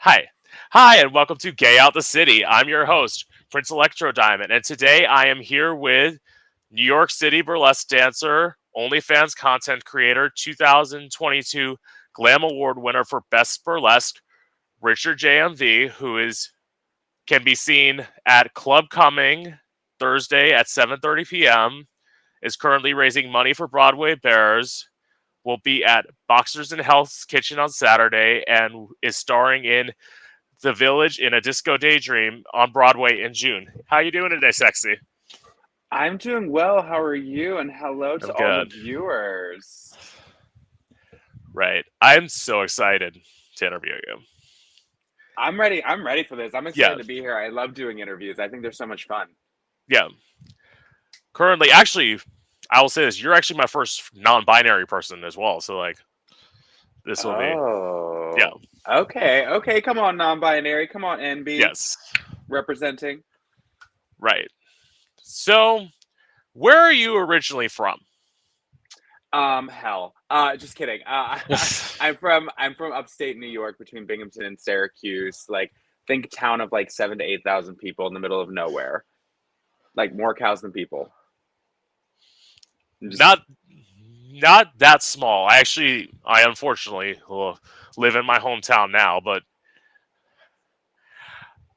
Hi. Hi, and welcome to Gay Out the City. I'm your host, Prince Electro Diamond, and today I am here with New York City burlesque dancer, OnlyFans content creator, 2022 Glam Award winner for Best Burlesque, Richard JMV, can be seen at Club Coming Thursday at 7:30 p.m., is currently raising money for Broadway Bears, will be at Boxers and Hell's Kitchen on Saturday, and is starring in The Village in a Disco Daydream on Broadway in June. How you doing today, sexy? I'm doing well. How are you? And hello I'm to all the good. viewers. Right. I'm so excited to interview you. I'm ready. I'm ready for this. I'm Yeah. excited to be here. I love doing interviews. I think they're so much fun. Yeah. Currently, actually, I will say this. You're actually my first non-binary person as well. So, this will be, yeah. Oh. Okay. Okay. Come on, non-binary. Come on, NB. Yes. Representing. Right. So, where are you originally from? Hell. Just kidding. I'm from upstate New York between Binghamton and Syracuse. Think town of 7,000 to 8,000 people in the middle of nowhere. Like more cows than people. Not not that small. I unfortunately live in my hometown now, but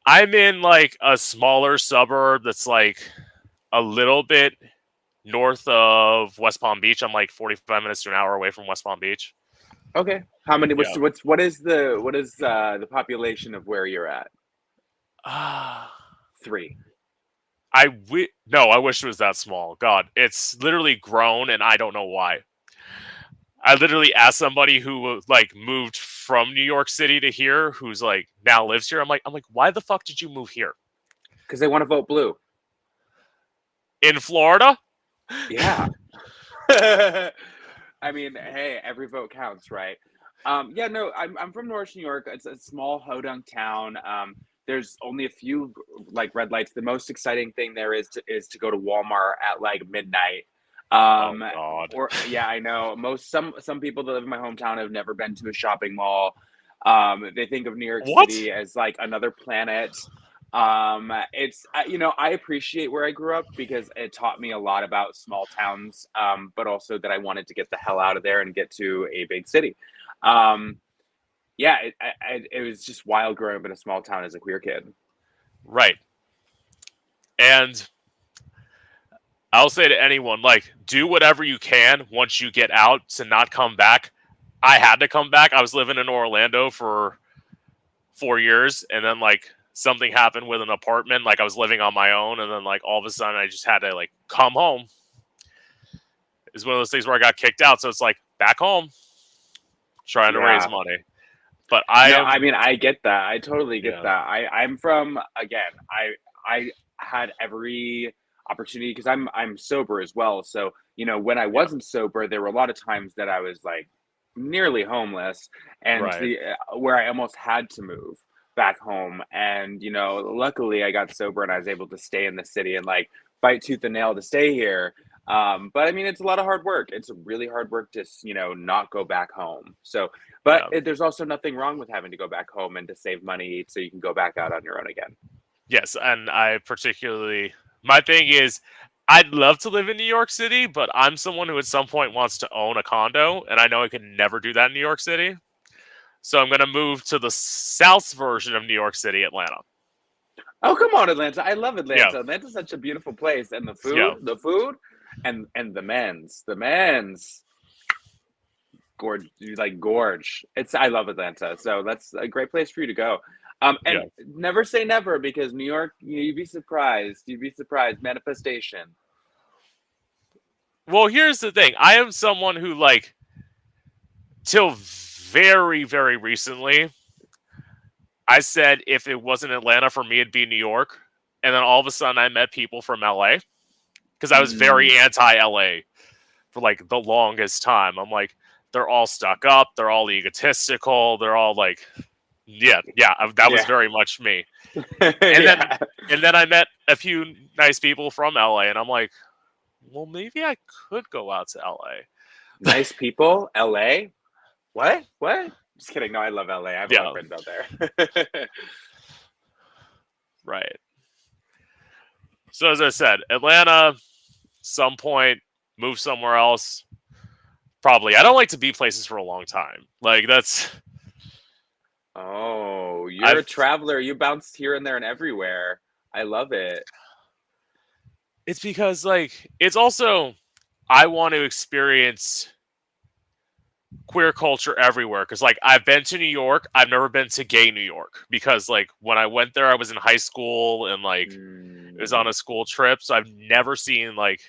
I'm in a smaller suburb that's a little bit north of West Palm Beach. I'm 45 minutes to an hour away from West Palm Beach. Okay. How many? Yeah. What is the population of where you're at? Uh, 3. no, I wish it was that small. God, it's literally grown, and I don't know why. I literally asked somebody who moved from New York City to here, who's now lives here. I'm like, why the fuck did you move here? Because they want to vote blue. In Florida? Yeah. I mean, hey, every vote counts, right? Yeah, no, I'm from Norwich, New York. It's a small hodunk town. There's only a few red lights. The most exciting thing there is to go to Walmart at midnight. Oh God. Or yeah, I know. Some people that live in my hometown have never been to a shopping mall. They think of New York What? City as another planet. It's I appreciate where I grew up because it taught me a lot about small towns, but also that I wanted to get the hell out of there and get to a big city. Um, yeah, it was just wild growing up in a small town as a queer kid. Right. And I'll say to anyone, do whatever you can once you get out to not come back. I had to come back. I was living in Orlando for 4 years, and then something happened with an apartment. I was living on my own, and then all of a sudden I just had to come home. It's one of those things where I got kicked out, so it's back home, trying to raise money. But I mean, I get that. I totally get that. I'm from, again, I had every opportunity because I'm sober as well. So, when I wasn't sober, there were a lot of times that I was nearly homeless and right. Where I almost had to move back home. And, luckily I got sober and I was able to stay in the city and fight tooth and nail to stay here. But I mean, it's a lot of hard work. It's really hard work to, not go back home. So, but there's also nothing wrong with having to go back home and to save money so you can go back out on your own again. Yes, and my thing is, I'd love to live in New York City, but I'm someone who at some point wants to own a condo, and I know I can never do that in New York City. So I'm going to move to the South version of New York City, Atlanta. Oh, come on, Atlanta. I love Atlanta. Yeah. Atlanta's such a beautiful place. And the food, and the men's. Gorge. I love Atlanta. So that's a great place for you to go. And never say never because New York, you'd be surprised. You'd be surprised. Manifestation. Well, here's the thing. I am someone who, till very, very recently, I said if it wasn't Atlanta for me, it'd be New York. And then all of a sudden I met people from LA because I was very anti-LA for the longest time. I'm they're all stuck up. They're all egotistical. They're all that was very much me. And then I met a few nice people from LA, and I'm well, maybe I could go out to LA. Nice people, LA. What? Just kidding. No, I love LA. I have a lot of Yeah, friends out there. right. So as I said, Atlanta, some point, move somewhere else. Probably. I don't like to be places for a long time. Like that's Oh, you're a I've traveler. You bounce here and there and everywhere. I love it. it's because like it's also I want to experience queer culture everywhere because like I've been to New York, I've never been to gay New York because like when I went there I was in high school and like it was on Mm. a school trip, so I've never seen like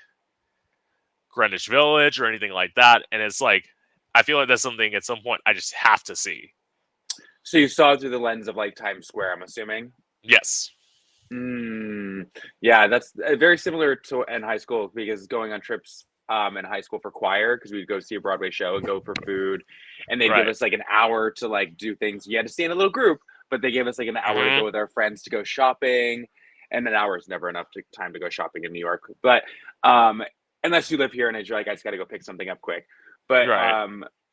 Greenwich Village or anything like that, and it's like I feel like that's something at some point I just have to see. So you saw it through the lens of like Times Square, I'm assuming. Yes. Mm, yeah, that's very similar to in high school because going on trips in high school for choir because we'd go see a Broadway show and go for food, and they'd give Right. us like an hour to like do things. You had to stay in a little group, but they gave us like an hour to go Hmm. with our friends to go shopping, and an hour is never enough time to go shopping in New York. But um, unless you live here and you're like, I just got to go pick something up quick. But Right.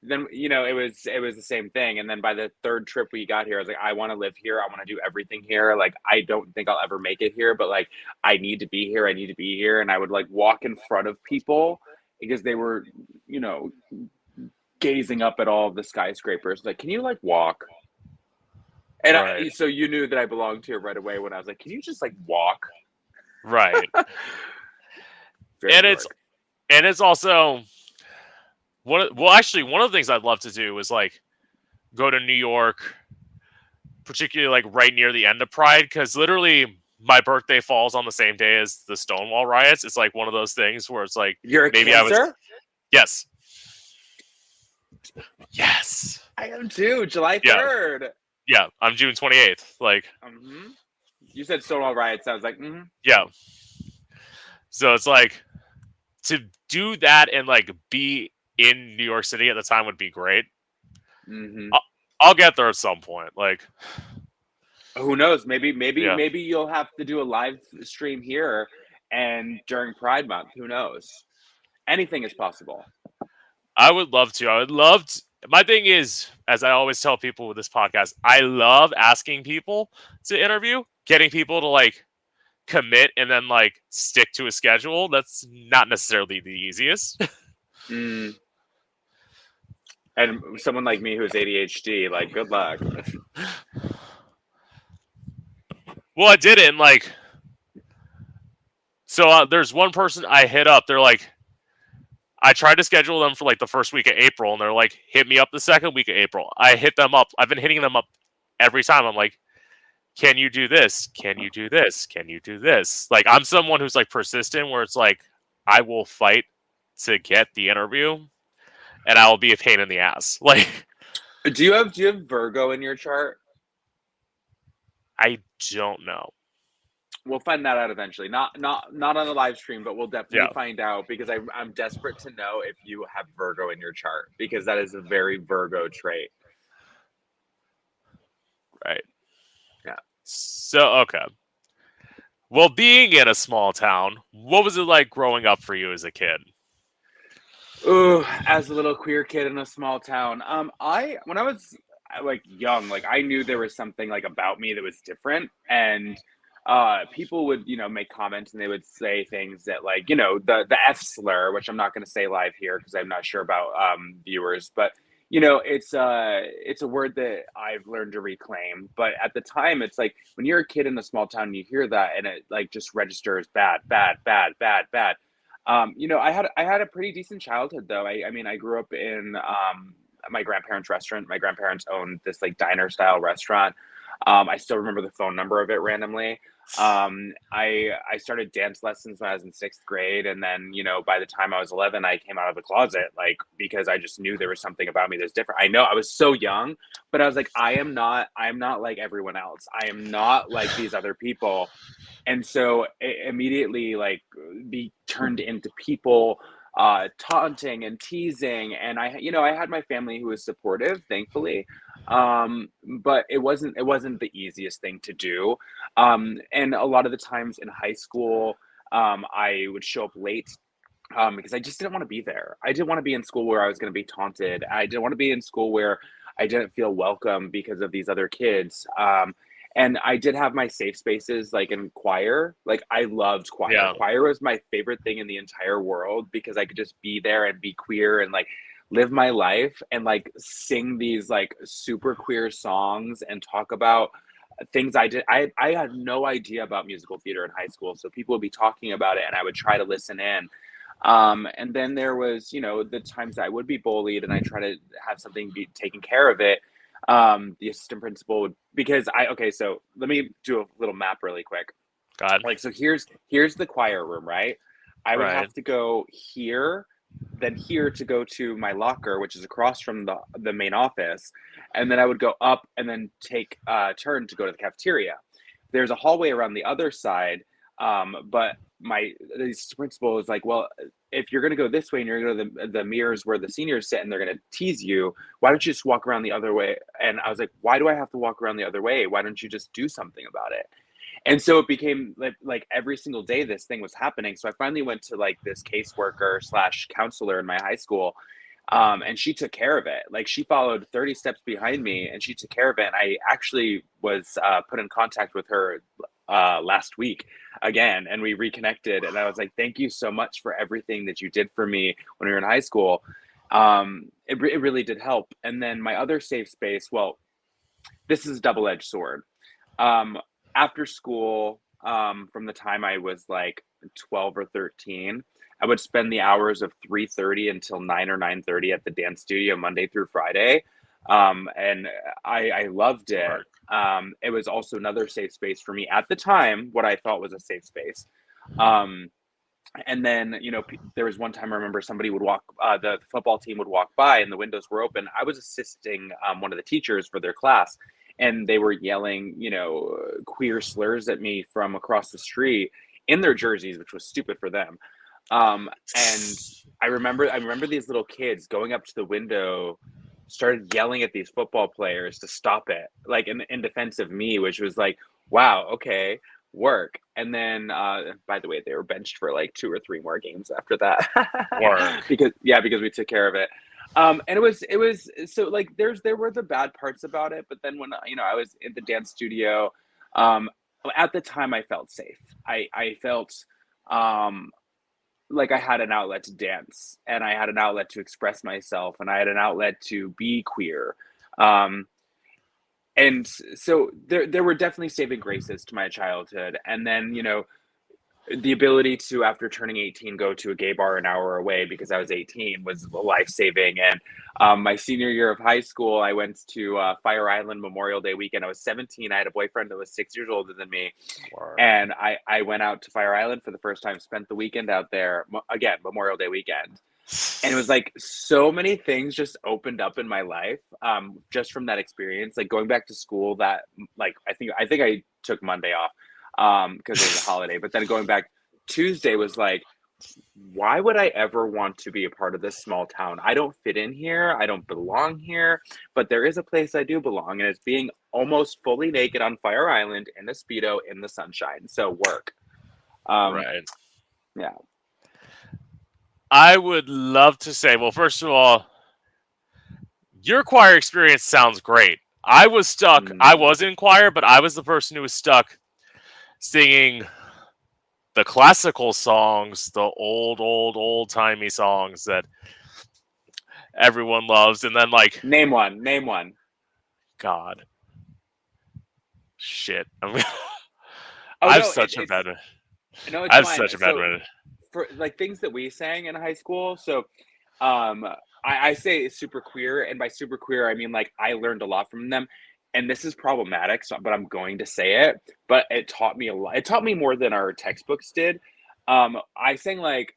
then it was the same thing, and then by the third trip we got here I was like, I want to live here, I want to do everything here, like I don't think I'll ever make it here, but like I need to be here, I need to be here. And I would like walk in front of people because they were you know gazing up at all of the skyscrapers like, can you like walk? And Right. so you knew that I belonged here right away when I was like, can you just like walk? Right. Very And New it's York. and it's also actually one of the things I'd love to do is like go to New York, particularly like right near the end of Pride, because literally my birthday falls on the same day as the Stonewall riots. It's like one of those things where it's like You're a maybe I was Cancer. yes. Yes. I am too. July Yeah. 3rd. Yeah. I'm June 28th. Like, Mm-hmm. You said Stonewall riots, I was like, mm-hmm. yeah. So it's like to do that and like be in New York City at the time would be great. Mm-hmm. I'll, I'll get there at some point. Like, Who knows? Maybe yeah, maybe you'll have to do a live stream here and during Pride Month. Who knows? Anything is possible. I would love to. I would love to. My thing is, as I always tell people with this podcast, I love asking people to interview, getting people to like commit and then like stick to a schedule. That's not necessarily the easiest. Mm. And someone like me who's ADHD, like, good luck. Well, I did it, and like, so there's one person I hit up. They're like, I tried to schedule them for like the first week of April, and they're like, hit me up the second week of April. I hit them up. I've been hitting them up every time. I'm like, can you do this? Can you do this? Can you do this? Like, I'm someone who's like persistent, where it's like, I will fight to get the interview, and I will be a pain in the ass. Like, Do you have Virgo in your chart? I don't know. We'll find that out eventually. Not on the live stream, but we'll definitely Yeah, find out because I'm desperate to know if you have Virgo in your chart because that is a very Virgo trait. right. Yeah. So, okay. Well, being in a small town, what was it like growing up for you as a kid? Ooh, as a little queer kid in a small town, I when I was like young, like I knew there was something like about me that was different, and people would make comments and they would say things that like the F slur, which I'm not going to say live here because I'm not sure about viewers, but it's a word that I've learned to reclaim. But at the time, it's like when you're a kid in a small town, and you hear that and it like just registers bad, bad, bad, bad, bad. I had a pretty decent childhood though. I mean, I grew up in my grandparents' restaurant. My grandparents owned this like diner style restaurant. I still remember the phone number of it randomly. I started dance lessons when I was in sixth grade, and then by the time I was 11, I came out of the closet like because I just knew there was something about me that's different. I know I was so young, but I was like, I'm not like everyone else. I am not like these other people. And so it immediately like be turned into people taunting and teasing. And I had my family who was supportive, thankfully. But it wasn't the easiest thing to do. And a lot of the times in high school, I would show up late because I just didn't want to be there. I didn't want to be in school where I was going to be taunted. I didn't want to be in school where I didn't feel welcome because of these other kids. And I did have my safe spaces like in choir. Like I loved choir. Yeah. Choir was my favorite thing in the entire world because I could just be there and be queer and like live my life and like sing these like super queer songs and talk about things I did. I had no idea about musical theater in high school. So people would be talking about it and I would try to listen in. And then there was, the times I would be bullied and I try to have something be taken care of it. The assistant principal would, because okay, so let me do a little map really quick. God. Like, so here's the choir room, right? I would Right. have to go here, then here to go to my locker, which is across from the main office, and then I would go up and then take a turn to go to the cafeteria. There's a hallway around the other side, but the principal was like, well, if you're going to go this way and you're going to go to the mirrors where the seniors sit and they're going to tease you, why don't you just walk around the other way? And I was like, why do I have to walk around the other way? Why don't you just do something about it? And so it became like every single day this thing was happening. So I finally went to like this caseworker slash counselor in my high school, and she took care of it. Like she followed 30 steps behind me and she took care of it. And I actually was put in contact with her last week again, and we reconnected. And I was like, thank you so much for everything that you did for me when we were in high school. It really did help. And then my other safe space, well, this is a double-edged sword. Um, After school, from the time I was like 12 or 13, I would spend the hours of 3:30 until 9 or 9:30 at the dance studio Monday through Friday. And I loved it. Work. It was also another safe space for me at the time, what I thought was a safe space. Um, and then, there was one time I remember somebody would the football team would walk by and the windows were open. I was assisting one of the teachers for their class, and they were yelling, queer slurs at me from across the street in their jerseys, which was stupid for them. And I remember these little kids going up to the window, started yelling at these football players to stop it, like in defense of me, which was like, wow, okay, work. And then by the way, they were benched for like 2 or 3 more games after that. Work. because we took care of it. And it was so like there were the bad parts about it, but then when I was in the dance studio, um at the time I felt safe. I felt um like I had an outlet to dance and I had an outlet to express myself and I had an outlet to be queer. Um and so there were definitely saving graces to my childhood. And then, the ability to, after turning 18, go to a gay bar an hour away because I was 18 was life-saving. And my senior year of high school, I went to Fire Island Memorial Day weekend. I was 17. I had a boyfriend that was 6 years older than me. Work. And I went out to Fire Island for the first time, spent the weekend out there, again, Memorial Day weekend. And it was like so many things just opened up in my life, just from that experience. Like going back to school, that like I think I took Monday off because it was a holiday. But then going back Tuesday was like, why would I ever want to be a part of this small town? I don't fit in here. I don't belong here. But there is a place I do belong, and it's being almost fully naked on Fire Island in a Speedo in the sunshine. So work. Um, Right. yeah. I would love to say, well, first of all, your choir experience sounds great. I was stuck. I Mm. was in choir, but I was the person who was stuck singing the classical songs, the old timey songs that everyone loves. And then, like, Name one. Name one. God, shit. Oh I have no, such a bad, it's I have fine. such a bad So minute. for like things that we sang in high school, so um I say it's super queer, and by super queer I mean like I learned a lot from them. And this is problematic, so but I'm going to say it. But it taught me a lot. It taught me more than our textbooks did. I sang like,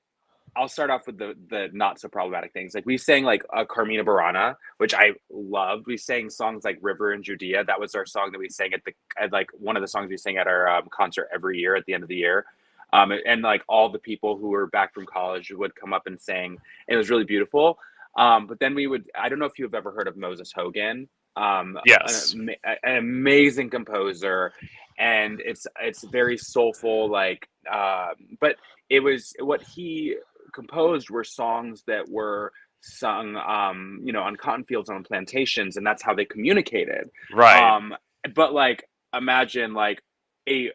I'll start off with the not so problematic things. Like we sang like a Carmina Burana, which I loved. We sang songs like River and Judea. That was our song that we sang at like one of the songs we sang at our concert every year at the end of the year. And like all the people who were back from college would come up and sing. It was really beautiful. But then we would, I don't know if you've ever heard of Moses Hogan, Yes. an amazing composer. And it's very soulful, like, but it was what he composed were songs that were sung, on cotton fields and on plantations, and that's how they communicated. Right. Um, but like, imagine like a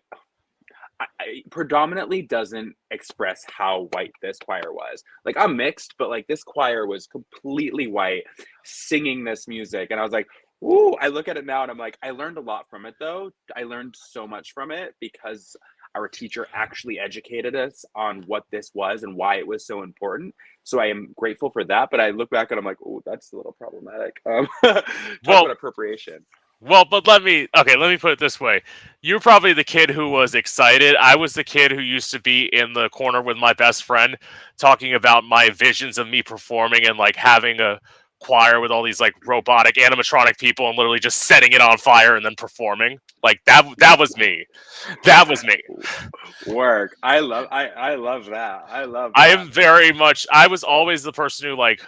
predominantly doesn't express how white this choir was. Like, I'm mixed, but like this choir was completely white singing this music. And I was like, ooh, I look at it now and I'm like, I learned a lot from it though. I learned so much from it because our teacher actually educated us on what this was and why it was so important. So I am grateful for that. But I look back and I'm like, oh, that's a little problematic. Talk Well, about appropriation. but let me put it this way. You're probably the kid who was excited. I was the kid who used to be in the corner with my best friend talking about my visions of me performing and like having a choir with all these like robotic animatronic people and literally just setting it on fire and then performing. Like that was me. That was me. Work. I love that. I love I that. am very much I was always the person who like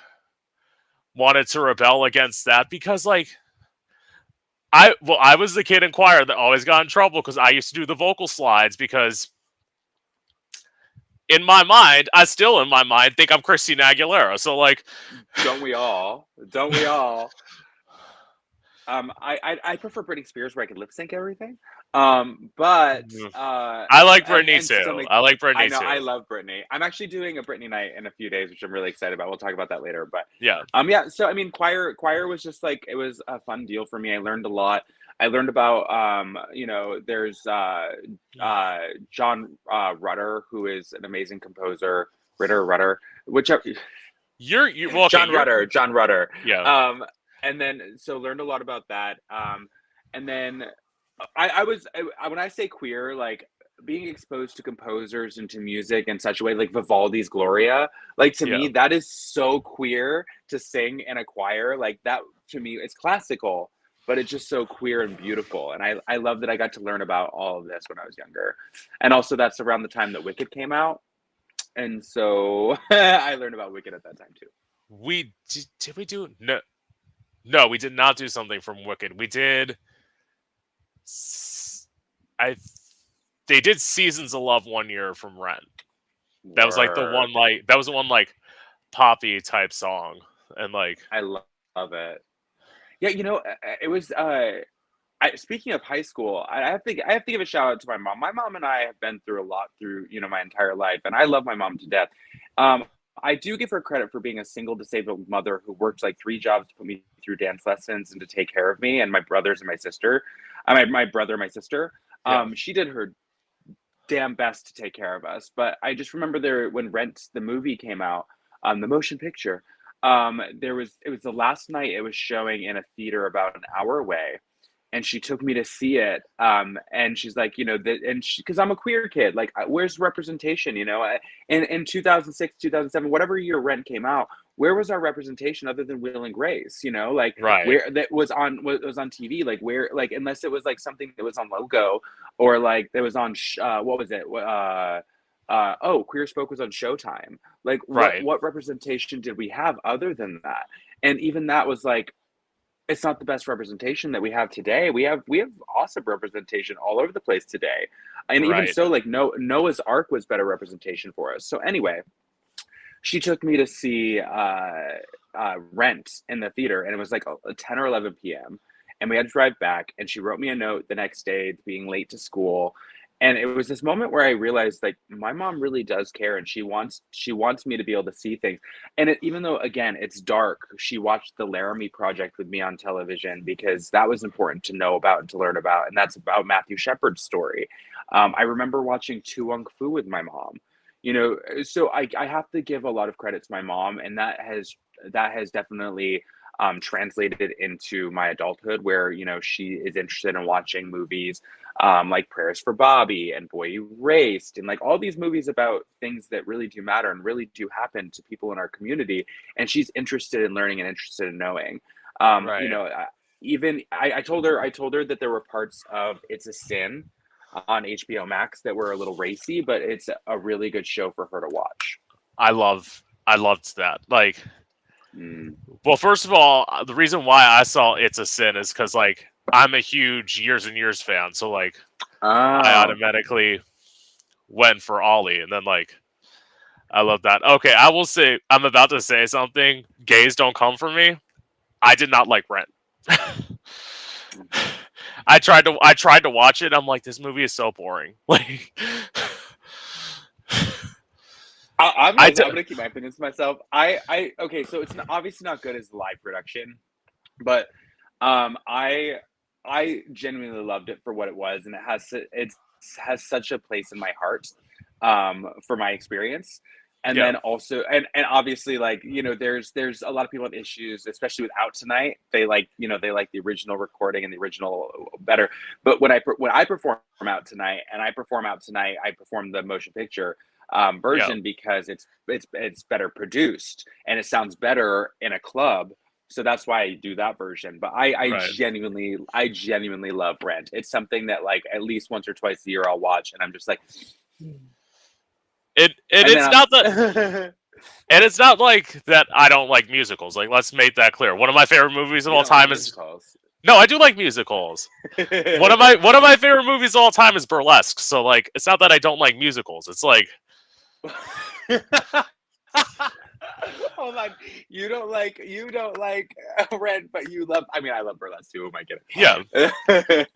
wanted to rebel against that because like I was the kid in choir that always got in trouble because I used to do the vocal slides because in my mind, I still in my mind think I'm Christina Aguilera. So like, Don't we all? Don't we all? I prefer Britney Spears where I can lip sync everything. But I like Britney and too. something I like I Britney know I too. love Britney. I'm actually doing a Britney night in a few days, which I'm really excited about. We'll talk about that later. But Yeah, yeah. So I mean, choir was just like it was a fun deal for me. I learned a lot. I learned about there's John Rutter, who is an amazing composer. Rudder, whichever. you're well, okay. John Rutter. Yeah, Um, and then so learned a lot about that. And then when I say queer, like being exposed to composers and to music in such a way, like Vivaldi's Gloria, like to yeah. me that is so queer to sing in a choir. Like that to me, it's classical, but it's just so queer and beautiful. And I love that I got to learn about all of this when I was younger. And also that's around the time that Wicked came out. And so I learned about Wicked at that time too. Did we do no, we did not do something from Wicked. We did. I they did Seasons of Love one year from Rent. That was like the one Work. like that was the one like poppy type song and like Love it. Yeah, it was. Speaking of high school, I have to give a shout out to my mom. My mom and I have been through a lot through my entire life, and I love my mom to death. Um, I do give her credit for being a single disabled mother who worked like three jobs to put me through dance lessons and to take care of me and my brothers and my sister. My brother and my sister. yeah. She did her damn best to take care of us. But I just remember there when Rent the movie came out, the motion picture. It was the last night it was showing in a theater about an hour away, and she took me to see it. And she's like, because I'm a queer kid, like, where's representation? In 2006, 2007, whatever year Rent came out, where was our representation other than Will and Grace? Like Right. where that was on TV, like where, like unless it was like something that was on Logo or like that was on what was it? Queer Spoke was on Showtime. Like Right. what representation did we have other than that? And even that was like it's not the best representation that we have today. We have awesome representation all over the place today, and even Right. so, like Noah's Ark was better representation for us. So anyway, she took me to see Rent in the theater, and it was like 10 or 11 p.m. And we had to drive back. And she wrote me a note the next day, being late to school. And it was this moment where I realized, like, my mom really does care, and she wants me to be able to see things. And even though, again, it's dark, she watched the Laramie Project with me on television because that was important to know about and to learn about, and that's about Matthew Shepard's story. I remember watching Tu Wong Fu with my mom. So I have to give a lot of credit to my mom, and that has definitely translated into my adulthood, where she is interested in watching movies like Prayers for Bobby and Boy Erased, and like all these movies about things that really do matter and really do happen to people in our community, and she's interested in learning and interested in knowing. Right. Even I told her that there were parts of It's a Sin on HBO Max that were a little racy, but it's a really good show for her to watch. I loved that. Like, Mm. well, first of all, the reason why I saw It's a Sin is because like I'm a huge Years and Years fan, so like I Oh, automatically went for Ollie, and then like I love that. Okay, I will say I'm about to say something. Gays don't come for me. I did not like Rent. I tried to watch it. I'm like, this movie is so boring. Like, I I'm d- gonna keep my opinions to myself. Okay, so it's obviously not good as live production, but I genuinely loved it for what it was, and it has such a place in my heart, for my experience. And yeah, then also, and obviously, like, there's a lot of people have issues, especially with Out Tonight. They like the original recording and the original better. But when I perform Out Tonight, and I perform Out Tonight, I perform the motion picture yeah, version, because it's better produced and it sounds better in a club. So that's why I do that version. But right. I genuinely love Rent. It's something that, like, at least once or twice a year I'll watch, and I'm just like, And and it's then not that, I'm and it's not like that. I don't like musicals. Like, let's make that clear. One of my favorite movies of you all don't like time is musicals. no. I do like musicals. One of my favorite movies of all time is Burlesque. So like, it's not that I don't like musicals. It's like, Hold on. You don't like Rent, but you love. I mean, I love Burlesque too. Oh my yeah. goodness.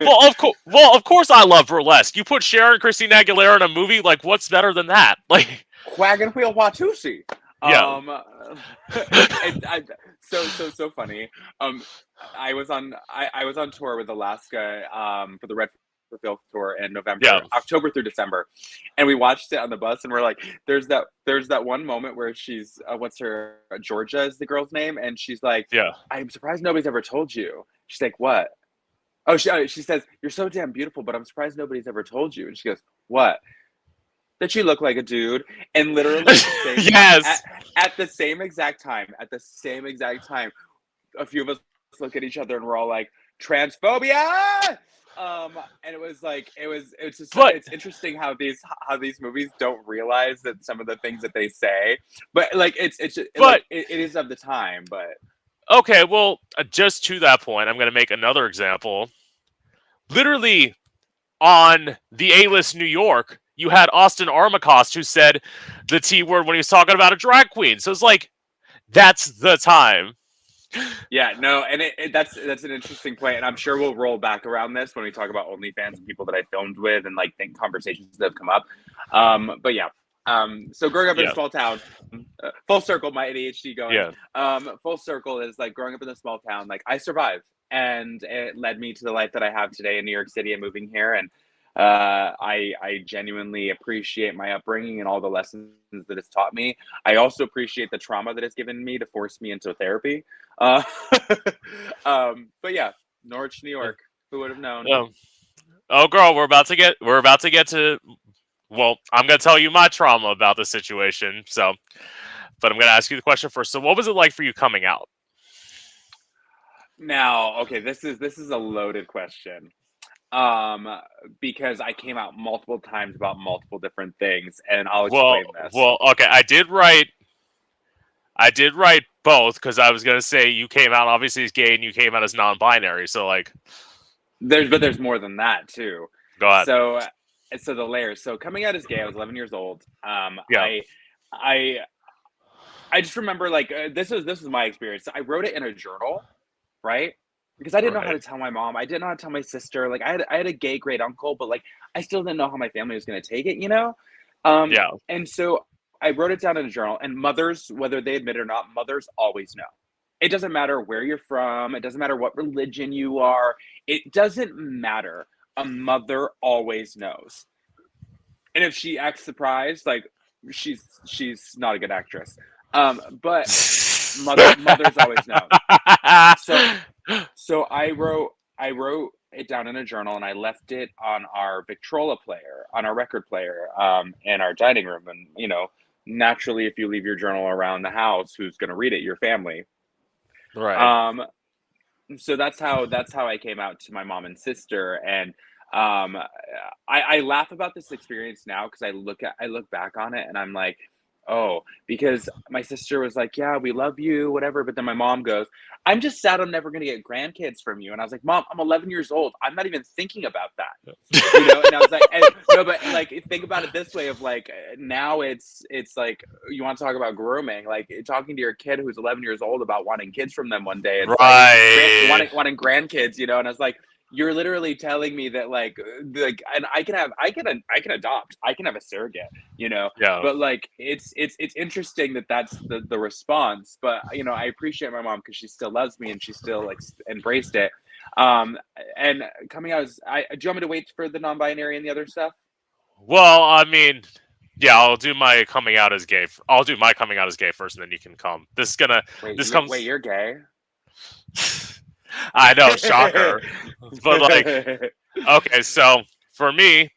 Well, of course, I love Burlesque. You put Cher and Christina Aguilera in a movie. Like, what's better than that? Like, Wagon Wheel Watusi. yeah, So funny. I was on tour with Alaska for the Red for Filth tour in yeah, October through December, and we watched it on the bus, and we're like, there's that one moment where she's what's her Georgia is the girl's name, and she's like, yeah. I'm surprised nobody's ever told you. She's like, what? Oh, she says, you're so damn beautiful, but I'm surprised nobody's ever told you. And she goes, what? That you look like a dude. And literally at the same Yes, at the same exact time, a few of us look at each other and we're all like, transphobia. And it was like, it's just, but it's interesting how these movies don't realize that some of the things that they say, but like it's just, but like it is of the time, but okay. Well, just to that point, I'm going to make another example. Literally on the A-list New York, you had Austin Armacost who said the T word when he was talking about a drag queen. So it's like, that's the time. yeah, no, and that's an interesting point, and I'm sure we'll roll back around this when we talk about OnlyFans and people that I filmed with, and like think conversations that have come up. But yeah, so growing up in a Yeah, small town, full circle, my ADHD going. yeah, Full circle is like growing up in a small town. Like I survived, and it led me to the life that I have today in New York City and moving here, and I genuinely appreciate my upbringing and all the lessons that it's taught me. I also appreciate the trauma that it's given me to force me into therapy. Uh, but yeah, Norwich, New York. Who would have known? yeah. Oh, girl, we're about to get to. Well, I'm gonna tell you my trauma about the situation. So, but I'm gonna ask you the question first. So, what was it like for you coming out? Now, okay, this is a loaded question. Um, because I came out multiple times about multiple different things, and I'll Well, explain this. well, okay. I did write both because I was gonna say you came out obviously as gay and you came out as non-binary. So, like, There's more than that too. go ahead. So so the layers. So coming out as gay, I was 11 years old. Yeah, I I just remember like this was my experience. I wrote it in a journal, right? Because I didn't know how right. to tell my mom. I didn't know how to tell my sister. Like I had a gay great uncle, but like I still didn't know how my family was going to take it, you know? Yeah, And so I wrote it down in a journal, and mothers, whether they admit it or not, mothers always know. It doesn't matter where you're from, it doesn't matter what religion you are, it doesn't matter. A mother always knows. And if she acts surprised, like she's not a good actress. But mothers always know. So so I wrote it down in a journal, and I left it on our Victrola player, on our record player, in our dining room. And naturally, if you leave your journal around the house, who's going to read it? Your family. right. Um, so that's how I came out to my mom and sister, and um, I laugh about this experience now because I look back on it, and I'm like, oh, because my sister was like, yeah, we love you, whatever, but then my mom goes, I'm just sad I'm never gonna get grandkids from you, and I was like, Mom, I'm 11 years old, I'm not even thinking about that. And I was like, No, but like think about it this way: of like now it's like you want to talk about grooming, like talking to your kid who's 11 years old about wanting kids from them one day. It's like Right. wanting grandkids, you know. And it's like you're literally telling me that and I can adopt, I can have a surrogate, you know. Yeah. But like it's interesting that that's the response. But you know, I appreciate my mom because she still loves me and she still like embraced it. Um, and coming out as do you want me to wait for the non-binary and the other stuff? Well, I mean, yeah, I'll do my coming out as gay. I'll do my coming out as gay first, and then you can come. This is gonna. This Wait, comes. you're gay? I know, shocker. But like, okay, so for me,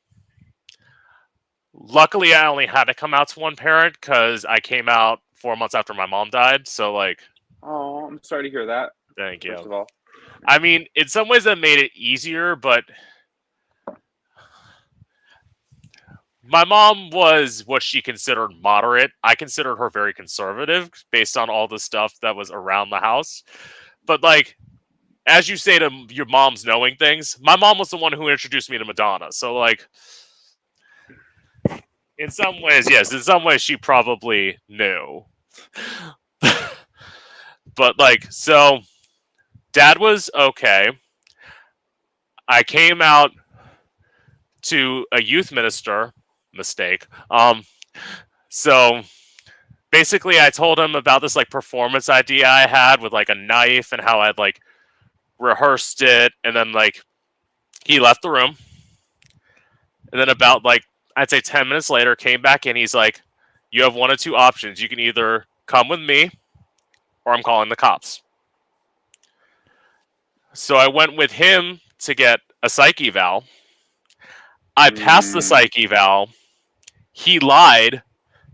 luckily, I only had to come out to one parent because I came out 4 months after my mom died. So like, Oh, I'm sorry to hear that. thank First you. of all, I mean, in some ways, that made it easier, but my mom was what she considered moderate. I considered her very conservative based on all the stuff that was around the house. But like, as you say to your mom's knowing things, my mom was the one who introduced me to Madonna. So like, in some ways, yes. In some ways, she probably knew. But like, so dad was okay. I came out to a youth minister. Mistake. So basically, I told him about this like performance idea I had with like a knife and how I'd like rehearsed it, and then like he left the room, and then about like I'd say 10 minutes later, came back and he's like, "You have one of two options. You can either come with me, or I'm calling the cops." So I went with him to get a psych eval. I passed the psych eval. He lied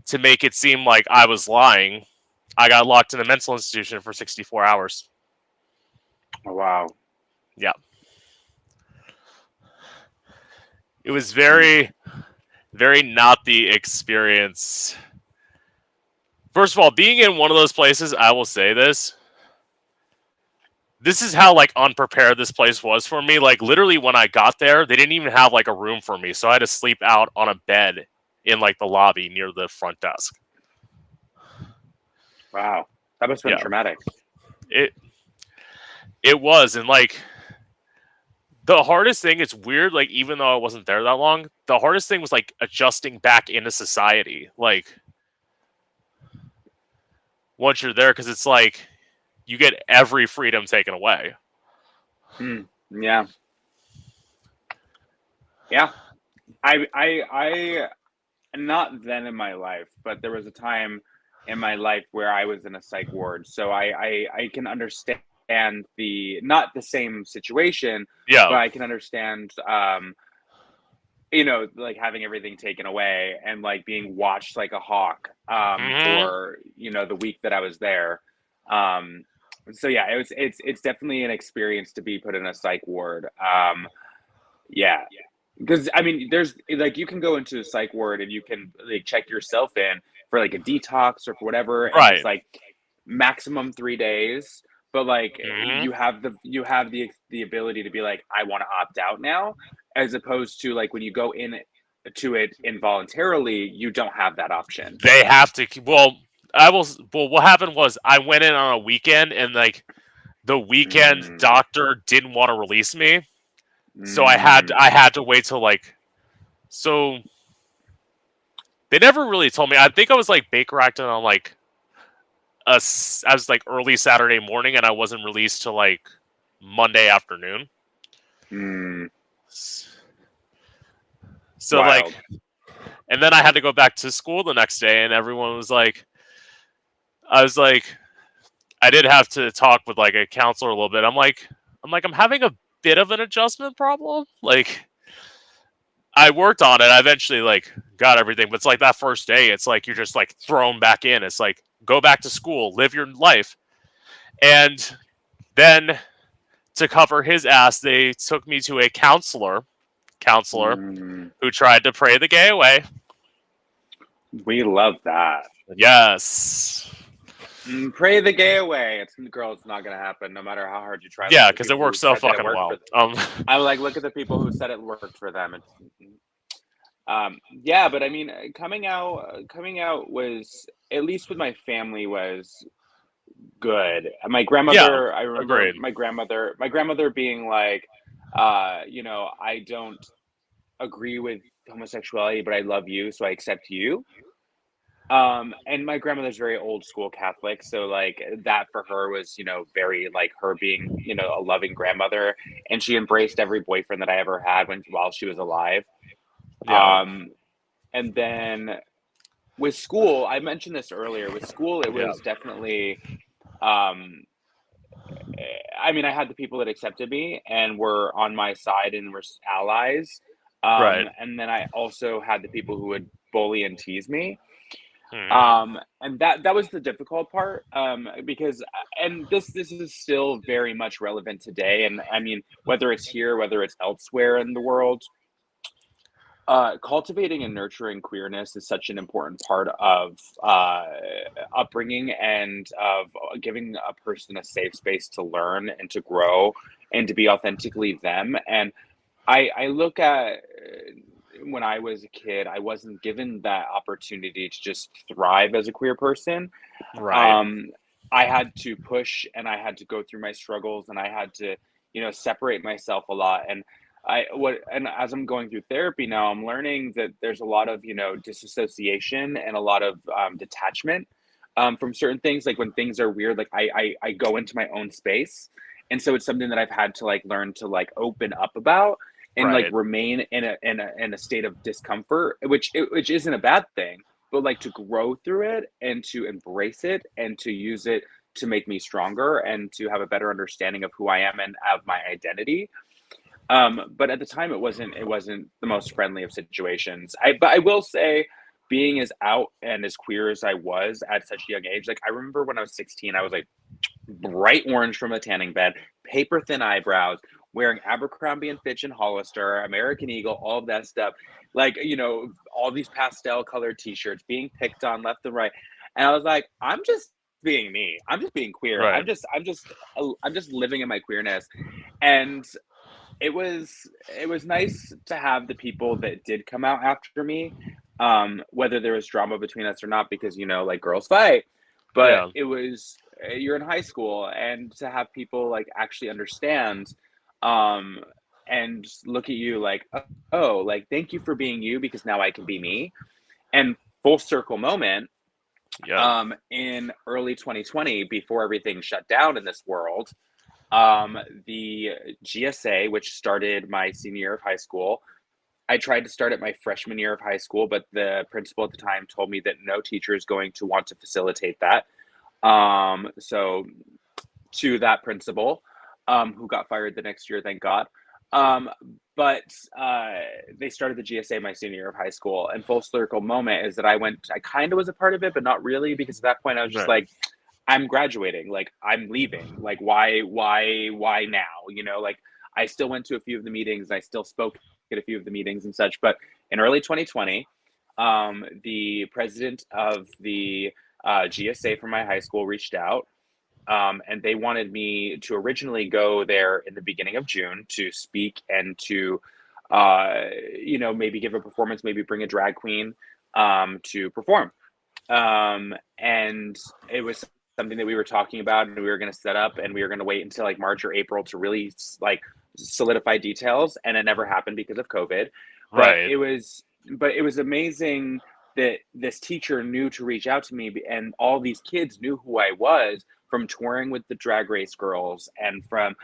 to make it seem like I was lying. I got locked in a mental institution for 64 hours. oh wow, Yeah. It was very, very not the experience. First of all, being in one of those places, I will say this. This is how like unprepared this place was for me. Like literally when I got there, they didn't even have like a room for me. So I had to sleep out on a bed in like the lobby near the front desk. wow, that must have been Yeah. traumatic. It was, and like the hardest thing, it's weird, like even though I wasn't there that long, the hardest thing was like adjusting back into society. Like once you're there, because it's like you get every freedom taken away. Yeah, yeah. I not then in my life, but there was a time in my life where I was in a psych ward, so I can understand the not the same situation, but Yeah. I can understand you know, like having everything taken away and like being watched like a hawk Hmm. for you know the week that I was there. Um, so yeah, it's definitely an experience to be put in a psych ward. Yeah, because I mean, there's like you can go into a psych ward and you can like check yourself in for like a detox or for whatever, and it's Right. like maximum 3 days. But like Hmm. you have the ability to be like, I want to opt out now, as opposed to like when you go in to it involuntarily, you don't have that option. They have to. Well, I will. Well, what happened was I went in on a weekend, and like the weekend Mm, doctor didn't want to release me, so mm, I had to wait till like so. They never really told me. I think I was like Baker acting on like I was like early Saturday morning, and I wasn't released till like Monday afternoon. mm. So like, Wild. and then I had to go back to school the next day, and everyone was like, I was like, I did have to talk with like a counselor a little bit. I'm having a bit of an adjustment problem. Like, I worked on it. I eventually like got everything, but it's like that first day, it's like you're just like thrown back in. It's like go back to school, live your life, and then to cover his ass, they took me to a counselor Mm. who tried to pray the gay away. We love that. Yes. Pray the gay away. It's girl. It's not gonna happen, no matter how hard you try. Look Yeah, at the because it people who works so said that it fucking worked for well. them. I like look at the people who said it worked for them. Yeah, but I mean, coming out was, at least with my family, was good. My Yeah, grandmother, I remember agreed. my grandmother being like, I don't agree with homosexuality, but I love you, so I accept you. And my grandmother's very old school Catholic, so like that for her was, very like her being, a loving grandmother, and she embraced every boyfriend that I ever had while she was alive. Yeah, Um, and then with school, I mentioned this earlier. With school, it yeah, was definitely, um, I mean, I had the people that accepted me and were on my side and were allies. right. And then I also had the people who would bully and tease me. Hmm. And that was the difficult part, because, and this is still very much relevant today. And I mean, whether it's here, whether it's elsewhere in the world, cultivating and nurturing queerness is such an important part of upbringing and of giving a person a safe space to learn and to grow and to be authentically them. And I look at, when I was a kid, I wasn't given that opportunity to just thrive as a queer person. Right. um, I had to push and I had to go through my struggles and I had to, separate myself a lot. And as I'm going through therapy now, I'm learning that there's a lot of, disassociation and a lot of detachment from certain things. Like when things are weird, like I go into my own space. And so it's something that I've had to like learn to like open up about and like Right. remain in a state of discomfort, which isn't a bad thing, but like to grow through it and to embrace it and to use it to make me stronger and to have a better understanding of who I am and of my identity. But at the time, it wasn't the most friendly of situations. But I will say, being as out and as queer as I was at such a young age, like I remember when I was 16, I was like bright orange from a tanning bed, paper thin eyebrows, wearing Abercrombie and Fitch and Hollister, American Eagle, all of that stuff. Like, all these pastel colored t-shirts being picked on left and right. And I was like, I'm just being me. I'm just being queer. Right. I'm just living in my queerness. And it was nice to have the people that did come out after me, whether there was drama between us or not, because like girls fight. But Yeah. it was, you're in high school, and to have people like actually understand, um, and look at you like, oh, like thank you for being you because now I can be me. And full circle moment, Yeah. in early 2020, before everything shut down in this world, the GSA, which started my senior year of high school, I tried to start at my freshman year of high school, but the principal at the time told me that no teacher is going to want to facilitate that. So to that principal, who got fired the next year, thank God. Um, but they started the GSA my senior year of high school, and full circle moment is that I kind of was a part of it, but not really, because at that point I was just Right. like, I'm graduating, like I'm leaving, like why now? Like I still went to a few of the meetings, I still spoke at a few of the meetings and such. But in early 2020, the president of the GSA from my high school reached out, and they wanted me to originally go there in the beginning of June to speak and to, maybe give a performance, maybe bring a drag queen to perform. And it was something that we were talking about and we were going to set up, and we were going to wait until like March or April to really like solidify details, and it never happened because of COVID. but Right. it was but it was amazing that this teacher knew to reach out to me, and all these kids knew who I was from touring with the Drag Race girls and from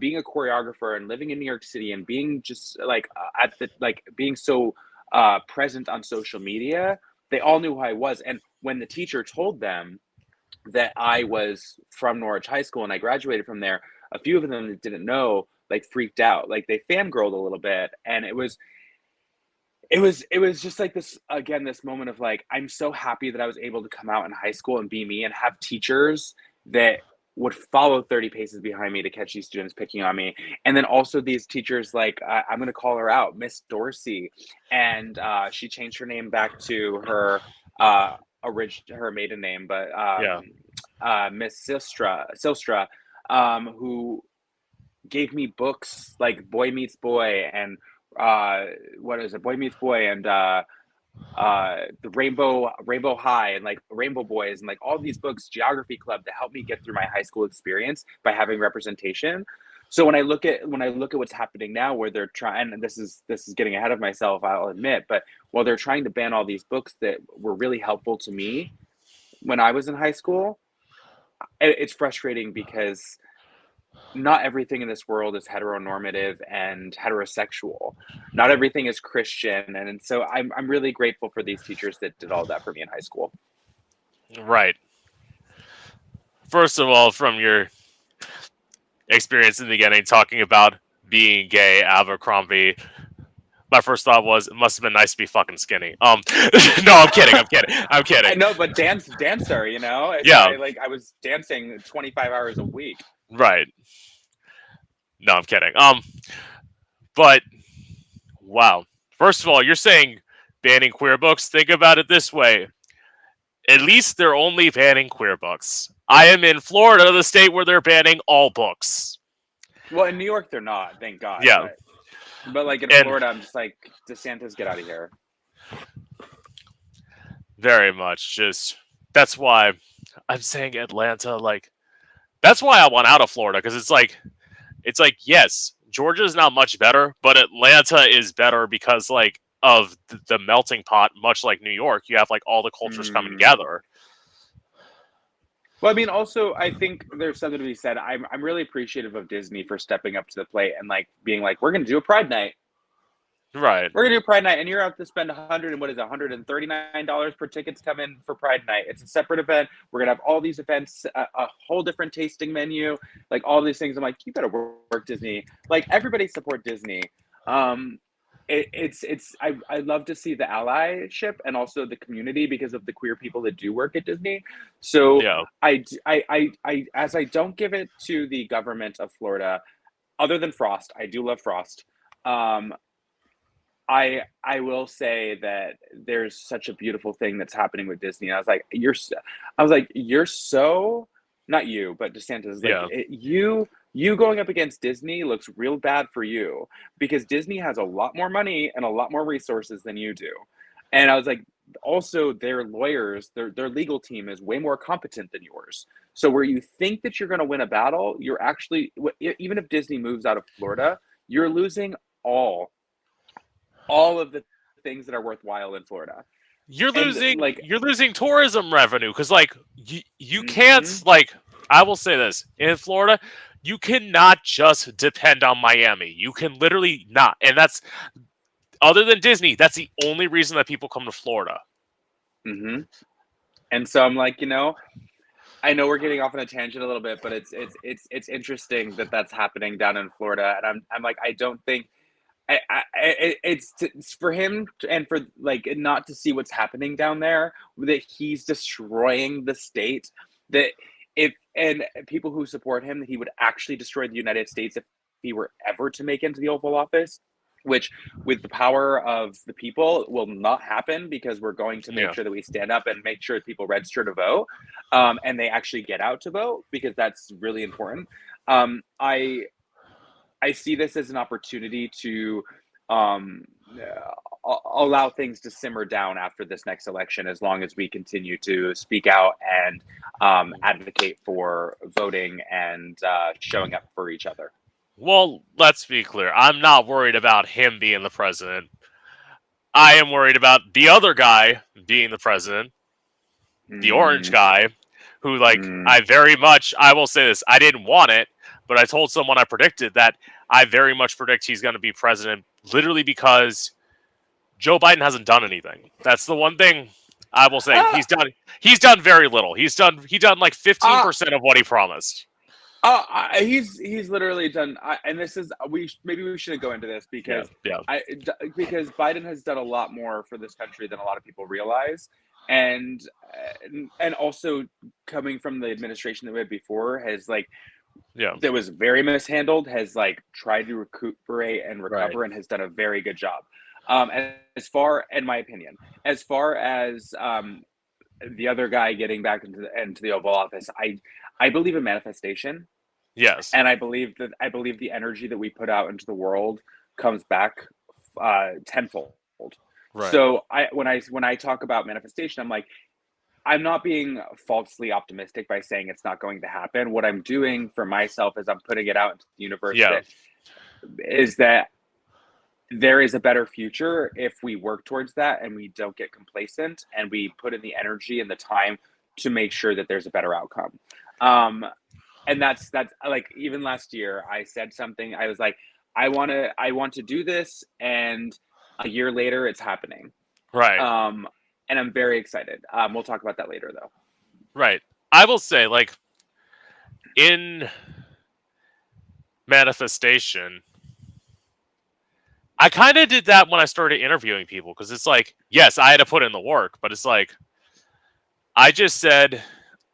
being a choreographer and living in New York City and being just like at the like being so present on social media. They all knew who I was. And when the teacher told them that I was from Norwich High School and I graduated from there, a few of them that didn't know like freaked out, like they fangirled a little bit. And it was just like this, again, this moment of like, I'm so happy that I was able to come out in high school and be me and have teachers that would follow 30 paces behind me to catch these students picking on me. And then also these teachers, like, I'm going to call her out, Miss Dorsey. And she changed her name back to her her maiden name, but Yeah. Miss Silstra, who gave me books like Boy Meets Boy and what is it, Boy Meets Boy, and the Rainbow High, and like Rainbow Boys, and like all these books, Geography Club, to help me get through my high school experience by having representation. So when I look at what's happening now, where they're trying, and this is getting ahead of myself, I'll admit, but while they're trying to ban all these books that were really helpful to me when I was in high school, it's frustrating because not everything in this world is heteronormative and heterosexual. Not everything is Christian, and so I'm really grateful for these teachers that did all that for me in high school. Right. First of all, from your experience in the beginning, talking about being gay, Abercrombie, my first thought was it must have been nice to be fucking skinny. No, I'm kidding. I'm I kidding. know, but dancer, Yeah, I was dancing 25 hours a week. right. No, I'm kidding. But wow. First of all, you're saying banning queer books. Think about it this way. At least they're only banning queer books. I am in Florida, the state where they're banning all books. Well, in New York, they're not, thank God. Yeah. But like in And Florida, I'm just like, DeSantis, get out of here. very much just that's why I'm saying Atlanta, like that's why I want out of Florida, because it's like yes, Georgia is not much better, but Atlanta is better because like of the melting pot, much like New York. You have like all the cultures coming Mm. together. Well, I mean, also, I think there's something to be said. I'm really appreciative of Disney for stepping up to the plate and like being like, we're going to do a Pride Night. Right. We're gonna do Pride Night, and you're out to spend $139 per ticket to come in for Pride Night. It's a separate event. We're gonna have all these events, a whole different tasting menu, like all these things. I'm like, you better work Disney. Like everybody support Disney. Um, I love to see the allyship and also the community because of the queer people that do work at Disney. So Yeah. as I don't give it to the government of Florida, other than Frost, I do love Frost. Um, I will say that there's such a beautiful thing that's happening with Disney. I was like, you're so, not you, but DeSantis, like Yeah. you going up against Disney looks real bad for you because Disney has a lot more money and a lot more resources than you do. And I was like, also their lawyers, their legal team is way more competent than yours. So where you think that you're going to win a battle, you're actually, even if Disney moves out of Florida, you're losing all all of the things that are worthwhile in Florida. You're And losing like, you're losing tourism revenue because like you can't mm-hmm, like I will say this in Florida, you cannot just depend on Miami. You can literally not, and that's other than Disney. That's the only reason that people come to Florida. mm-hmm. And so I'm like, I know we're getting off on a tangent a little bit, but it's interesting that that's happening down in Florida, and I'm like, I don't think it's for him and for like not to see what's happening down there, that he's destroying the state, that if and people who support him, that he would actually destroy the United States if he were ever to make into the Oval Office, which with the power of the people will not happen because we're going to make Yeah. sure that we stand up and make sure that people register to vote, and they actually get out to vote because that's really important. um, I I see this as an opportunity to um, allow things to simmer down after this next election, as long as we continue to speak out and advocate for voting and showing up for each other. Well, let's be clear. I'm not worried about him being the president. I am worried about the other guy being the president, the orange Mm, guy, who, like, mm. I will say this, I didn't want it, but I told someone I predicted that I very much predict he's going to be president literally because Joe Biden hasn't done anything. That's the one thing I will say. Uh, He's done very little. He done like uh, 15% of what he promised. he's literally done, and this is maybe we shouldn't go into this Yeah, yeah, because Biden has done a lot more for this country than a lot of people realize, and and also coming from the administration that we had before has like yeah. that was very mishandled, has like tried to recuperate and Right. recover and has done a very good job. As far, in my opinion, as far as the other guy getting back into the Oval Office, I believe in manifestation, Yes. and I believe the energy that we put out into the world comes back tenfold. Right. So when I talk about manifestation, I'm like, I'm not being falsely optimistic by saying it's not going to happen. What I'm doing for myself is I'm putting it out into the universe Yeah. that is that there is a better future if we work towards that and we don't get complacent and we put in the energy and the time to make sure that there's a better outcome. Um, and that's like, even last year I said something. I was like, I want to do this, and a year later it's happening. Right. Um, and I'm very excited. We'll talk about that later, though. Right. I will say, like, in manifestation, I kind of did that when I started interviewing people, because it's like, yes, I had to put in the work, but it's like, I just said,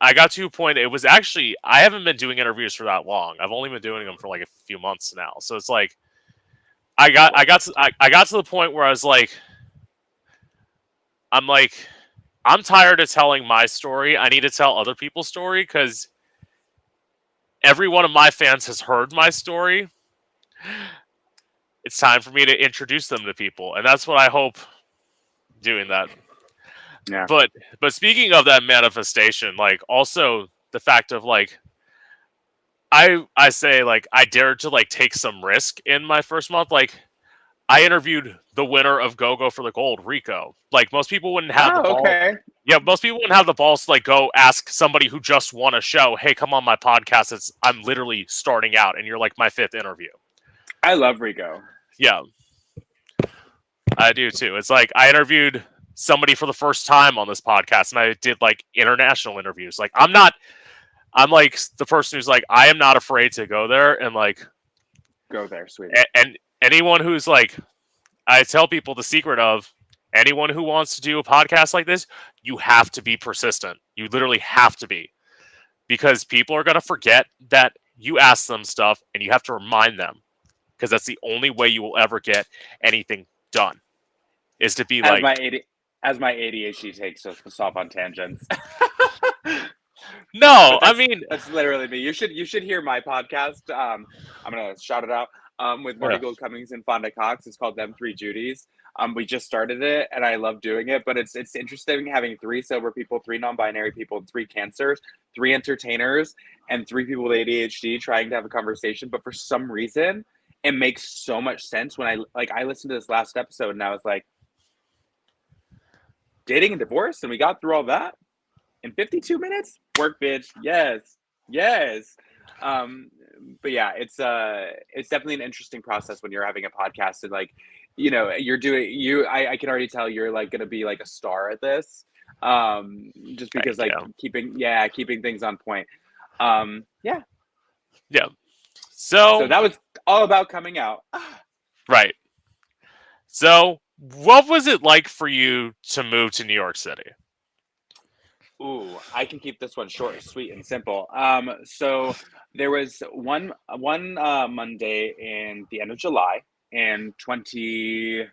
I got to a point. It was actually, I haven't been doing interviews for that long. I've only been doing them for like a few months now. So it's like, I got to the point where I was like, I'm like, I'm tired of telling my story. I need to tell other people's story, because every one of my fans has heard my story. It's time for me to introduce them to people, and that's what I hope doing that. Yeah. But speaking of that manifestation, like, also the fact of like, I say, like, I dared to like take some risk in my first month. Like, I interviewed the winner of Go Go for the Gold, Rico. Like, most people wouldn't have the Oh, ball. okay. Yeah, most people wouldn't have the balls to like go ask somebody who just won a show, "Hey, come on my podcast. I'm literally starting out, and you're like my fifth interview." I love Rico. Yeah, I do too. It's like, I interviewed somebody for the first time on this podcast, and I did like international interviews. Like, I'm like the person who's like, I am not afraid to go there, and like, Go there, sweetie. and anyone who's like, I tell people the secret of anyone who wants to do a podcast like this, you have to be persistent. You literally have to be, because people are going to forget that you asked them stuff, and you have to remind them, because that's the only way you will ever get anything done, is to be As like, my ADHD takes us off on tangents. no, But I mean, that's literally me. You should hear my podcast. I'm gonna shout it out. With Marty yeah, Gold Cummings and Fonda Cox. It's called Them Three Judies. We just started it, and I love doing it. But it's interesting having three sober people, three non-binary people, three cancers, three entertainers, and three people with ADHD trying to have a conversation. But for some reason, it makes so much sense when I listened to this last episode, and I was like, dating and divorce, and we got through all that in 52 minutes. Work, bitch. Yes. But yeah, it's definitely an interesting process when you're having a podcast, and like, you're doing I can already tell you're like gonna be like a star at this. Just because thank like you. keeping things on point. Yeah. Yeah. So So, that was all about coming out. right. So, what was it like for you to move to New York City? Ooh, I can keep this one short, sweet, and simple. So there was one Monday in the end of July in 20.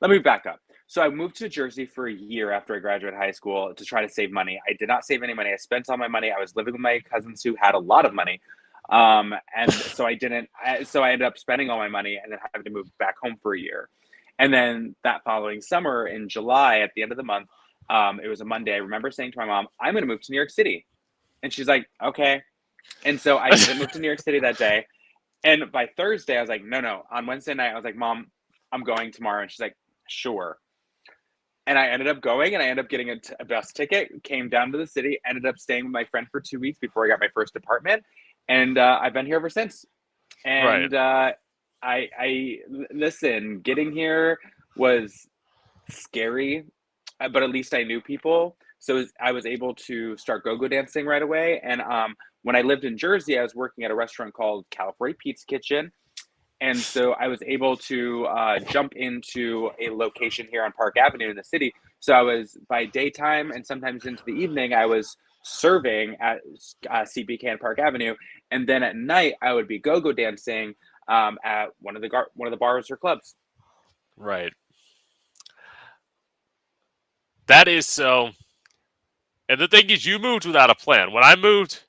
Let me back up. So I moved to Jersey for a year after I graduated high school to try to save money. I did not save any money. I spent all my money. I was living with my cousins who had a lot of money. And so I didn't. So I ended up spending all my money and then having to move back home for a year. And then that following summer in July, at the end of the month, it was a Monday. I remember saying to my mom, "I'm going to move to New York City," and she's like, "Okay." And so I didn't move to New York City that day. And by Thursday, I was like, "No, no." On Wednesday night, I was like, "Mom, I'm going tomorrow," and she's like, "Sure." And I ended up going, and I ended up getting a bus ticket, came down to the city, ended up staying with my friend for 2 weeks before I got my first apartment. And I've been here ever since. Right. And I listen, getting here was scary, but at least I knew people. So I was able to start go-go dancing right away. And when I lived in Jersey, I was working at a restaurant called California Pizza Kitchen. And so I was able to jump into a location here on Park Avenue in the city. So I was, by daytime and sometimes into the evening, I was serving at CPK and Park Avenue, and then at night I would be go-go dancing at one of the bars or clubs. Right. That is so. And the thing is, you moved without a plan. When I moved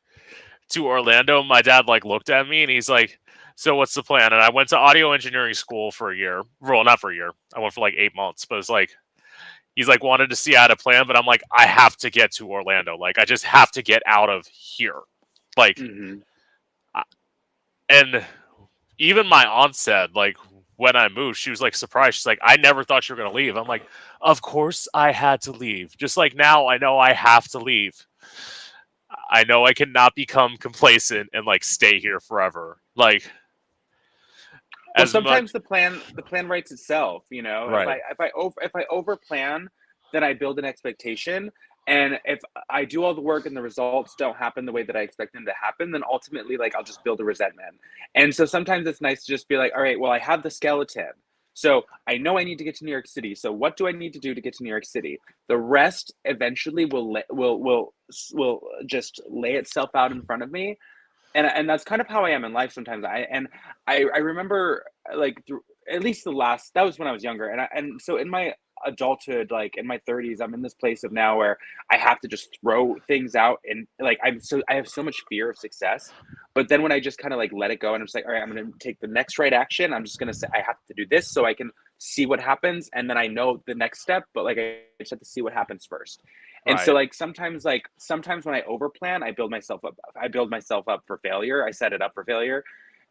to Orlando, my dad like looked at me and he's like, So what's the plan? And I went to audio engineering school for a year. Well, not for a year. I went for like 8 months. But it's like he's like wanted to see how to plan, but I'm like, I have to get to Orlando. Like I just have to get out of here. Like, Mm-hmm. and even my aunt said, like, when I moved, she was like surprised. She's like, I never thought you were gonna leave. I'm like, of course I had to leave. Just like now, I know I have to leave. I know I cannot become complacent and like stay here forever. Like Well, as much, sometimes the plan writes itself. You know, if right, I over plan, then I build an expectation, and if I do all the work and the results don't happen the way that I expect them to happen, then ultimately, like, I'll just build a resentment. And so sometimes it's nice to just be like, all right, well, I have the skeleton. So I know I need to get to New York City. So what do I need to do to get to New York City? The rest eventually will just lay itself out in front of me, and that's kind of how I am in life sometimes. I remember like through at least the last that was when I was younger, and so in my adulthood, like in my 30s, I'm in this place of now where I have to just throw things out, and like I have so much fear of success. But then when I just kind of like let it go and I'm just like, all right, I'm gonna take the next right action. I'm just gonna say I have to do this so I can see what happens, and then I know the next step. But like I just have to see what happens first. And so right, sometimes when I overplan, I build myself up for failure. I set it up for failure.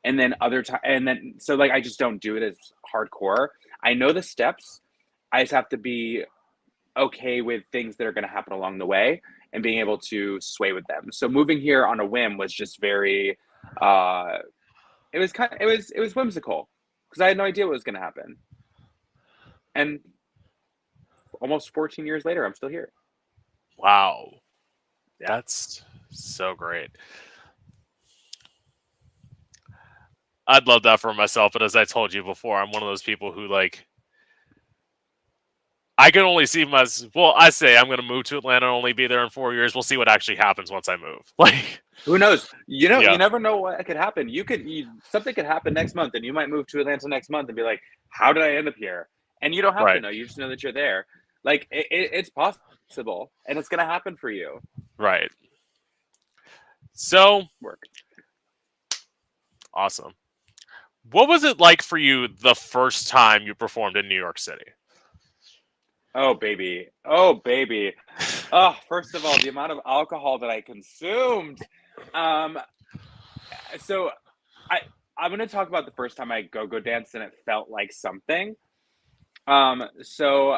And then other time and then so like I just don't do it as hardcore. I know the steps. I just have to be okay with things that are going to happen along the way and being able to sway with them. So moving here on a whim was just very uh it was whimsical because I had no idea what was going to happen. And almost 14 years later, I'm still here. wow, Yeah. that's so great. I'd love that for myself, but as I told you before, I'm one of those people who like I can only see my well. I say I'm going to move to Atlanta and only be there in 4 years. We'll see what actually happens once I move. Like, Who knows? You yeah, never know what could happen. Something could happen next month, and you might move to Atlanta next month and be like, "How did I end up here?" And you don't have to right, know. You just know that you're there. Like it's possible, and it's gonna happen for you. right. So Work. awesome. What was it like for you the first time you performed in New York City? Oh baby. Oh baby. Oh, first of all, the amount of alcohol that I consumed. Um. So I I'm gonna talk about the first time I go danced, and it felt like something. So,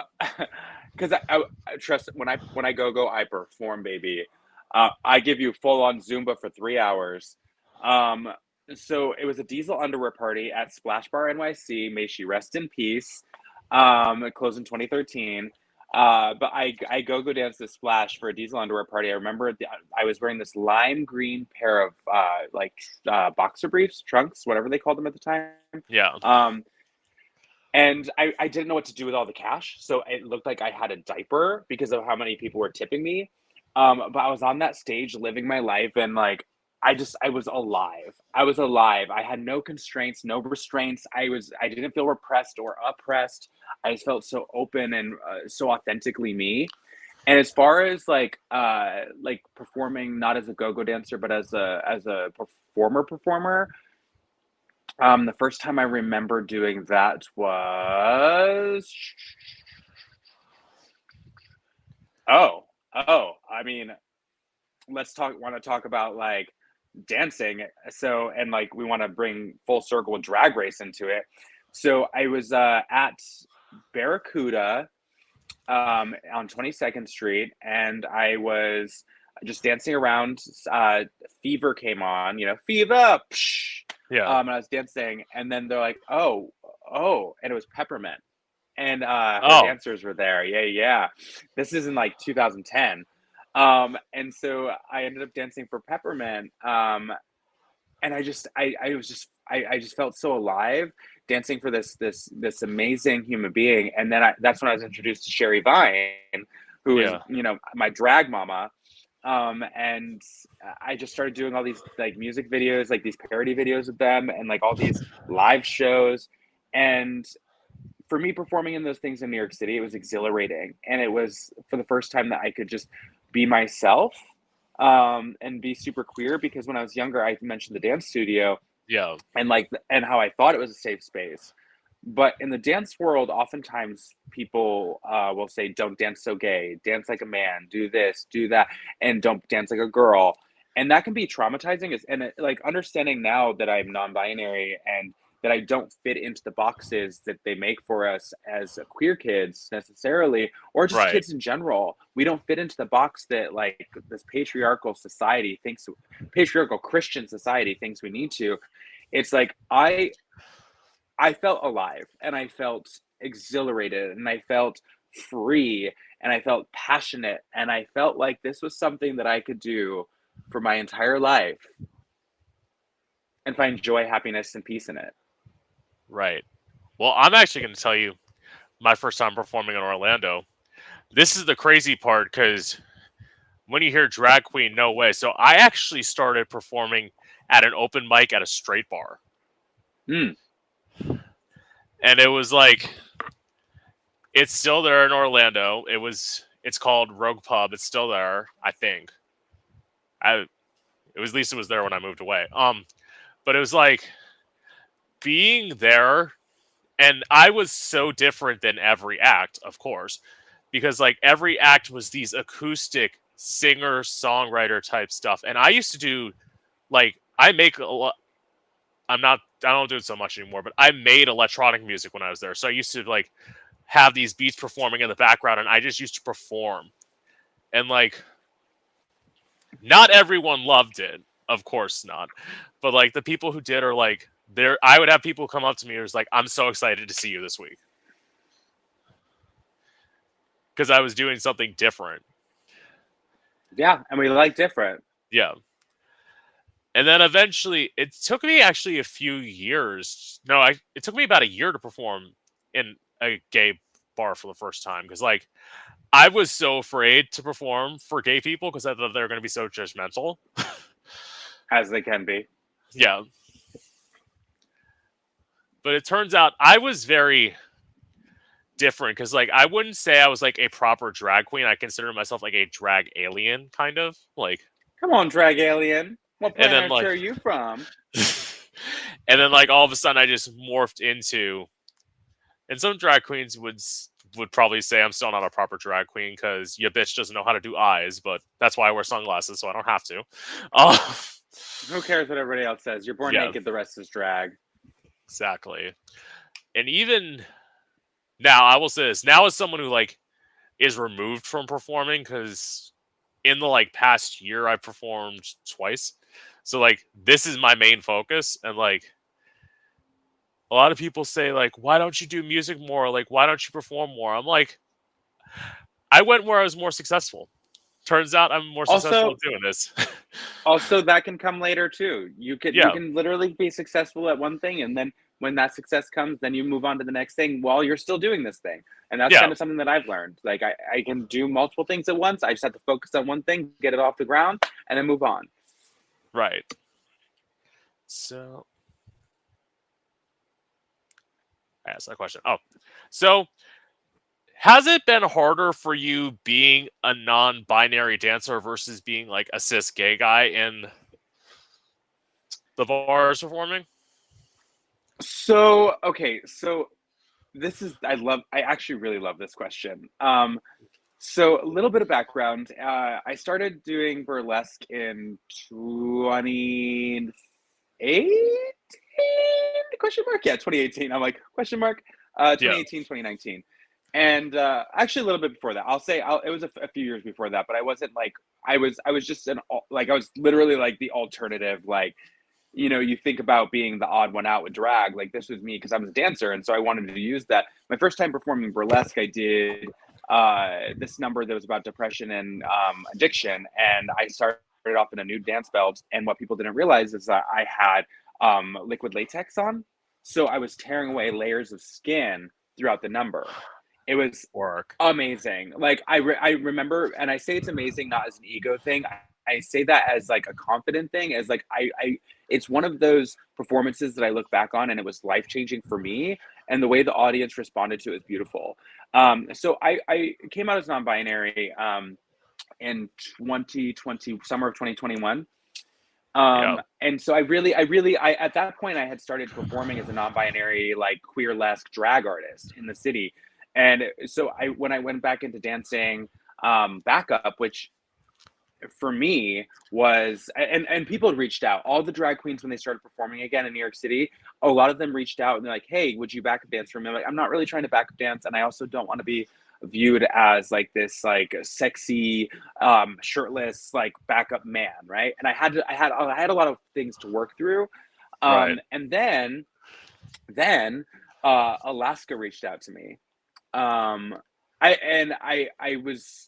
because I trust when I go, I perform, baby. I give you full on Zumba for 3 hours. Um, so it was a Diesel underwear party at Splash Bar NYC. May she rest in peace. It closed in 2013. But I go dance to Splash for a Diesel underwear party. I remember I was wearing this lime green pair of boxer briefs, trunks, whatever they called them at the time. Yeah. Um, and I didn't know what to do with all the cash. So it looked like I had a diaper because of how many people were tipping me. But I was on that stage living my life, and like I was alive. I was alive. I had no constraints, no restraints. I didn't feel repressed or oppressed. I just felt so open and so authentically me. And as far as like performing not as a go-go dancer but as a performer, the first time I remember doing that was oh, I mean, want to talk about like dancing. So, and like we want to bring full circle drag race into it. So I was at Barracuda on 22nd Street, and I was just dancing around. Fever came on, Fever. Psh! Yeah. And I was dancing, and then they're like, "Oh," and it was Peppermint, and her Oh, dancers were there. Yeah, yeah. This is in like 2010, and so I ended up dancing for Peppermint, and I just felt so alive dancing for this amazing human being. And then that's when I was introduced to Sherry Vine, who is yeah. my drag mama. And I just started doing all these like music videos, like these parody videos of them, and like all these live shows. And for me, performing in those things in New York City, it was exhilarating, and it was for the first time that I could just be myself, and be super queer. Because when I was younger, I mentioned the dance studio. Yeah. and how I thought it was a safe space. But in the dance world, oftentimes people will say, "Don't dance so gay. Dance like a man. Do this, do that, and don't dance like a girl." And that can be traumatizing. Like understanding now that I'm non-binary and that I don't fit into the boxes that they make for us as queer kids necessarily, or just Right. kids in general. We don't fit into the box that like this patriarchal society thinks, patriarchal Christian society thinks we need to. It's like I felt alive and I felt exhilarated and I felt free and I felt passionate and I felt like this was something that I could do for my entire life and find joy, happiness, and peace in it. Right. Well, I'm actually going to tell you my first time performing in Orlando. This is the crazy part because when you hear drag queen, no way. So I actually started performing at an open mic at a straight bar. Mm. And it was like, it's still there in Orlando. It's called Rogue Pub. It's still there, I think. At least it was there when I moved away. But it was like being there, and I was so different than every act, of course, because like every act was these acoustic singer songwriter type stuff, and I used to do like I make a lot. I don't do it so much anymore, but I made electronic music when I was there, so I used to like have these beats performing in the background, and I just used to perform, and like not everyone loved it, of course not, but like the people who did are like there. I would have people come up to me and was like, "I'm so excited to see you this week," because I was doing something different. Yeah, and we like different. Yeah. And then eventually, it took me actually a few years. No, it took me about a year to perform in a gay bar for the first time because, like, I was so afraid to perform for gay people because I thought they were going to be so judgmental. As they can be. Yeah. But it turns out I was very different because, like, I wouldn't say I was like a proper drag queen. I consider myself like a drag alien, kind of like. Come on, drag alien. What And then, planet like, are you from? and then, like, all of a sudden, I just morphed into. And some drag queens would probably say I'm still not a proper drag queen because your bitch doesn't know how to do eyes, but that's why I wear sunglasses, so I don't have to. Uh, Who cares what everybody else says? You're born yeah, naked, the rest is drag. exactly. And even now, I will say this: now, as someone who like is removed from performing, because in the like past year, I performed twice, so like this is my main focus, and like. A lot of people say, like, why don't you do music more? Like, why don't you perform more? I'm like, I went where I was more successful. Turns out I'm more successful Also, at doing this. also that can come later too. You Yeah, can literally be successful at one thing, and then when that success comes, then you move on to the next thing while you're still doing this thing. And that's yeah, kind of something that I've learned. Like I can do multiple things at once. I just have to focus on one thing, get it off the ground, and then move on. right. So, I asked that question. Oh, so has it been harder for you being a non-binary dancer versus being like a cis gay guy in the bars performing? So okay, so this is I actually really love this question. So a little bit of background. I started doing burlesque in 2018? Question mark? Yeah, 2018. I'm like, question mark? Yeah, 2018, 2019. And actually a little bit before that. It was a few years before that, but I wasn't like, I was just like, I was literally like the alternative, like, you know, you think about being the odd one out with drag. Like this was me because I was a dancer, and so I wanted to use that. My first time performing burlesque, I did this number that was about depression and addiction, and I started off in a nude dance belt. And what people didn't realize is that I had liquid latex on, so I was tearing away layers of skin throughout the number. It was work. amazing. Like I remember, and I say it's amazing not as an ego thing. I say that as like a confident thing, as like it's one of those performances that I look back on and it was life changing for me, and the way the audience responded to it is beautiful. So I came out as non-binary in 2020, summer of 2021. Yeah. And so I at that point I had started performing as a non-binary like queer-esque drag artist in the city, and so when I went back into dancing, backup, which for me was, and people had reached out, all the drag queens when they started performing again in New York City, a lot of them reached out and they're like, hey, would you backup dance for me? I'm like, I'm not really trying to backup dance, and I also don't want to be viewed as like this like sexy shirtless like backup man, right? And I had a lot of things to work through, Right. and then Alaska reached out to me. I was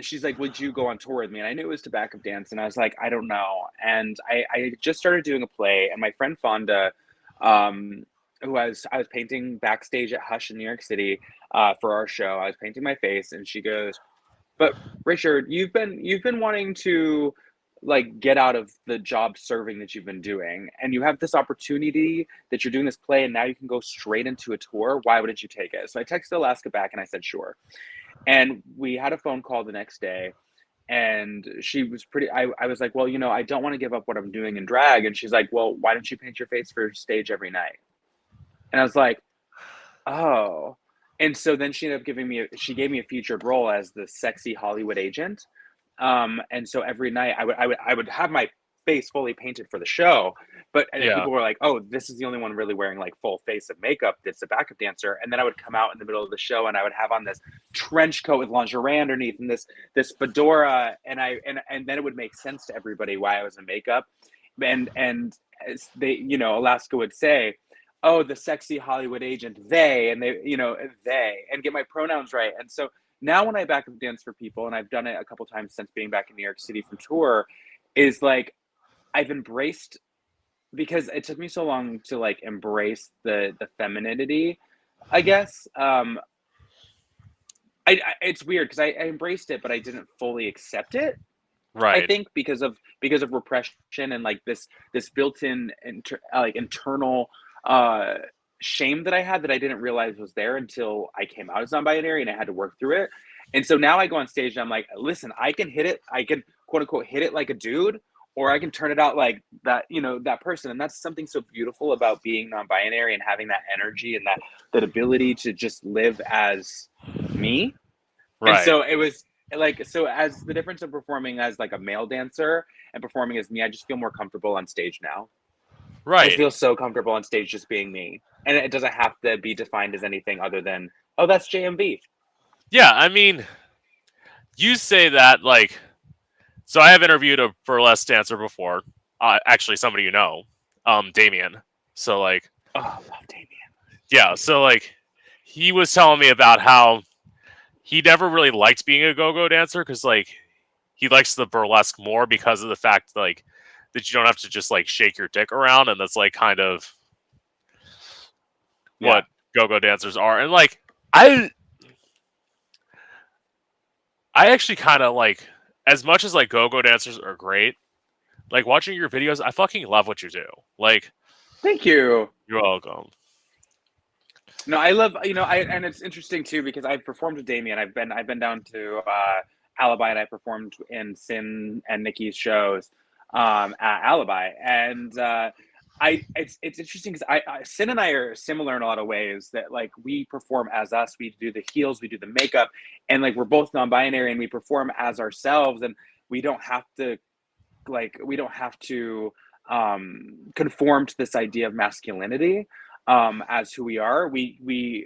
she's like, would you go on tour with me? And I knew it was to backup dance. And I was like, I don't know. And I just started doing a play. And my friend Fonda, um, I was painting backstage at Hush in New York City for our show. I was painting my face. And she goes, but Richard, you've been wanting to like get out of the job serving that you've been doing. And you have this opportunity that you're doing this play. And now you can go straight into a tour. Why wouldn't you take it? So I texted Alaska back and I said, sure. And we had a phone call the next day, and she was pretty I was like, well, I don't want to give up what I'm doing in drag. And she's like, well, why don't you paint your face for stage every night? And I was like, oh. And so then she gave me a featured role as the sexy Hollywood agent. And so every night I would have my face fully painted for the show, but and then Yeah. people were like, "Oh, this is the only one really wearing like full face of makeup that's a backup dancer." And then I would come out in the middle of the show and I would have on this trench coat with lingerie underneath and this fedora, and then it would make sense to everybody why I was in makeup, and as they, Alaska would say, "Oh, the sexy Hollywood agent, they," and they, and get my pronouns right. And so now when I backup dance for people, and I've done it a couple times since being back in New York City from tour, is like I've embraced, because it took me so long to like embrace the femininity, I guess. It's weird because I embraced it, but I didn't fully accept it. I Right. think because of repression and like this built-in like internal uh shame that I had that I didn't realize was there until I came out as non-binary and I had to work through it. And so now I go on stage and I'm like, listen, I can hit it, I can quote unquote hit it like a dude, or I can turn it out like that, that person. And that's something so beautiful about being non-binary and having that energy and that ability to just live as me. And Right. so it was like, so as the difference of performing as like a male dancer and performing as me, I just feel more comfortable on stage now. I just Right. feel so comfortable on stage just being me. And it doesn't have to be defined as anything other than, oh, that's JMV. Yeah. I mean, you say that like, so I have interviewed a burlesque dancer before. Actually, somebody Damien. So like, Oh, I love Damien. yeah. So like, he was telling me about how he never really liked being a go-go dancer because like he likes the burlesque more because of the fact like that you don't have to just like shake your dick around, and that's like kind of Yeah. what go-go dancers are. And like I I actually kind of like, as much as like go-go dancers are great, like watching your videos, I fucking love what you do. Like, Thank you. you're welcome. No, I love, and it's interesting too because I've performed with Damien. I've been down to Alibi, and I performed in Sin and Nikki's shows at Alibi, and it's interesting because Sin and I are similar in a lot of ways, that like we perform as us. We do the heels, we do the makeup, and like we're both non-binary and we perform as ourselves, and we don't have to conform to this idea of masculinity as who we are. We're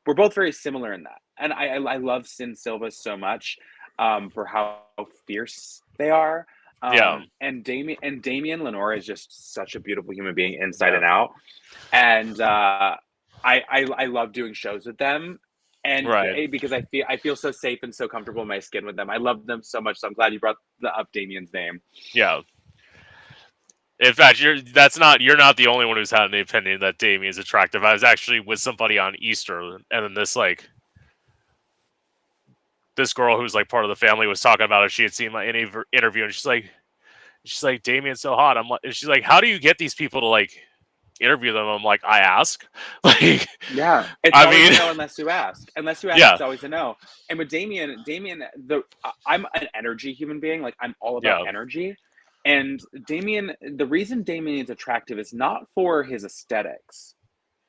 both very similar in that, and I love Sin Silva so much for how fierce they are. Yeah, And Damien Lenore is just such a beautiful human being inside yeah, and out, and I love doing shows with them, and right. because I feel so safe and so comfortable in my skin with them. I love them so much. So I'm glad you brought up Damien's name. Yeah. In fact, you're not the only one who's had an opinion that Damien is attractive. I was actually with somebody on Easter, and then this girl who's like part of the family was talking about it. She had seen my interview, and she's like, Damien's so hot. I'm like, and she's like, how do you get these people to like interview them? I'm like, I ask. Like, Yeah, it's I always a mean, no unless you ask. Unless you ask, yeah, it's always a no. And with Damien, I'm an energy human being. Like I'm all about yeah, energy, And Damien, the reason Damien is attractive is not for his aesthetics.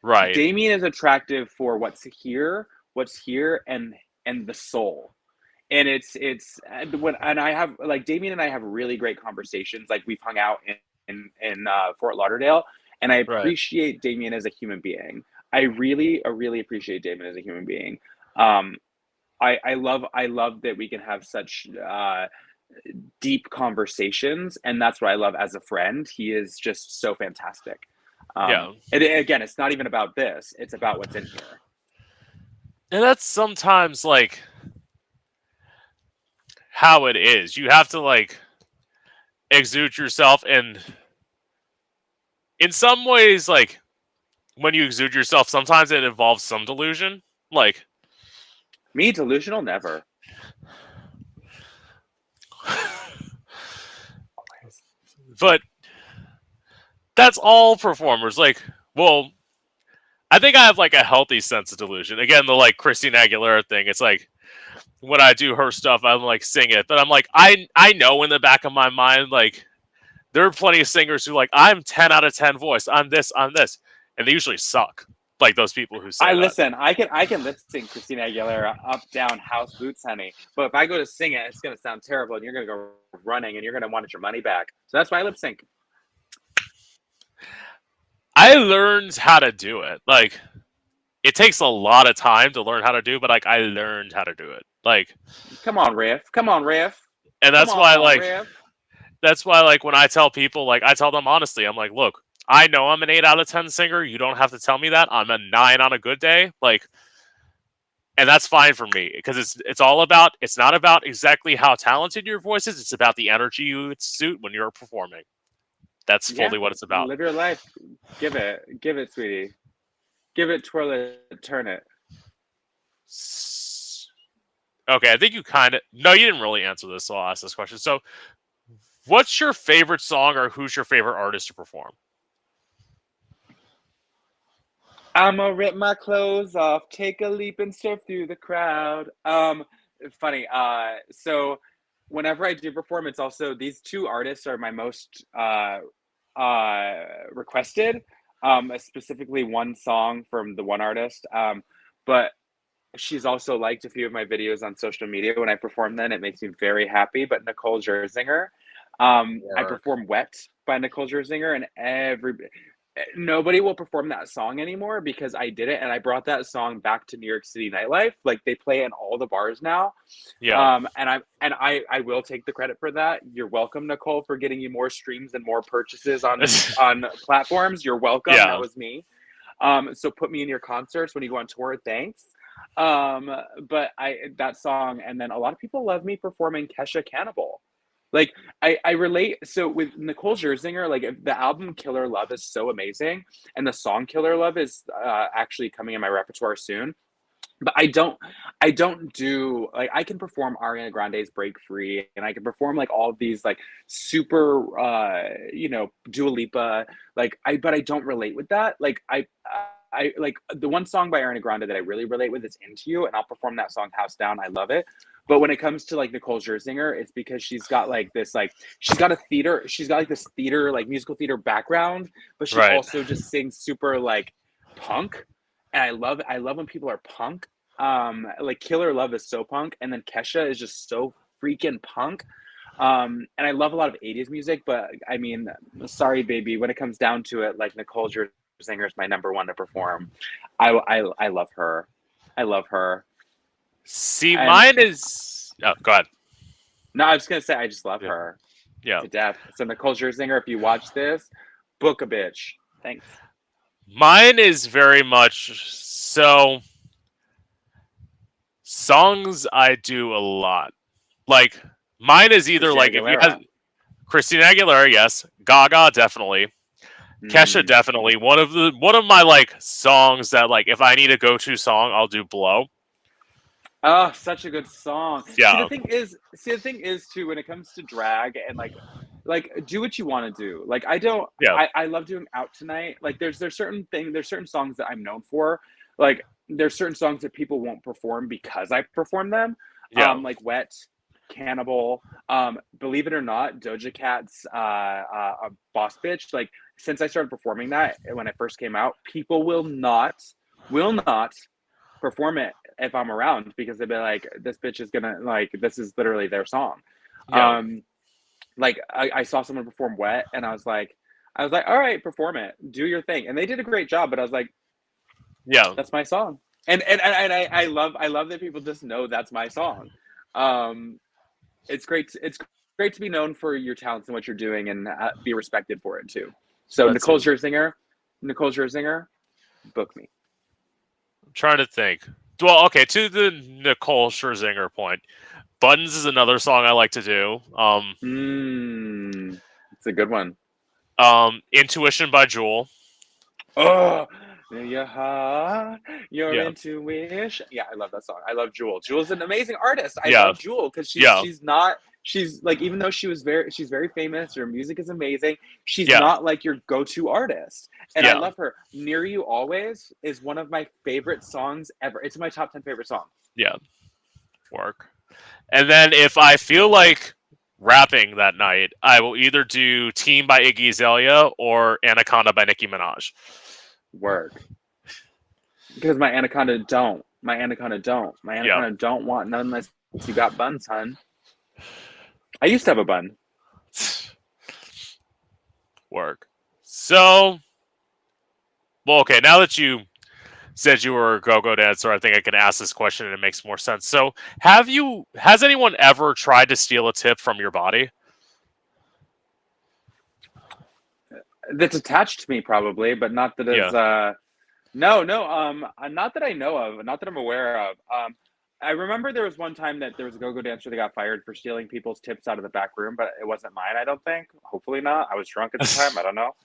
Right. Damien is attractive for what's here, and the soul. And it's when and I have like Damien and I have really great conversations. Like we've hung out in Fort Lauderdale, and I Right. appreciate Damien as a human being. I really appreciate Damien as a human being. Um, I love that we can have such deep conversations, and that's what I love as a friend. He is just so fantastic. Yeah. And again, it's not even about this; it's about what's in here. And that's sometimes like how it is. You have to like exude yourself, and in some ways, like when you exude yourself, sometimes it involves some delusion. Like, Me, delusional, never. but that's all performers. Like, well, I think I have like a healthy sense of delusion. Again, the like Christina Aguilera thing. It's like when I do her stuff, I'm like sing it, but I'm like I know in the back of my mind like there are plenty of singers who like I'm 10 out of 10 voice. I'm this, and they usually suck. Like those people who say I that. listen. I can lip sync Christina Aguilera up, down, house, boots, honey. But if I go to sing it, it's gonna sound terrible, and you're gonna go running, and you're gonna want your money back. So that's why I lip sync. I learned how to do it. Like it takes a lot of time to learn how to do, but like I learned how to do it. Like, Come on, Riff. Come on, Riff. and Come on, Riff. that's why like when I tell people, like I tell them honestly, I'm like, look, I know I'm an 8 out of 10 singer. You don't have to tell me that. I'm a 9 on a good day. Like, and that's fine for me because it's all about. It's not about exactly how talented your voice is. It's about the energy you suit when you're performing. That's Yeah, fully what it's about. live your life. Give it, sweetie. Give it, twirl it, turn it. Okay, I think you kind of no, you didn't really answer this, so I'll ask this question. So, what's your favorite song, or who's your favorite artist to perform? I'ma rip my clothes off, take a leap and surf through the crowd. Funny. So whenever I do perform, it's also these two artists are my most requested. Specifically one song from the one artist. But she's also liked a few of my videos on social media when I perform them. It makes me very happy. But Nicole Scherzinger, I Work. perform "Wet" by Nicole Scherzinger, and nobody will perform that song anymore because I did it and I brought that song back to New York City nightlife. Like they play in all the bars now. Yeah. And I will take the credit for that. You're welcome, Nicole, for getting you more streams and more purchases on platforms. You're welcome. That Yeah. was me. So put me in your concerts when you go on tour. Thanks. But I that song, and then a lot of people love me performing Kesha Cannibal. Like I relate. So with Nicole Scherzinger, like the album Killer Love is so amazing, and the song Killer Love is actually coming in my repertoire soon. But I don't do like I can perform Ariana Grande's Break Free, and I can perform like all of these like super Dua Lipa, but I don't relate with that. Like I like the one song by Ariana Grande that I really relate with is Into You, and I'll perform that song house down. I love it. But when it comes to like Nicole Scherzinger, it's because she's got like this like she's got like this theater, like musical theater background, but she Right. also just sings super like punk, and I love when people are punk. Like Killer Love is so punk, and then Kesha is just so freaking punk. And I love a lot of 80s music, but I mean, sorry, baby, when it comes down to it, like Nicole Scherzinger is my number one to perform. I love her. I love her. See, And mine is. Oh, go ahead. no, I was gonna say I just love Yeah. her Yeah. to death. So Nicole Scherzinger, if you watch this, book a bitch. Thanks. Mine is very much so. Songs I do a lot. Like mine is either Christina like if you have Aguilera. Christina Aguilera, yes. Gaga, definitely. Kesha, Mm. definitely. One of my like songs that like if I need a go-to song, I'll do "Blow." Oh, such a good song. Yeah. See the thing is too when it comes to drag and like do what you want to do. Like I don't Yeah. I love doing Out Tonight. Like there's certain songs that I'm known for. Like there's certain songs that people won't perform because I perform them. Yeah. Like Wet. Cannibal. Believe it or not, Doja Cat's Boss Bitch. Like since I started performing that when I first came out, people will not perform it if I'm around because they'll be like, this bitch is gonna like this is literally their song. Yeah. Like I saw someone perform Wet and I was like, all right, perform it, do your thing. And they did a great job, but I was like, Yeah. that's my song. And I love that people just know that's my song. Um, it's great to be known for your talents and what you're doing and be respected for it too. So Let's see. Nicole Scherzinger, book me. I'm trying to think. Well, okay, to the Nicole Scherzinger point, Buttons is another song I like to do. It's a good one. Intuition by Jewel. Oh, your heart, your Yeah. intuition. Yeah, I love that song. I love Jewel. Jewel's an amazing artist. I Yeah. love Jewel because Yeah. she's like, even though she's very famous, her music is amazing, she's Yeah. not like your go-to artist. And I Yeah. love her. Near You Always is one of my favorite songs ever. It's my top 10 favorite songs. Yeah. Work. And then if I feel like rapping that night, I will either do Team by Iggy Azalea or Anaconda by Nicki Minaj. Work. Because my Anaconda don't. My Anaconda don't want none unless you got buns, hun. I used to have a bun. Work. So, well, okay, now that you said you were a go-go dancer, I think I can ask this question and it makes more sense. So, has anyone ever tried to steal a tip from your body? That's attached to me probably, but not that is no, not that I know of, not that I'm aware of. I remember there was one time that there was a go-go dancer that got fired for stealing people's tips out of the back room, but it wasn't mine, I don't think. Hopefully not. I was drunk at the time, I don't know.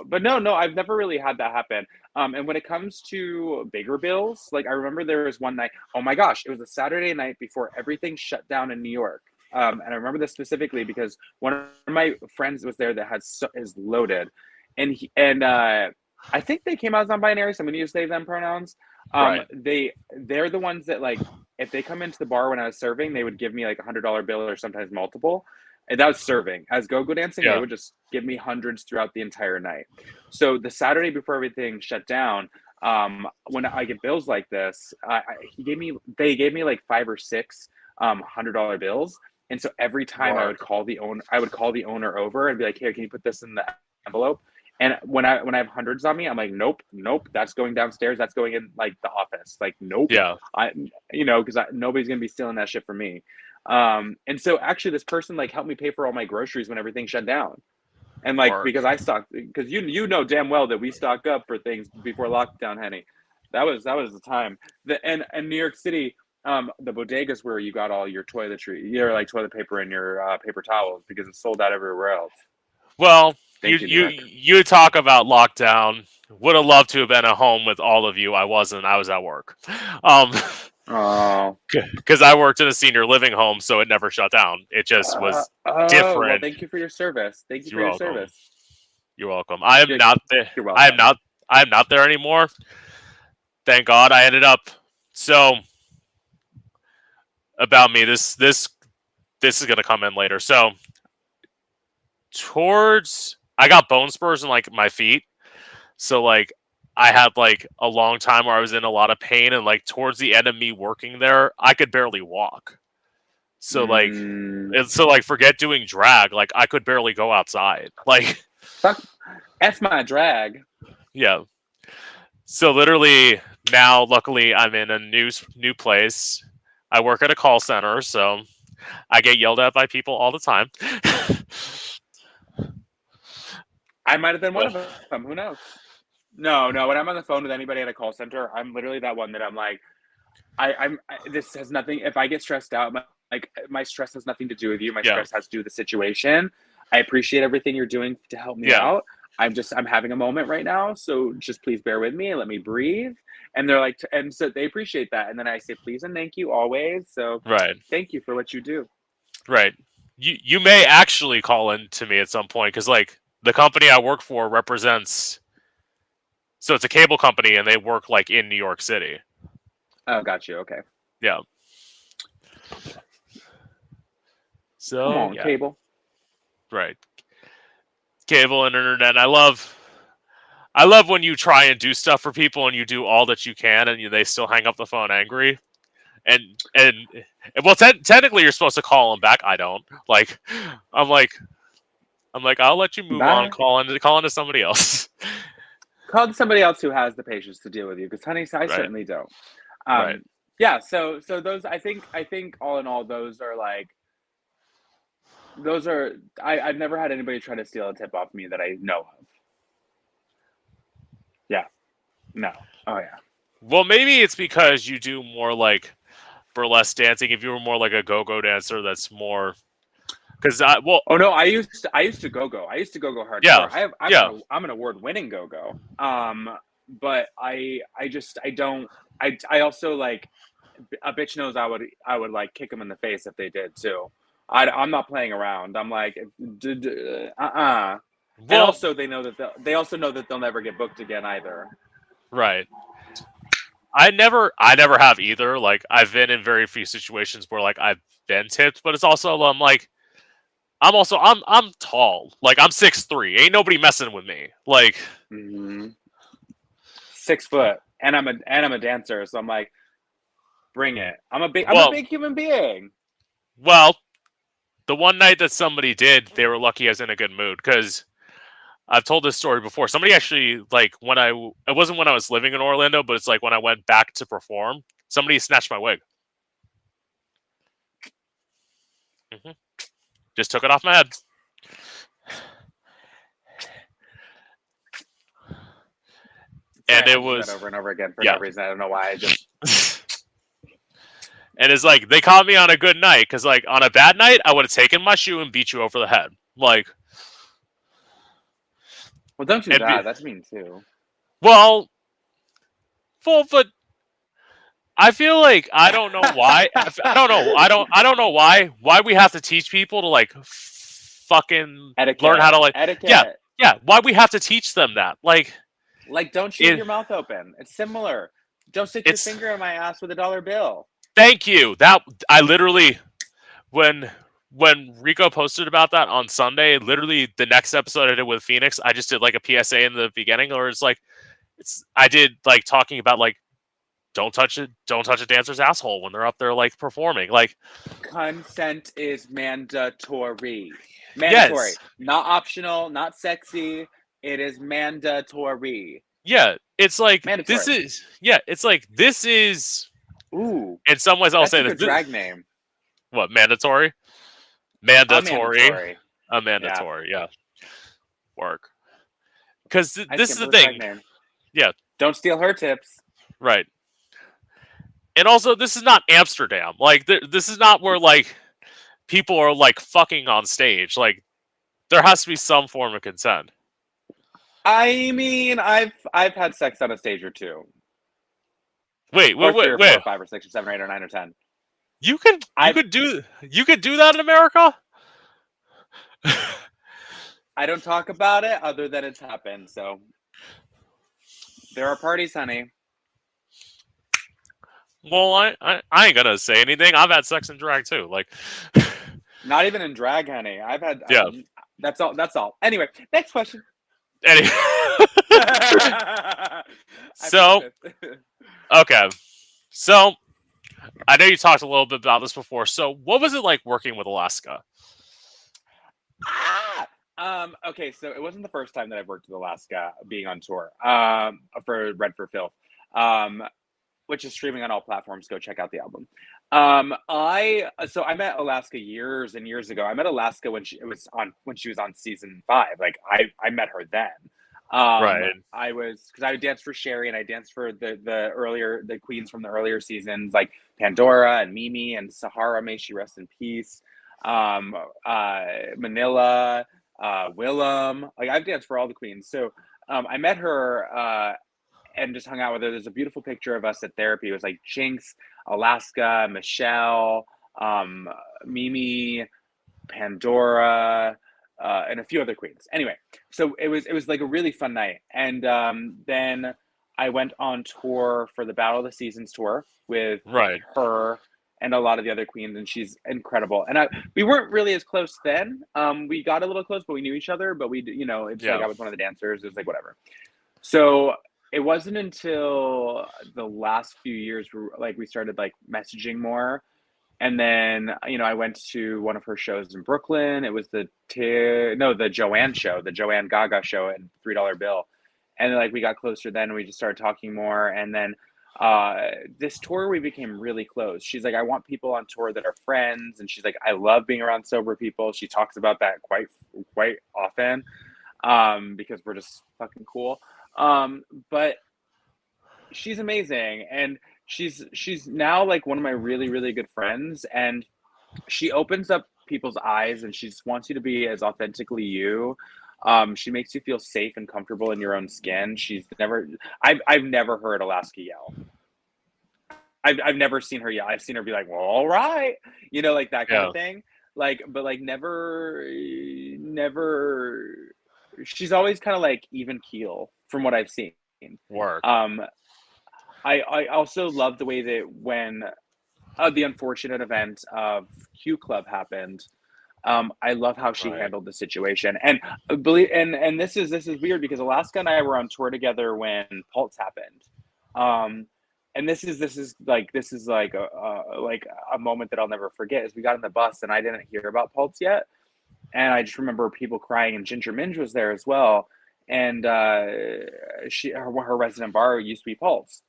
But no, I've never really had that happen. And when it comes to bigger bills, like I remember there was one night, oh my gosh, it was a Saturday night before everything shut down in New York. And I remember this specifically because one of my friends was there that is loaded, and I think they came out as non-binary, so I'm going to use they them pronouns. Right. They're the ones that like if they come into the bar when I was serving, they would give me like $100 bill or sometimes multiple. And that was serving. As go-go dancing, Yeah. they would just give me hundreds throughout the entire night. So the Saturday before everything shut down, when I get bills like this, they gave me like 5 or 6 $100 bills. And so every time I would call the owner over and be like, "Here, can you put this in the envelope?" And when I have hundreds on me, I'm like, nope, that's going downstairs. That's going in like the office. Like, nope. Yeah. Because nobody's gonna be stealing that shit from me. And so actually, this person like helped me pay for all my groceries when everything shut down. And like because you know damn well that we stock up for things before lockdown, Henny. That was the time. And New York City, the bodegas where you got all your toiletry, your like toilet paper and your paper towels because it's sold out everywhere else. Well, Thank you talk about lockdown. Would have loved to have been at home with all of you. I wasn't. I was at work. Oh, because I worked in a senior living home, so it never shut down. It just was different. Well, thank you for your service. Thank you for your service. You're welcome. I am not there. You're welcome. I am not there anymore. Thank God. I ended up. So about me, this is gonna come in later. So I got bone spurs in like my feet. So like I had like a long time where I was in a lot of pain, and like towards the end of me working there, I could barely walk. So like forget doing drag. Like I could barely go outside. Like fuck, F my drag. Yeah. So literally now, luckily, I'm in a new place. I work at a call center, so I get yelled at by people all the time. I might have been one of them. Who knows? No. When I'm on the phone with anybody at a call center, I'm literally that one that I'm like, this has nothing. If I get stressed out, my stress has nothing to do with you. My stress has to do with the situation. I appreciate everything you're doing to help me out. I'm having a moment right now, so just please bear with me and let me breathe. And they're like, and so they appreciate that. And then I say, please and thank you always. So thank you for what you do. Right. You may actually call in to me at some point because like the company I work for represents. So it's a cable company and they work like in New York City. Oh, got you. Okay. Yeah. Come So on, yeah, cable. right. Cable and internet. I love when you try and do stuff for people and you do all that you can and they still hang up the phone angry. And and well, technically you're supposed to call them back. I don't. Like, I'm like I'm like I'll let you move on. Bye. Call into somebody else. Call somebody else who has the patience to deal with you, because honey, I Right. certainly don't. Right. Yeah. So those, I think all in all, those are like, those are, I've never had anybody try to steal a tip off me that I know of. Yeah. No. Oh yeah. Well, maybe it's because you do more like burlesque dancing. If you were more like a go-go dancer, that's more because I well Oh no, I used to go. I used to go yeah hardcore. yeah I'm an award-winning go. But I don't, I also like, a bitch knows I would like kick them in the face if they did too. I'm not playing around. I'm like, and well also they also know that they'll never get booked again either. right. I never have either. Like I've been in very few situations where like I've been tipped, but it's also I'm like I'm tall. Like I'm 6'3". Ain't nobody messing with me. Like 6 foot, and I'm a dancer, so I'm like, bring it. I'm a well big human being. well the one night that somebody did, they were lucky I was in a good mood because I've told this story before. Somebody actually like it wasn't when I was living in Orlando, but it's like when I went back to perform, somebody snatched my wig. hmm Just took it off my head. Sorry, And I it have to do that was over and over again for no yeah. reason. I don't know why. I just And it's like they caught me on a good night because like on a bad night I would have taken my shoe and beat you over the head. Like well, don't do and be that. That's mean too. well, full foot. I feel like I don't know why. I don't know. I don't know why we have to teach people to like fucking learn how Etiquette, to like yeah etiquette. yeah. Why we have to teach them that like Like, don't chew with it your mouth open. It's similar. Don't stick your it's finger in my ass with a dollar bill. thank you that I literally when Rico posted about that on Sunday, literally the next episode I did with Phoenix, I just did like a PSA in the beginning, or it's like I did like talking about like don't touch a dancer's asshole when they're up there like performing. Like Consent is mandatory. yes, Mandatory. Not optional, not sexy. It is mandatory. yeah, it's like Mandatory. this is Ooh, in some ways I'll that's say a this, good drag name. what mandatory, A mandatory, mandatory. a Yeah. mandatory, yeah, work because I this think is I'm the a drag thing, name. yeah, Don't steal her tips. right. And also, this is not Amsterdam. Like, this is not where like people are like fucking on stage. Like, there has to be some form of consent. I mean, I've had sex on a stage or two, Wait, or wait, three wait, or four wait. or five or six or seven or eight or nine or 10. You I've could do that in America. I don't talk about it other than it's happened. So there are parties, honey. Well, I ain't gonna say anything. I've had sex and drag too. Like, Not even in drag, honey. I've had. yeah. That's all. That's all. Anyway, next question. Anyway, I plead so the fifth. okay, so I know you talked a little bit about this before. So, what was it like working with Alaska? Ah! Okay, so it wasn't the first time that I've worked with Alaska being on tour. For Red for Filth. Which is streaming on all platforms. Go check out the album. I met Alaska years and years ago. I met Alaska when she was on season 5. Like I met her then. Right. I was, because I danced for Sherry and I danced for the queens from the earlier seasons, like Pandora and Mimi and Sahara, may she rest in peace. Um, Manila, Willem. Like I've danced for all the queens. So I met her and just hung out with her. There's a beautiful picture of us at therapy. It was like Jinx, Alaska, Michelle, Mimi, Pandora, and a few other queens. Anyway, so it was like a really fun night. And then I went on tour for the Battle of the Seasons tour with Right. her and a lot of the other queens, and she's incredible. And we weren't really as close then. We got a little close, but we knew each other. But we, you know, it's like I was one of the dancers. It was like whatever. So it wasn't until the last few years where like we started like messaging more. And then, you know, I went to one of her shows in Brooklyn. It was the Joanne show, the Joanne Gaga show at $3 Bill. And like we got closer then, and we just started talking more. And then this tour we became really close. She's like, I want people on tour that are friends, and she's like, I love being around sober people. She talks about that quite often, because we're just fucking cool. But she's amazing, and she's now like one of my really, really good friends, and she opens up people's eyes, and she just wants you to be as authentically you. She makes you feel safe and comfortable in your own skin. I've never heard Alaska yell. I've never seen her yell. I've seen her be like, well, all right, you know, like that kind of thing. Like, but like never. She's always kind of like even keel from what I've seen. Work. I also love the way that when the unfortunate event of Q Club happened, I love how she handled the situation. And this is weird because Alaska and I were on tour together when Pulse happened. And this is like a moment that I'll never forget. Is we got in the bus and I didn't hear about Pulse yet, and I just remember people crying, and Ginger Minge was there as well, and her resident bar used to be Pulse.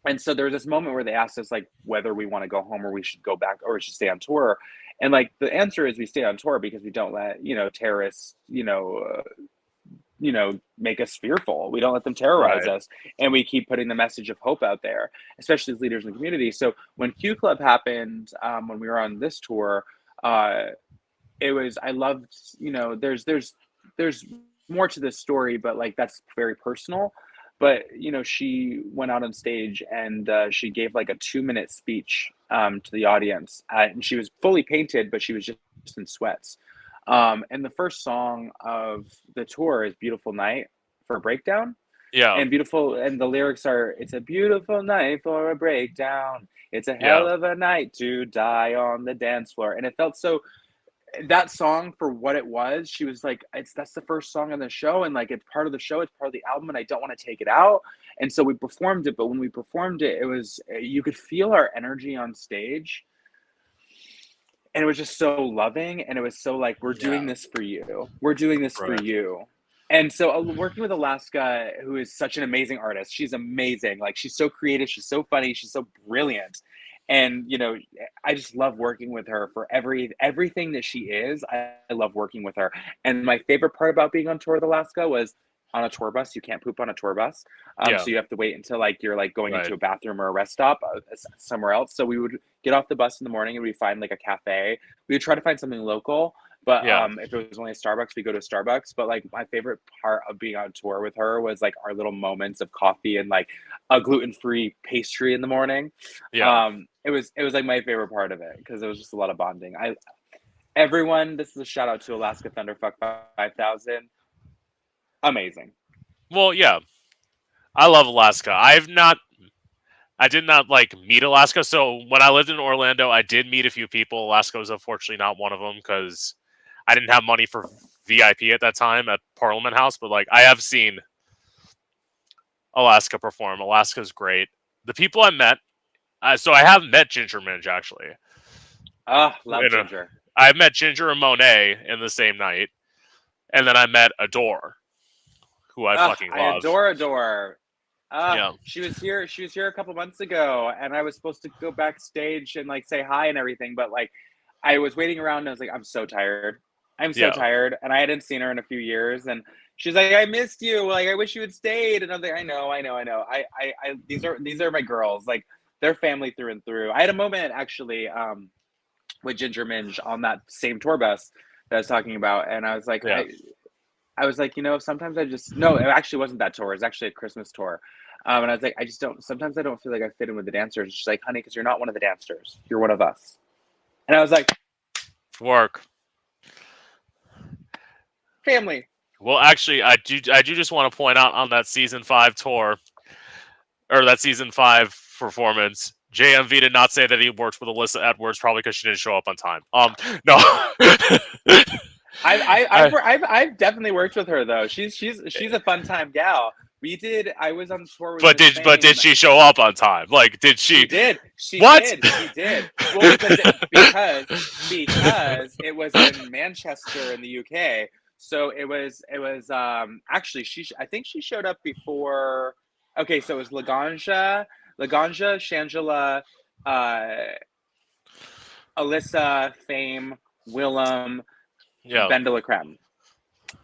And so there was this moment where they asked us like whether we want to go home or we should go back or we should stay on tour. And like the answer is we stay on tour because we don't let, you know, terrorists, make us fearful. We don't let them terrorize us. And we keep putting the message of hope out there, especially as leaders in the community. So when Q Club happened, when we were on this tour, I loved, you know, there's more to this story, but like that's very personal. But, you know, she went out on stage and she gave like a 2-minute speech to the audience. And she was fully painted, but she was just in sweats. And the first song of the tour is Beautiful Night for a Breakdown. Yeah. And the lyrics are, it's a beautiful night for a breakdown. It's a hell of a night to die on the dance floor. And it felt so, that song for what it was, she was like, that's the first song on the show, and like it's part of the show, it's part of the album, and I don't want to take it out. And so we performed it, but when we performed it, it was, you could feel our energy on stage, and it was just so loving, and it was so like, we're doing this for you, we're doing this for you. And so working with Alaska, who is such an amazing artist, she's amazing, like she's so creative, she's so funny, she's so brilliant. And, you know, I just love working with her for everything that she is. I love working with her. And my favorite part about being on tour with Alaska was on a tour bus. You can't poop on a tour bus. So you have to wait until like you're like going into a bathroom or a rest stop somewhere else. So we would get off the bus in the morning and we'd find like a cafe. We would try to find something local. But if it was only a Starbucks, we go to Starbucks. But like my favorite part of being on tour with her was like our little moments of coffee and like a gluten-free pastry in the morning. It was like my favorite part of it because it was just a lot of bonding. This is a shout out to Alaska Thunderfuck 5000. Amazing. Well, yeah, I love Alaska. I did not like meet Alaska. So when I lived in Orlando, I did meet a few people. Alaska was unfortunately not one of them because I didn't have money for VIP at that time at Parliament House. But like I have seen Alaska perform. Alaska's great. The people I met, so I have met Ginger Minge actually. Love Ginger. I met Ginger and Monet in the same night, and then I met Adore, who I fucking love. I adore. She was here a couple months ago, and I was supposed to go backstage and like say hi and everything, but like I was waiting around and I was like, I'm so tired. I'm so tired, and I hadn't seen her in a few years, and she's like, I missed you. Like, I wish you had stayed. And I'm like, I know. These are my girls. Like, they're family through and through. I had a moment actually with Ginger Minge on that same tour bus that I was talking about, and I was like, I was like, you know, sometimes no, it actually wasn't that tour. It was actually a Christmas tour. And I was like, sometimes I don't feel like I fit in with the dancers. She's like, honey, because you're not one of the dancers. You're one of us. And I was like, work. Family. Well, actually, I do just want to point out on that season 5 tour, or that season 5 performance, JMV did not say that he worked with Alyssa Edwards, probably because she didn't show up on time. No. I've definitely worked with her though. She's a fun time gal. I was on tour with Miss But did Fame. she show up on time? Like, did she? She did. She What? did. She did. Well, because it was in Manchester in the UK. So it was actually I think she showed up before. Okay, so it was Laganja, Shangela, Alyssa, Fame, Willem, Yeah. Bendelacrem,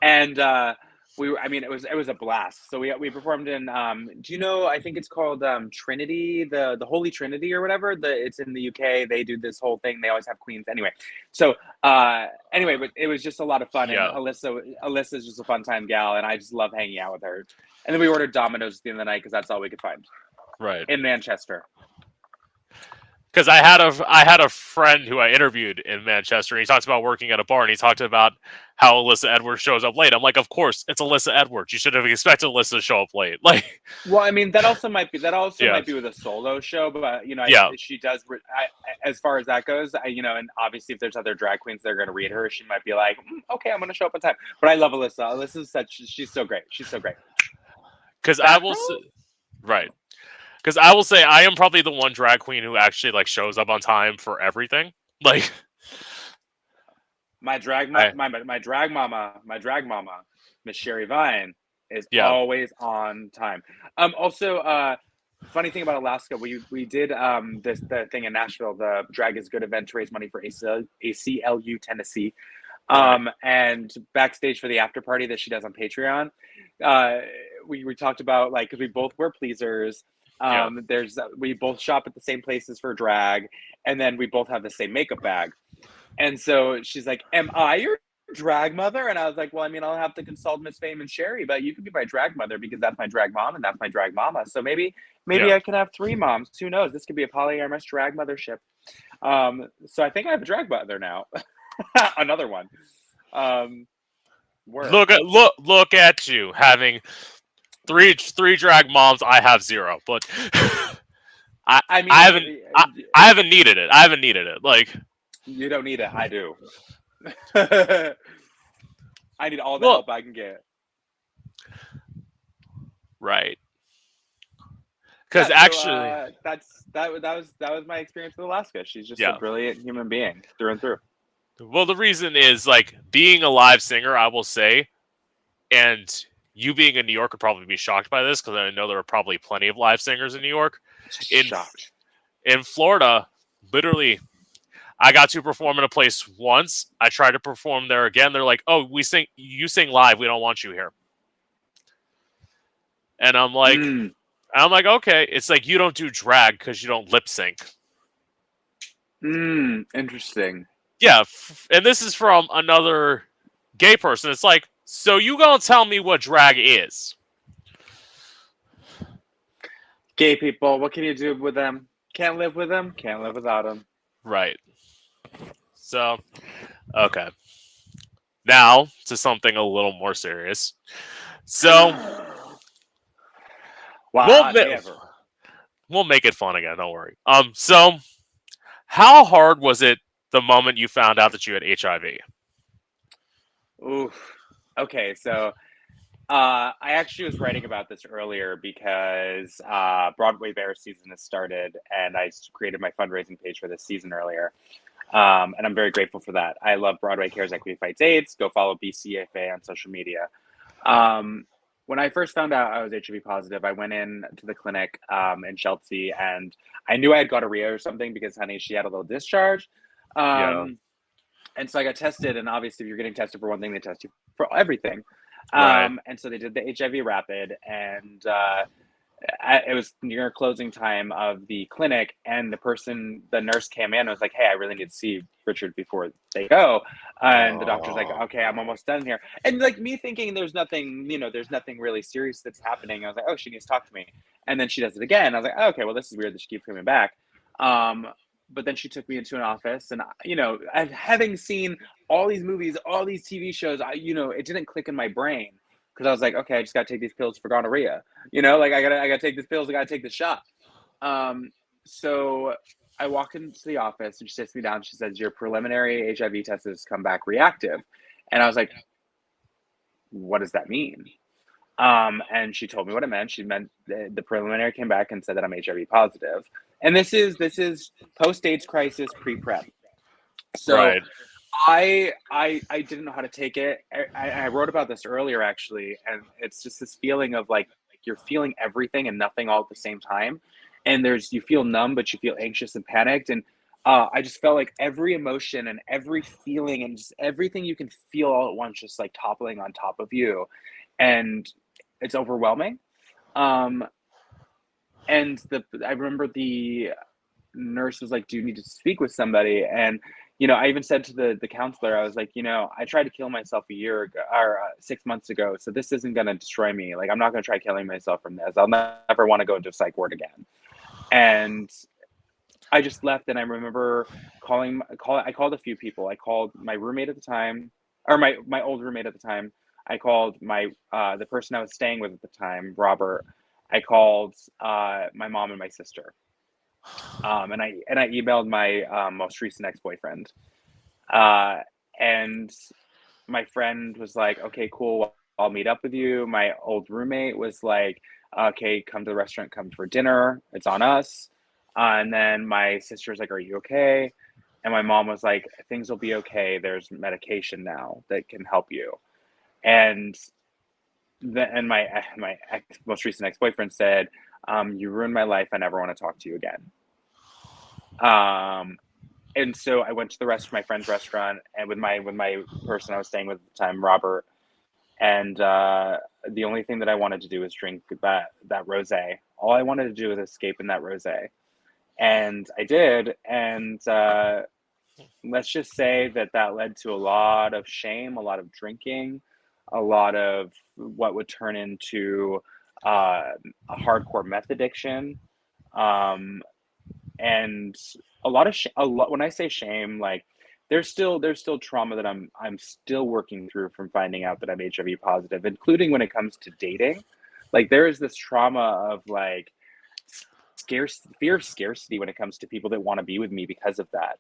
and it was a blast. So we performed in do you know, I think it's called Trinity, the Holy Trinity or whatever. It's in the UK. They do this whole thing. They always have queens anyway. So but it was just a lot of fun. Yeah. And Alyssa's just a fun time gal, and I just love hanging out with her. And then we ordered Domino's at the end of the night because that's all we could find. Right. In Manchester. Because I had a friend who I interviewed in Manchester, and he talked about working at a bar, and he talked about how Alyssa Edwards shows up late. I'm like, of course, it's Alyssa Edwards. You should have expected Alyssa to show up late. Like, well, I mean, that also might be with a solo show, but she does. As far as that goes, and obviously, if there's other drag queens that are going to read her, she might be like, okay, I'm going to show up on time. But I love Alyssa. She's so great. She's so great. Because I will say, right. Because I will say I am probably the one drag queen who actually like shows up on time for everything. Like my drag mama, Miss Sherry Vine, is always on time. Also, funny thing about Alaska, we did the thing in Nashville, the Drag is Good event to raise money for ACLU Tennessee. And backstage for the after party that she does on Patreon, we talked about, like, because we both were pleasers. We both shop at the same places for drag, and then we both have the same makeup bag. And so she's like, am I your drag mother? And I was like, well, I mean, I'll have to consult Miss Fame and Sherry, but you can be my drag mother because that's my drag mom and that's my drag mama. So maybe I can have three moms. Who knows? This could be a polyamorous drag mothership. So I think I have a drag mother now. Another one. Look at you having three drag moms. I have zero, but I haven't needed it. Like, you don't need it. I do. I need all the help I can get. Right. Because actually, that was my experience with Alaska. She's just a brilliant human being through and through. Well, the reason is, like, being a live singer, I will say, and you being in New York would probably be shocked by this because I know there are probably plenty of live singers in New York. In Florida, literally, I got to perform in a place once. I tried to perform there again. They're like, "Oh, you sing live. We don't want you here." And I'm like, okay. It's like, you don't do drag because you don't lip sync. Interesting. Yeah, and this is from another gay person. It's like, so you gonna tell me what drag is? Gay people, what can you do with them? Can't live with them, can't live without them. Right. So, okay. Now to something a little more serious. So, wow, we'll make it fun again. Don't worry. So, how hard was it the moment you found out that you had HIV? Oof. Okay, so I actually was writing about this earlier because Broadway Bear season has started, and I created my fundraising page for this season earlier. And I'm very grateful for that. I love Broadway Cares Equity Fights AIDS. Go follow BCFA on social media. When I first found out I was HIV positive, I went in to the clinic in Chelsea, and I knew I had gonorrhea or something because, honey, she had a little discharge. And so I got tested, and obviously if you're getting tested for one thing, they test you for everything. Right. And so they did the HIV rapid, and it was near closing time of the clinic, and the nurse came in and was like, hey, I really need to see Richard before they go. And the doctor's like, okay, I'm almost done here. And like, me thinking there's nothing really serious that's happening. I was like, oh, she needs to talk to me. And then she does it again. I was like, oh, okay, well, this is weird that she keeps coming back. But then she took me into an office, and having seen all these movies, all these TV shows, it didn't click in my brain because I was like, okay, I just got to take these pills for gonorrhea. Like I gotta take these pills, I gotta take this shot. So I walk into the office and she sits me down. She says, "Your preliminary HIV test has come back reactive." And I was like, "What does that mean?" And she told me what it meant. She meant the preliminary came back and said that I'm HIV positive. And this is post AIDS crisis, pre prep. So Right. I didn't know how to take it. I wrote about this earlier actually, and it's just this feeling of like you're feeling everything and nothing all at the same time, and you feel numb, but you feel anxious and panicked, and I just felt like every emotion and every feeling and just everything you can feel all at once, just like toppling on top of you, and it's overwhelming. Um, and I remember the nurse was like, "Do you need to speak with somebody?" And I even said to the counselor, I was like, I tried to kill myself a year ago or 6 months ago, so this isn't going to destroy me. Like, I'm not going to try killing myself from this. I'll never want to go into a psych ward again. And I just left, and I remember I called a few people. I called my roommate at the time, or my old roommate at the time. I called the person I was staying with at the time, Robert. I called my mom and my sister. And I emailed my most recent ex-boyfriend. Uh, and my friend was like, "Okay, cool. I'll meet up with you." My old roommate was like, "Okay, come to the restaurant, come for dinner. It's on us." And then my sister was like, "Are you okay?" And my mom was like, "Things will be okay. There's medication now that can help you." And my most recent ex-boyfriend said, "You ruined my life. I never want to talk to you again." Um, and so I went to my friend's restaurant, and with my person I was staying with at the time, Robert, and the only thing that I wanted to do was drink that rosé. All I wanted to do was escape in that rosé, and I did. And let's just say that led to a lot of shame, a lot of drinking, a lot of what would turn into a hardcore meth addiction. Um, and a lot when I say shame, like there's still trauma that I'm still working through from finding out that I'm HIV positive, including when it comes to dating. Like there is this trauma of like fear of scarcity when it comes to people that want to be with me because of that.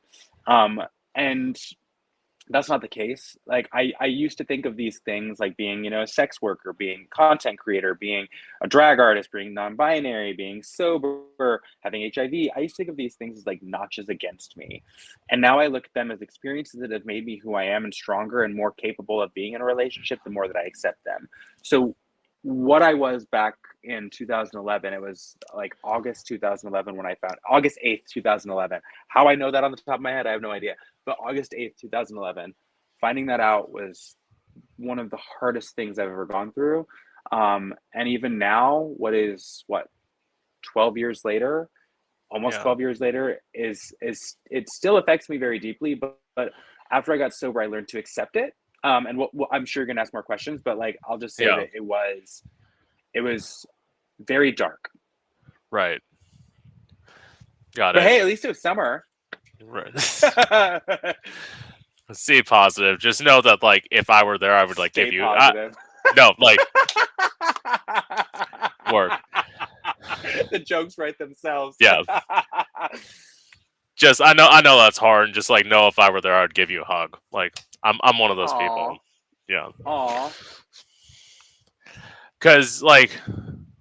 And that's not the case. Like I used to think of these things like being, a sex worker, being content creator, being a drag artist, being non-binary, being sober, having HIV. I used to think of these things as like notches against me. And now I look at them as experiences that have made me who I am and stronger and more capable of being in a relationship the more that I accept them. So what I was back in 2011, it was like August 2011 when I found August 8th, 2011. How I know that on the top of my head, I have no idea. But August 8th, 2011, finding that out was one of the hardest things I've ever gone through. And even now, 12 years later, almost Yeah. 12 years later, is it still affects me very deeply. But after I got sober, I learned to accept it. And I'm sure you're gonna ask more questions, but like I'll just say Yeah. that it was very dark. Right. Got But it. hey, at least it was summer. Right. See positive. Just know that like if I were there, I would like Stay give you positive. no like work. The jokes write themselves. Yeah. Just I know that's hard. And just like know if I were there, I'd give you a hug. Like I'm one of those Aw, people. Yeah. aw. Because like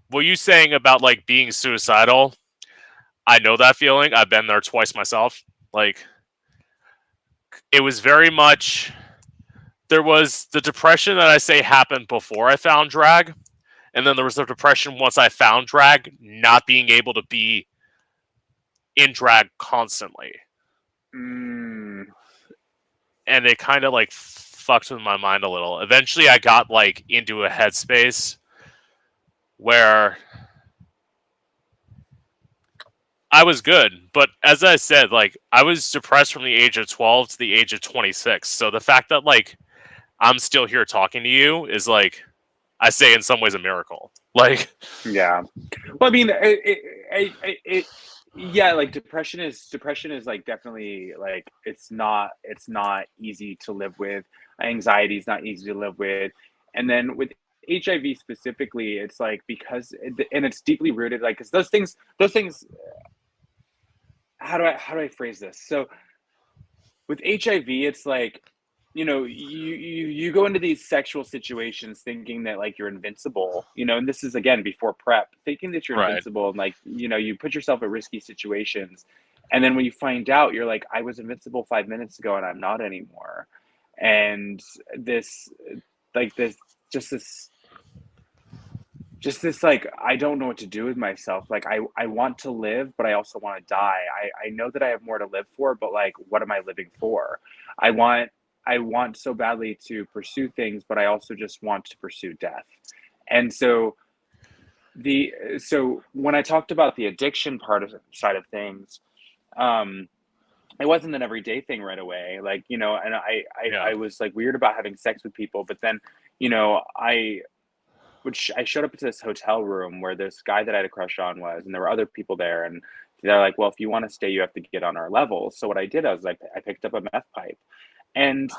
what you saying about like being suicidal, I know that feeling. I've been there twice myself. Like it was very much there was the depression that I say happened before I found drag, and then there was the depression once I found drag, not being able to be in drag constantly, Mm, and it kind of like fucked with my mind a little. Eventually, I got like into a headspace where I was good, but as I said, like I was depressed from the age of 12 to the age of 26. So the fact that like I'm still here talking to you is like I say in some ways a miracle. Like yeah. Well, I mean, yeah, like depression is like definitely like it's not easy to live with. Anxiety is not easy to live with, and then with HIV specifically, it's like and it's deeply rooted. Like, 'cause those things how do I phrase this? So with HIV, it's like, you go into these sexual situations thinking that like you're invincible, and this is again before PrEP, thinking that you're Right. invincible and like, you put yourself at risky situations. And then when you find out, you're like, I was invincible 5 minutes ago and I'm not anymore. And this, like this, just this like I don't know what to do with myself. Like I want to live, but I also want to die. I know that I have more to live for, but like what am I living for? I want I want so badly to pursue things, but I also just want to pursue death. And so when I talked about the addiction side of things, um it wasn't an everyday thing right away. Like, and Yeah. I was like weird about having sex with people, but then, I showed up to this hotel room where this guy that I had a crush on was, and there were other people there, and they're like, "Well, if you want to stay, you have to get on our level." So what I did, I was like, I picked up a meth pipe, and and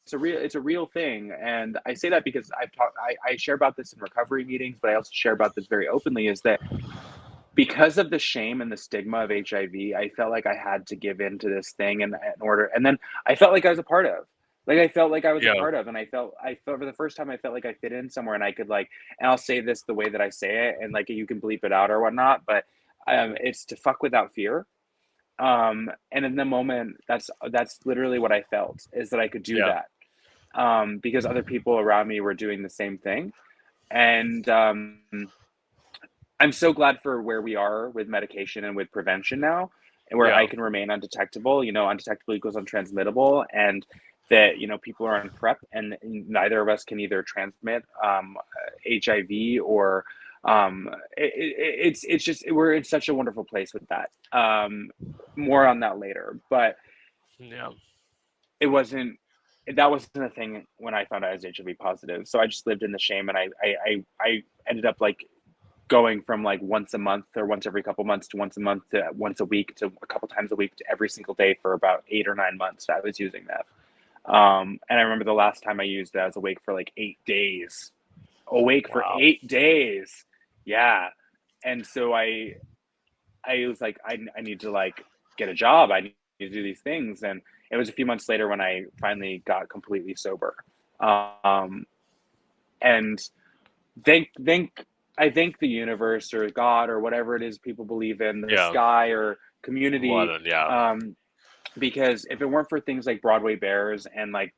it's a real thing, and I say that because I share about this in recovery meetings, but I also share about this very openly. Is that because of the shame and the stigma of HIV, I felt like I had to give in to this thing in order, and then I felt like I was a part of. Like I felt like I was a Yeah. part of, and I felt for the first time I felt like I fit in somewhere, and I could like, and I'll say this the way that I say it, and like you can bleep it out or whatnot, but it's to fuck without fear. And in the moment, that's literally what I felt, is that I could do Yeah. that, because other people around me were doing the same thing, and I'm so glad for where we are with medication and with prevention now, and where I Yeah. can remain undetectable. Undetectable equals untransmittable, and that people are on PrEP, and neither of us can either transmit HIV or it's just we're in such a wonderful place with that. More on that later, but Yeah. it wasn't that wasn't a thing when I found out I was HIV positive. So I just lived in the shame, and I ended up like going from like once a month or once every couple months to once a month to once a week to a couple times a week to every single day for about 8 or 9 months. I was using that. And I remember the last time I used it, I was awake for like 8 days. Awake for Wow. 8 days. Yeah. And so I was like, I need to like get a job. I need to do these things. And it was a few months later when I finally got completely sober. Um, and thank I thank the universe or God or whatever it is people believe in, the Yeah. sky or community, London. Yeah. because if it weren't for things like Broadway Bears and like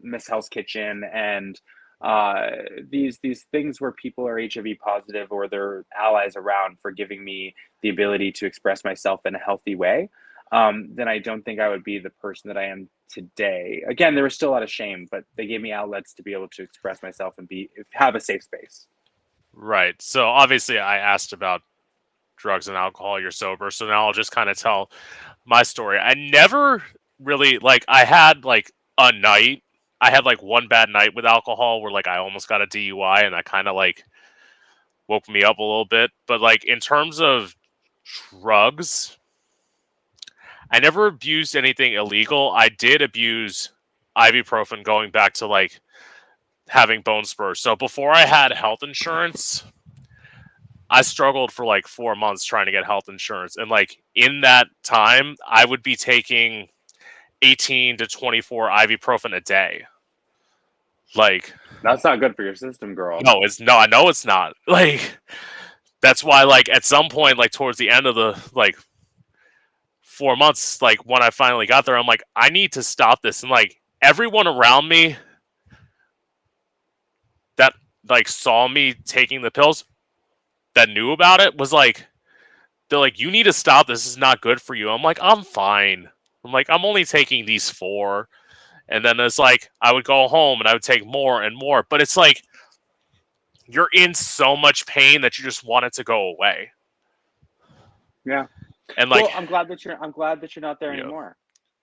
Miss Hell's Kitchen and uh, these things where people are HIV positive or their allies around for giving me the ability to express myself in a healthy way, then I don't think I would be the person that I am today. Again, there was still a lot of shame, but they gave me outlets to be able to express myself and have a safe space. Right. So obviously, I asked about drugs and alcohol. You're sober, so now I'll just kind of tell my story. I never really like. I had like a night. I had like one bad night with alcohol where like I almost got a DUI, and that kind of like woke me up a little bit. But like in terms of drugs, I never abused anything illegal. I did abuse ibuprofen going back to like having bone spurs. So before I had health insurance, I struggled for like 4 months trying to get health insurance. And like in that time, I would be taking 18 to 24 ibuprofen a day. Like, That's not good for your system, girl. no, it's no, I know it's not. Like, that's why, like, at some point, like, towards the end of the, like, 4 months, like, when I finally got there, I'm like, I need to stop this. And, like, everyone around me that, like, saw me taking the pills that knew about it was like, they're like, you need to stop. This is not good for you. I'm like, I'm fine. I'm like, I'm only taking these four. And then it's like, I would go home and I would take more and more. But it's like, you're in so much pain that you just want it to go away. Yeah. And like, Well, I'm glad that you're not there you know, anymore.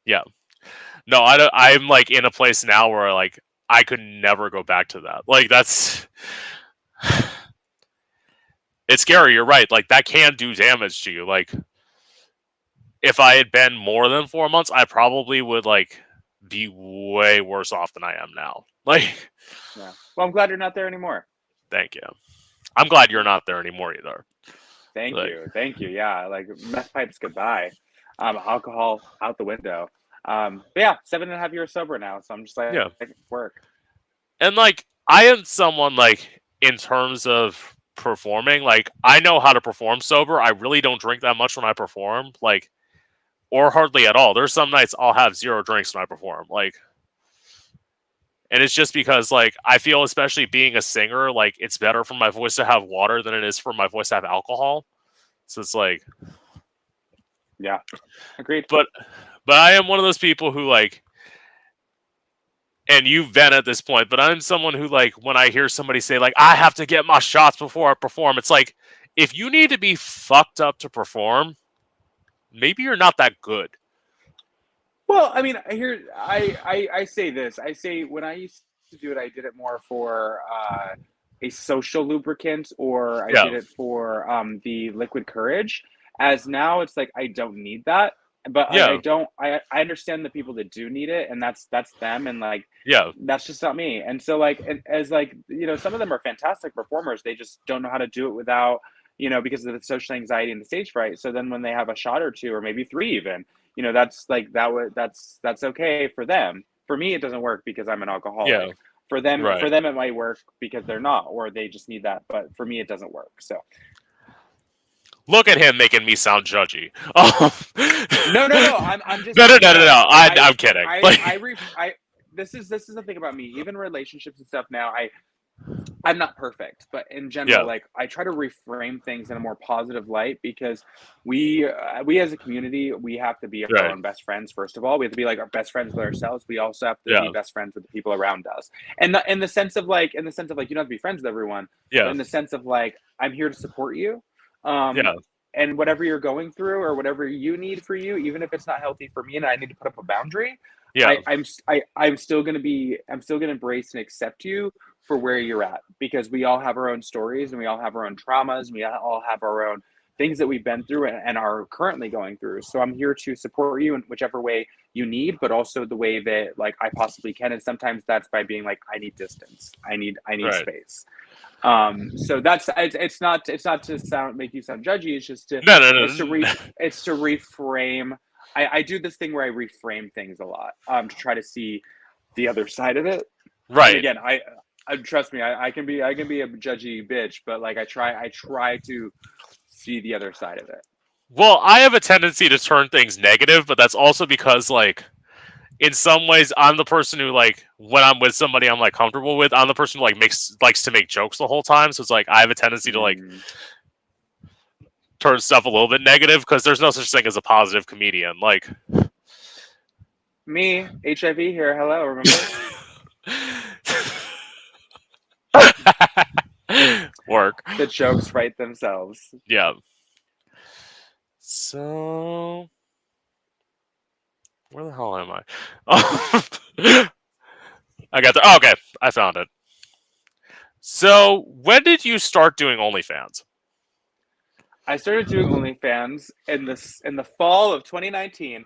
yeah. No, I don't, I'm like in a place now where like, I could never go back to that. Like, that's, it's scary. You're right. Like, that can do damage to you. Like, if I had been more than 4 months, I probably would like be way worse off than I am now. Like, Yeah. Well, I'm glad you're not there anymore. thank you. I'm glad you're not there anymore either. Like, thank you. Yeah, like meth pipes goodbye, alcohol out the window. But yeah, 7.5 years sober now, so I'm just like yeah. work. And like I am someone like in terms of performing, like I know how to perform sober. I really don't drink that much when I perform, like or hardly at all. There's some nights I'll have 0 drinks when I perform. Like and it's just because like I feel especially being a singer, like it's better for my voice to have water than it is for my voice to have alcohol. So it's like Yeah, agreed. but I am one of those people who like and you've been at this point, but I'm someone who like when I hear somebody say like I have to get my shots before I perform, it's like if you need to be fucked up to perform, maybe you're not that good. Well, I mean, I say this. I say when I used to do it, I did it more for a social lubricant, or I Yeah, did it for the liquid courage. As now, it's like I don't need that, but like I yeah, don't. I understand the people that do need it, and that's them, and like yeah, that's just not me. And so like as like some of them are fantastic performers. They just don't know how to do it without because of the social anxiety and the stage fright. So then when they have a shot or two, or maybe three even that's like that's okay for them. For me, it doesn't work because I'm an yeah. alcoholic. For Right. them, it might work because they're not, or they just need that. But for me, it doesn't work. So Look at him making me sound judgy. no, no, no. I'm just No, no, saying no, no, that no. I'm kidding. Like, this is the thing about me. Even relationships and stuff now, I'm not perfect, but in general, yeah, like I try to reframe things in a more positive light because we as a community, we have to be our right. own best friends. First of all, we have to be like our best friends with ourselves. We also have to be Yeah, best friends with the people around us, and in the sense of like, you don't have to be friends with everyone, but yeah, in the sense of like, I'm here to support you, um, yeah, and whatever you're going through or whatever you need for you, even if it's not healthy for me, and I need to put up a boundary. yeah. I'm still gonna embrace and accept you for where you're at, because we all have our own stories and we all have our own traumas and we all have our own things that we've been through and are currently going through. So I'm here to support you in whichever way you need, but also the way that like I possibly can. And sometimes that's by being like, I need distance. I need Right. space. So that's it's not to make you sound judgy. It's just to No, no, it's to no. reframe. I do this thing where I reframe things a lot, to try to see the other side of it. And Right. again, I trust me, I can be a judgy bitch, but like I try to see the other side of it. Well, I have a tendency to turn things negative, but that's also because like in some ways I'm the person who like when I'm with somebody I'm like comfortable with, I'm the person who like likes to make jokes the whole time. So it's like I have a tendency to like Mm. turn stuff a little bit negative because there's no such thing as a positive comedian. Like Me, HIV here. Hello, remember? work. The jokes write themselves. Yeah. So where the hell am I? I got there. Oh, okay, I found it. So when did you start doing OnlyFans? I started doing OnlyFans in the fall of 2019,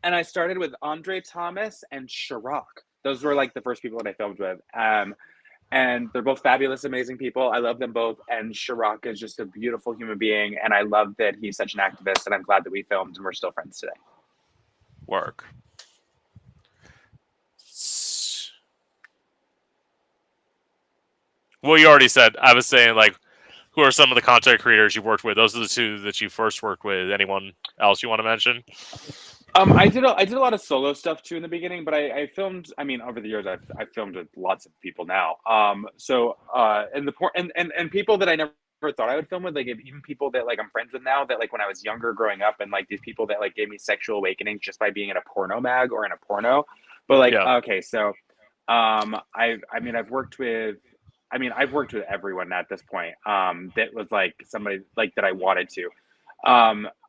and I started with Andre Thomas and Chirac. Those were like the first people that I filmed with. And they're both fabulous, amazing people. I love them both. And Chirac is just a beautiful human being, and I love that he's such an activist. And I'm glad that we filmed, and we're still friends today. Work. Well, you already said. I was saying like, who are some of the content creators you worked with? Those are the two that you first worked with. Anyone else you want to mention? I did a lot of solo stuff too in the beginning, but I filmed. I mean, over the years, I've filmed with lots of people now. And the and people that I never thought I would film with, like even people that like I'm friends with now, that like when I was younger growing up, and like these people that like gave me sexual awakenings just by being in a porno mag or in a porno. But like, Yeah. okay, so I've worked with everyone at this point. That was like somebody like that I wanted to.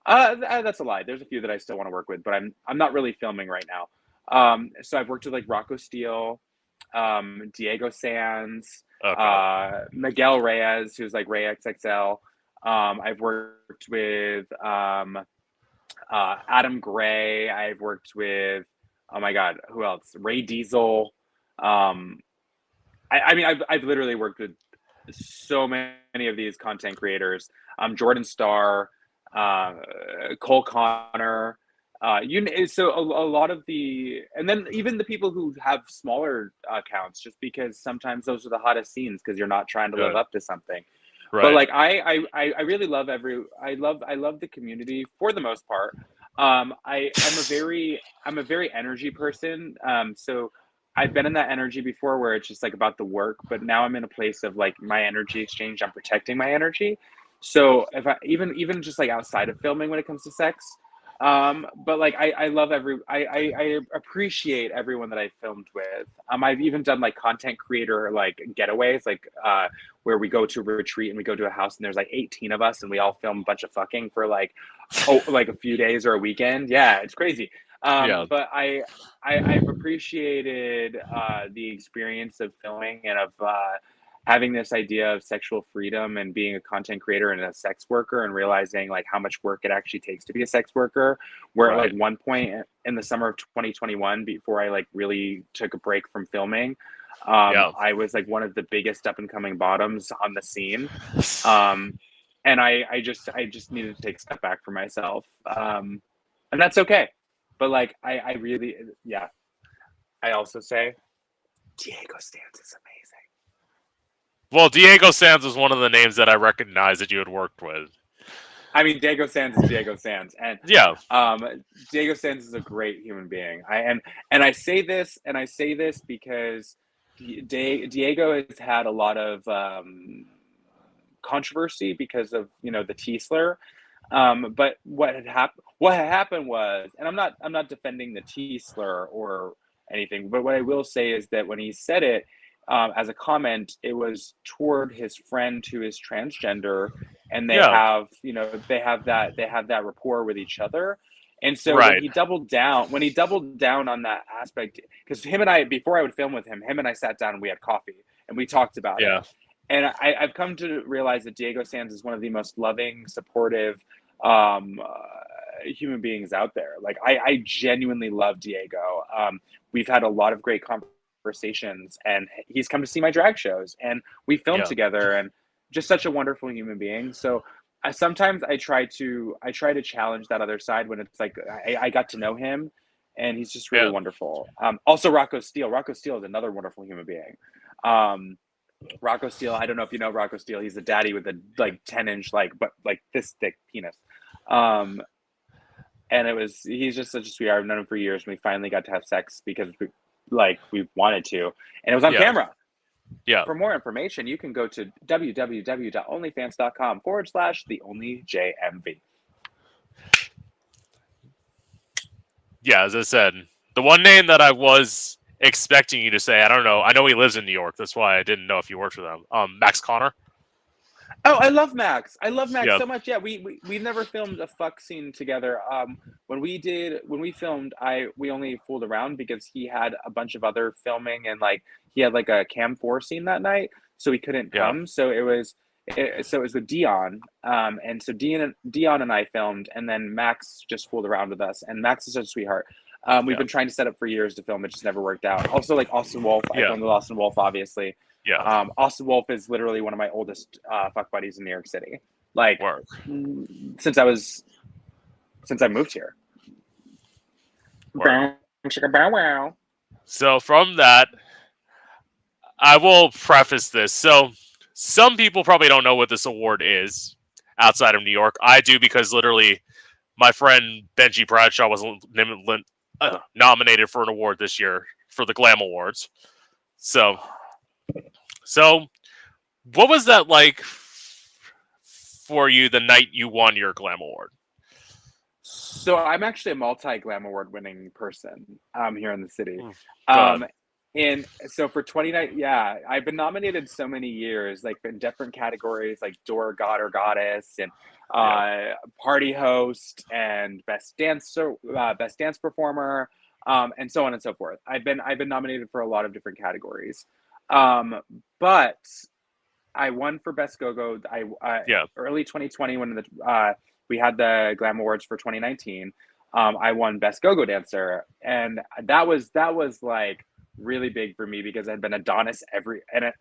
That's a lie. There's a few that I still want to work with, but I'm not really filming right now. So I've worked with like Rocco Steele, Diego Sands, Okay. Miguel Reyes, who's like Ray XXL. I've worked with Adam Gray. I've worked with, oh my God, who else? Ray Diesel. Um, I mean, I've literally worked with so many of these content creators. Jordan Starr, uh, Cole Connor. So a lot of the, and then even the people who have smaller accounts, just because sometimes those are the hottest scenes because you're not trying to live Good. up to something. But Right. like I really love I love the community for the most part. I'm a very energy person. So I've been in that energy before where it's just like about the work, but now I'm in a place of like my energy exchange. I'm protecting my energy. So if I even just like outside of filming when it comes to sex, but like I love I appreciate everyone that I filmed with. I've even done like content creator like getaways, like where we go to a retreat and we go to a house and there's like 18 of us and we all film a bunch of fucking for like like a few days or a weekend. Yeah, it's crazy. Yeah. But I've appreciated the experience of filming and of having this idea of sexual freedom and being a content creator and a sex worker and realizing like how much work it actually takes to be a sex worker. Where at like Right. one point in the summer of 2021, before I like really took a break from filming, Yeah. I was like one of the biggest up and coming bottoms on the scene. Um, and I just needed to take a step back for myself. And that's okay. But like I really, yeah. I also say Diego Stans is amazing. Well, Diego Sands was one of the names that I recognized that you had worked with. I mean, Diego Sands is Diego Sands, and Yeah. Diego Sands is a great human being. And I say this because Diego has had a lot of controversy because of the T slur. But what had happened was, and I'm not defending the T slur or anything, but what I will say is that when he said it as a comment, it was toward his friend who is transgender, and Yeah. they have that rapport with each other. And so Right. when he doubled down on that aspect, because him and I, before I would film with him and I sat down and we had coffee and we talked about it. Yeah. And I've come to realize that Diego Sands is one of the most loving, supportive um, uh, human beings out there. Like I genuinely love Diego. We've had a lot of great conversations, and he's come to see my drag shows, and we filmed Yeah. together, and just such a wonderful human being. So sometimes I try to challenge that other side when it's like I got to know him, and he's just really Yeah. wonderful. Also, Rocco Steele. Rocco Steele is another wonderful human being. Um, Rocco Steele. I don't know if you know Rocco Steele. He's a daddy with a like 10-inch but like this thick penis. Um, and he's just such a sweetheart. I've known him for years. And we finally got to have sex because we wanted to, and it was on Yeah. camera. Yeah. For more information, you can go to www.onlyfans.com/theonlyjmv. Yeah. As I said, the one name that I was expecting you to say, I don't know. I know he lives in New York. That's why I didn't know if you worked with him. Max Connor. Oh, I love Max. I love Max Yeah. so much. Yeah, we've never filmed a fuck scene together. When we filmed, we only fooled around because he had a bunch of other filming and like he had like a Cam 4 scene that night, so he couldn't Yeah. come. So it was with Dion. And so Dion and I filmed, and then Max just fooled around with us. And Max is such a sweetheart. We've Yeah. been trying to set up for years to film, it just never worked out. Also, like Austin Wolf, I Yeah. filmed with Austin Wolf, obviously. Yeah. Austin Wolf is literally one of my oldest fuck buddies in New York City. Like Work. since I moved here. Work. Bow wow. So from that, I will preface this. So some people probably don't know what this award is outside of New York. I do because literally my friend Benji Bradshaw was nominated for an award this year for the Glam Awards. So what was that like for you the night you won your Glam Award? So I'm actually a multi-Glam Award winning person here in the city. God. Um, and so for 29, yeah, I've been nominated so many years, like in different categories, like Door God or Goddess, and Yeah. Party Host, and Best Dance Performer, and so on and so forth. I've been nominated for a lot of different categories, but I won for Best Go-Go. Yeah. Early 2020 when we had the Glam Awards for 2019. I won Best Go-Go Dancer, and that was like really big for me because I'd been Adonis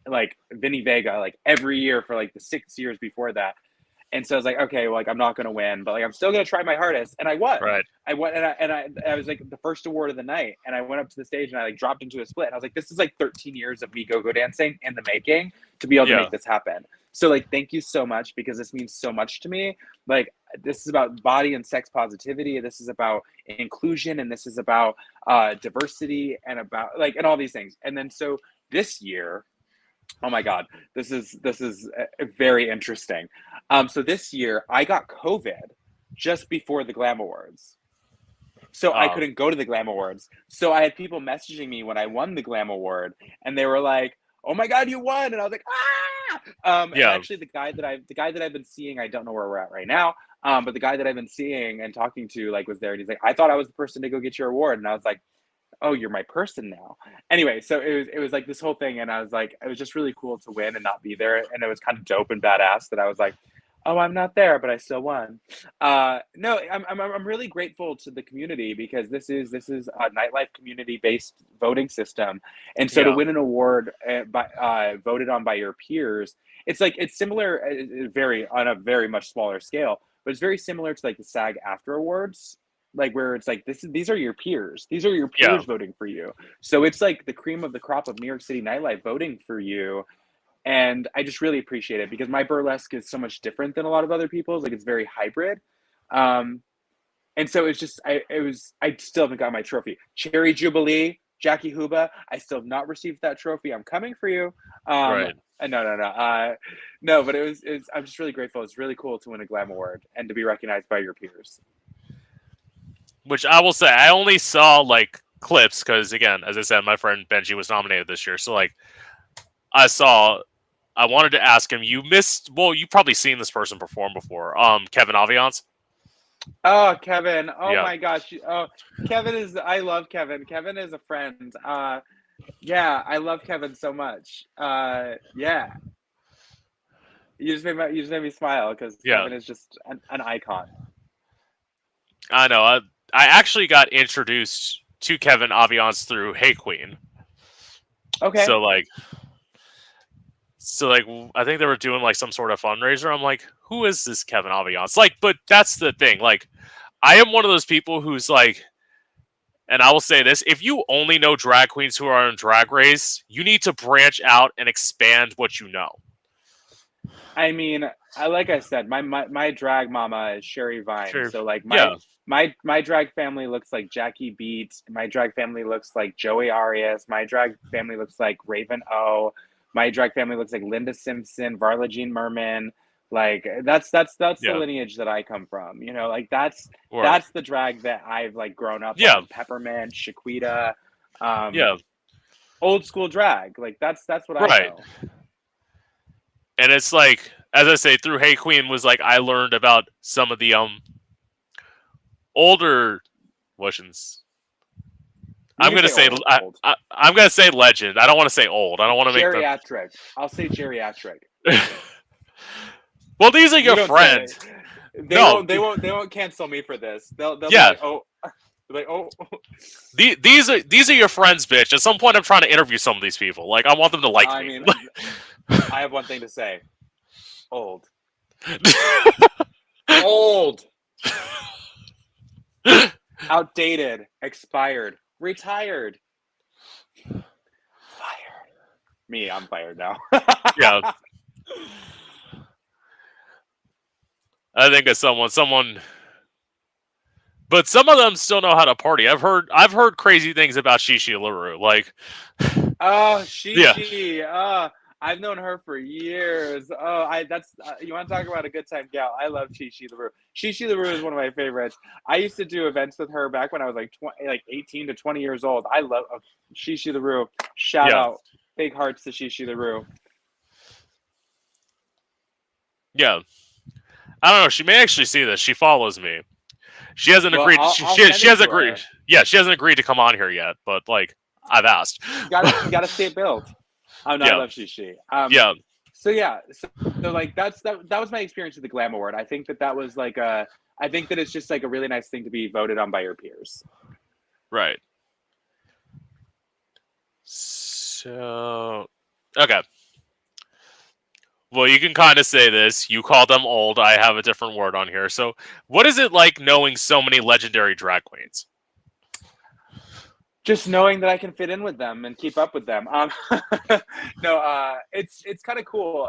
like Vinny Vega like every year for like the 6 years before that, And so I was like, okay, well, like I'm not going to win, but like I'm still going to try my hardest. And I won. Right. I went I was like the first award of the night, and I went up to the stage and I like dropped into a split. And I was like, this is like 13 years of me go-go dancing in the making to be able to Yeah. make this happen. So like, thank you so much, because this means so much to me. Like, this is about body and sex positivity. This is about inclusion, and this is about diversity, and about like, and all these things. And then so this year, oh my God, this is very interesting. So this year I got COVID just before the Glam Awards. So I couldn't go to the Glam Awards. So I had people messaging me when I won the Glam Award, and they were like, "Oh my God, you won!" And I was like, "Ah!" And actually, the guy that I've been seeing, I don't know where we're at right now. But the guy that I've been seeing and talking to, like, was there, and he's like, "I thought I was the person to go get your award," and I was like, "Oh, you're my person now." Anyway, so it was like this whole thing, and I was like, it was just really cool to win and not be there, and it was kind of dope and badass that I was like, "Oh, I'm not there, but I still won." No, I'm really grateful to the community, because this is a nightlife community based voting system, and so to win an award voted on by your peers, it's like it's similar, very on a very much smaller scale, but it's very similar to like the SAG After Awards, like where it's like these are your peers. These are your peers voting for you. So it's like the cream of the crop of New York City nightlife voting for you. And I just really appreciate it, because my burlesque is so much different than a lot of other people's. Like, it's very hybrid. Um, and so it's just I still haven't got my trophy. Cherry Jubilee, Jackie Huba, I still have not received that trophy. I'm coming for you. Right. No, but I'm just really grateful. It's really cool to win a Glam Award and to be recognized by your peers. Which I will say, I only saw like clips because, again, as I said, my friend Benji was nominated this year. So like, I wanted to ask him. You missed. Well, you've probably seen this person perform before. Kevin Aviance. Oh, Kevin. Oh Yeah. my gosh. Oh, I love Kevin. Kevin is a friend. Yeah, I love Kevin so much. Yeah. You just made me smile, because Yeah. Kevin is just an icon. I know. I actually got introduced to Kevin Aviance through Hey Queen. Okay. So like, I think they were doing like some sort of fundraiser. I'm like, who is this Kevin Aviance? Like, but that's the thing. Like, I am one of those people who's like, and I will say this: if you only know drag queens who are in Drag Race, you need to branch out and expand what you know. I mean, like I said, my drag mama is Sherry Vine. Sure. So like Yeah. my drag family looks like Jackie Beat. My drag family looks like Joey Arias. My drag family looks like Raven O. My drag family looks like Linda Simpson, Varla Jean Merman. Like that's the lineage that I come from. You know, like that's the drag that I've like grown up on. Peppermint, Shaquita, old school drag. Like that's what I know. And it's like, as I say, through Hey Queen was like I learned about some of the older Russians. I'm gonna say I'm gonna say legend. I don't want to say old. I don't want to make geriatric. I'll say geriatric. Well, these are your friends. They won't cancel me for this. They'll be like, oh. Like, oh. These are your friends, bitch. At some point, I'm trying to interview some of these people. Like, I want them to like me. I mean, I have one thing to say. Old. Old. Outdated. Expired. Retired. Fired. Me, I'm fired now. Yeah. I think it's someone. But some of them still know how to party. I've heard crazy things about Shishi LaRue. Like, oh, Shishi. Yeah. I've known her for years. Oh, you want to talk about a good time gal? I love Shishi LaRue. Shishi LaRue is one of my favorites. I used to do events with her back when I was like 18 to 20 years old. I love Shishi LaRue. Shout out, big hearts to Shishi LaRue. Yeah, I don't know. She may actually see this. She follows me. She hasn't agreed. She hasn't agreed. Yeah, she hasn't agreed to come on here yet. But like, I've asked. You gotta stay built. I love Shishi. So like that was my experience with the Glam Award. I think that was like I think that it's just like a really nice thing to be voted on by your peers. Right. So, okay. Well, you can kind of say this. You call them old. I have a different word on here. So, what is it like knowing so many legendary drag queens? Just knowing that I can fit in with them and keep up with them. No, it's kind of cool.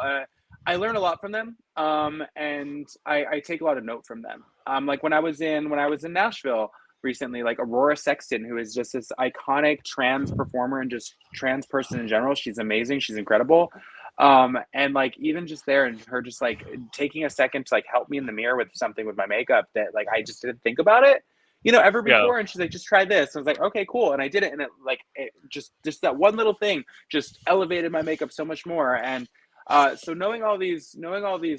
I learn a lot from them, and I take a lot of note from them. Like when I was in Nashville recently, like Aurora Sexton, who is just this iconic trans performer and just trans person in general. She's amazing. She's incredible. And like even just there and her just like taking a second to like help me in the mirror with something with my makeup that like I just didn't think about it, ever Yeah. before. And she's like, just try this. I was like, okay, cool. And I did it. And it just that one little thing just elevated my makeup so much more. And so knowing all these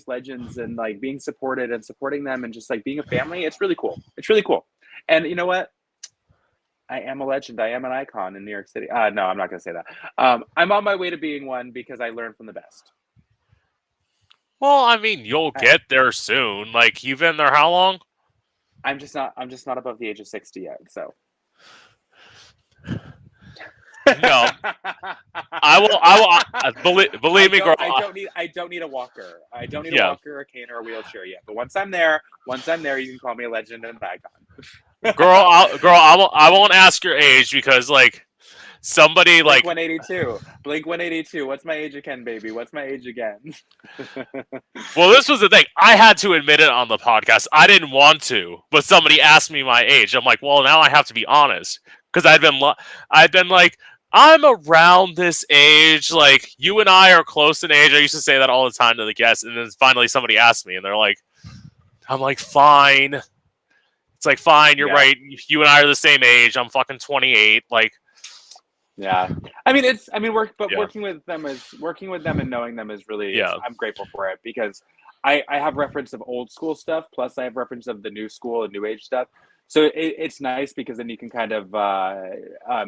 legends and like being supported and supporting them and just like being a family, it's really cool. It's really cool. And you know what? I am a legend. I am an icon in New York City. No, I'm not going to say that. I'm on my way to being one because I learned from the best. Well, I mean, you'll I, get there soon. Like, you've been there how long? I'm just not above the age of 60 yet. So. No, I will. Believe me, girl. I don't need a walker. I don't need a Yeah, walker, a cane, or a wheelchair yet. But once I'm there, you can call me a legend and an icon. I won't ask your age because like somebody Blink like 182. Blink 182. What's my age again, baby? What's my age again? well, this was the thing. I had to admit it on the podcast. I didn't want to, but somebody asked me my age. I'm like, well, now I have to be honest because I'd been like, I'm around this age. Like, you and I are close in age. I used to say that all the time to the guests, and then finally somebody asked me, and they're like, I'm like, fine. It's like, fine, you're Yeah. right. You and I are the same age. I'm fucking 28. Like, Yeah. I mean, yeah, working with them and knowing them is really, yeah, I'm grateful for it because I have reference of old school stuff, plus I have reference of the new school and new age stuff. So it's nice because then you can kind of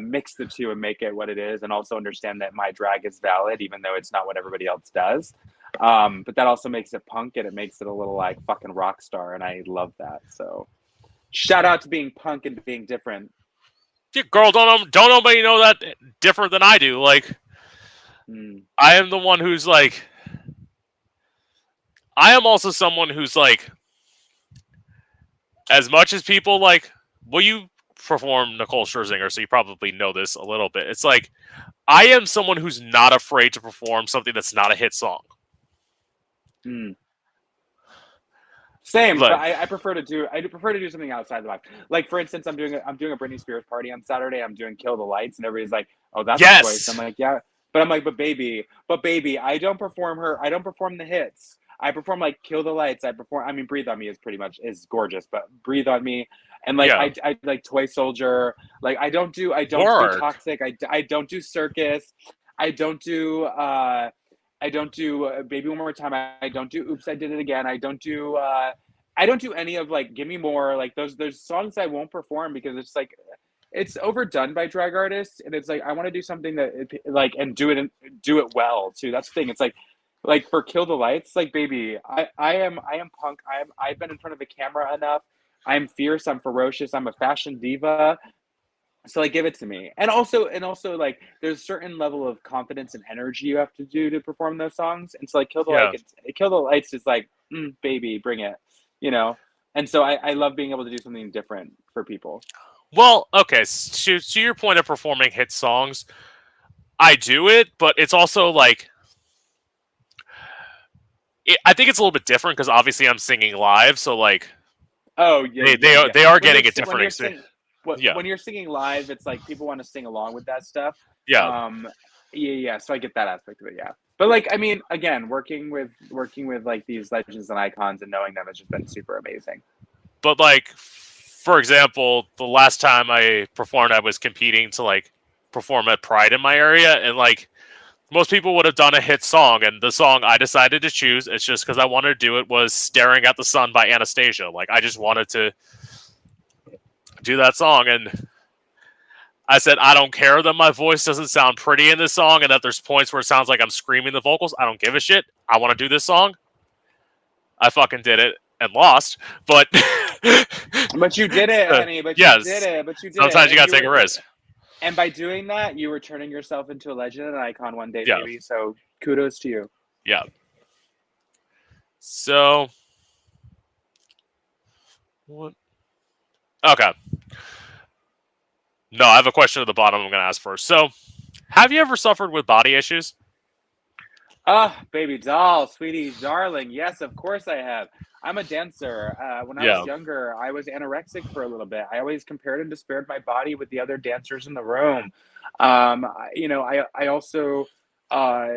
mix the two and make it what it is, and also understand that my drag is valid, even though it's not what everybody else does. But that also makes it punk and it makes it a little like fucking rock star, and I love that. So shout out to being punk and being different. yeah, girl, don't nobody know that different than I do. Like, Mm. I am the one who's like, I am also someone who's like, as much as people like, well, you perform Nicole Scherzinger, so you probably know this a little bit. It's like, I am someone who's not afraid to perform something that's not a hit song. Mm. Same, but But I prefer to do something outside the box. Like for instance, I'm doing a Britney Spears party on Saturday. I'm doing Kill the Lights, and everybody's like, "Oh, that's a choice." I'm yes, like, "Yeah," but I'm like, "But baby, I don't perform her. I don't perform the hits. I perform like Kill the Lights. I perform. I mean, Breathe on Me is gorgeous, but Breathe on Me, and like yeah, I like Toy Soldier. Like I don't do word. Toxic. I don't do Circus. I don't do Baby One More Time. I don't do Oops, I Did It Again. I don't do any of like Give Me More. Like those songs I won't perform because it's like it's overdone by drag artists, and it's like I want to do something that like and do it well too. That's the thing. It's like for Kill the Lights, like baby, I am punk. I've been in front of the camera enough. I'm fierce. I'm ferocious. I'm a fashion diva. So like give it to me. And also like there's a certain level of confidence and energy you have to do to perform those songs. And so like Yeah. Kill the Lights is like, baby, bring it, you know? And so I love being able to do something different for people. Well, okay. To your point of performing hit songs, I do it, but it's also like I think it's a little bit different because obviously I'm singing live, so like Oh yeah, yeah, yeah. they are When you're getting a when different you're experience. singing Yeah, when you're singing live, it's like people want to sing along with that stuff. yeah. Um, yeah, yeah. So I get that aspect of it. Yeah, but like I mean, again, working with like these legends and icons and knowing them has just been super amazing. But like, for example, the last time I performed, I was competing to like perform at Pride in my area, and like most people would have done a hit song, and the song I decided to choose, it's just because I wanted to do it, was "Staring at the Sun" by Anastasia. Like I just wanted to do that song, and I said I don't care that my voice doesn't sound pretty in this song, and that there's points where it sounds like I'm screaming the vocals. I don't give a shit. I want to do this song. I fucking did it and lost, but But you did it, honey. But you did yes, it. But you did it. sometimes you gotta take a risk. And by doing that, you were turning yourself into a legend and an icon one day, Yeah, baby. So kudos to you. yeah. So, what? Okay. No, I have a question at the bottom I'm going to ask first. So, have you ever suffered with body issues? Ah, baby doll, sweetie, darling. Yes, of course I have. I'm a dancer. When I was Yeah. younger, I was anorexic for a little bit. I always compared and despaired my body with the other dancers in the room. I also, uh,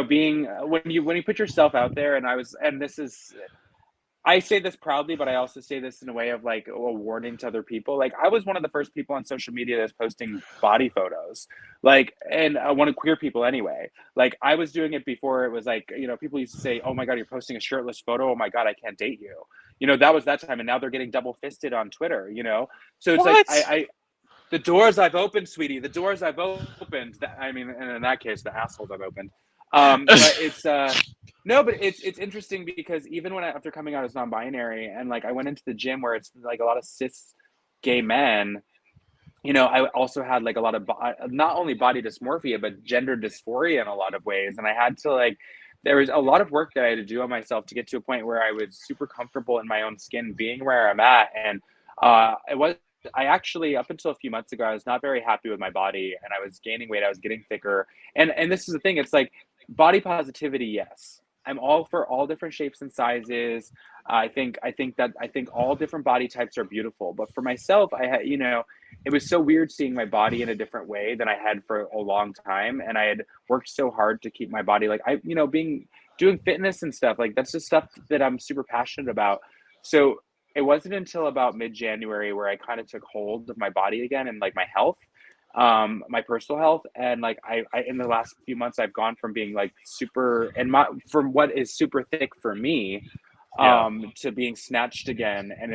being when you put yourself out there, and this is I say this proudly, but I also say this in a way of like a warning to other people. Like I was one of the first people on social media that's posting body photos, like, and one of queer people anyway. Like I was doing it before it was like people used to say, "Oh my god, you're posting a shirtless photo. Oh my god, I can't date you." That was that time, and now they're getting double fisted on Twitter. So it's like What? the doors I've opened, sweetie. The doors I've opened. I mean, and in that case, the assholes I've opened. But it's no, but it's interesting because even after coming out as non-binary and like I went into the gym where it's like a lot of cis gay men. I also had like a lot of not only body dysmorphia but gender dysphoria in a lot of ways, and I had to like there was a lot of work that I had to do on myself to get to a point where I was super comfortable in my own skin, being where I'm at, and it was. I actually, up until a few months ago, I was not very happy with my body, and I was gaining weight. I was getting thicker, and this is the thing. It's like body positivity. Yes, I'm all for all different shapes and sizes. I think all different body types are beautiful. But for myself, I had it was so weird seeing my body in a different way than I had for a long time. And I had worked so hard to keep my body like being doing fitness and stuff. Like that's just stuff that I'm super passionate about. So it wasn't until about mid-January where I kind of took hold of my body again and like my health, my personal health. And like I in the last few months I've gone from being like super and my from what is super thick for me Yeah. to being snatched again. And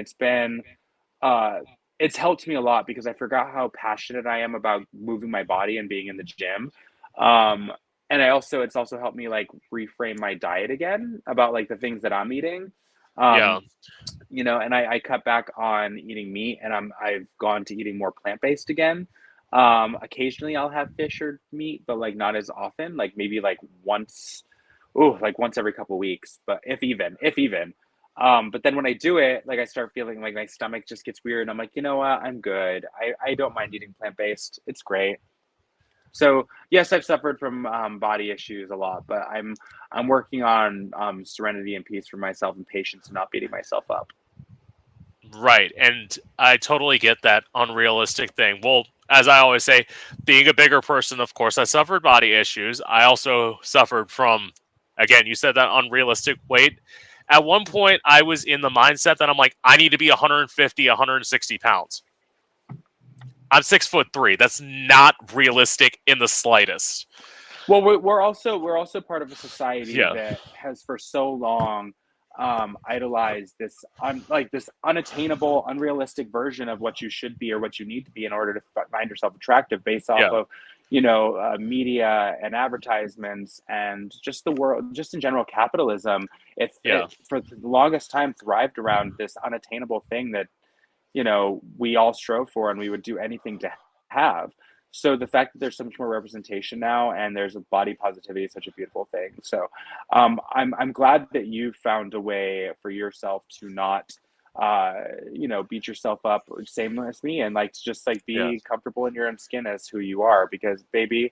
uh it's helped me a lot because I forgot how passionate I am about moving my body and being in the gym. Um and it's also helped me like reframe my diet again about like the things that I'm eating. Yeah. Um and I cut back on eating meat, and I've gone to eating more plant-based again. Occasionally I'll have fish or meat, but like not as often, like maybe like once every couple weeks, but if even. But then when I do it, like I start feeling like my stomach just gets weird, and I'm like, you know what, I'm good. I don't mind eating plant-based. It's great. So yes, I've suffered from body issues a lot, but I'm working on serenity and peace for myself and patience and not beating myself up. Right. And I totally get that unrealistic thing. Well, as I always say, being a bigger person, of course, I suffered body issues. I also suffered from, again, you said that unrealistic weight. At one point, I was in the mindset that I'm like, I need to be 150, 160 pounds. I'm 6'3". That's not realistic in the slightest. Well, we're also part of a society Yeah. that has for so long idolized like this unattainable, unrealistic version of what you should be or what you need to be in order to find yourself attractive, based off Yeah. of media and advertisements and just the world, just in general capitalism. Yeah. It for the longest time thrived around this unattainable thing that we all strove for and we would do anything to have. So the fact that there's so much more representation now and there's a body positivity is such a beautiful thing. So I'm glad that you found a way for yourself to not beat yourself up, same as me, and like to just like Yeah. be comfortable in your own skin as who you are, because baby,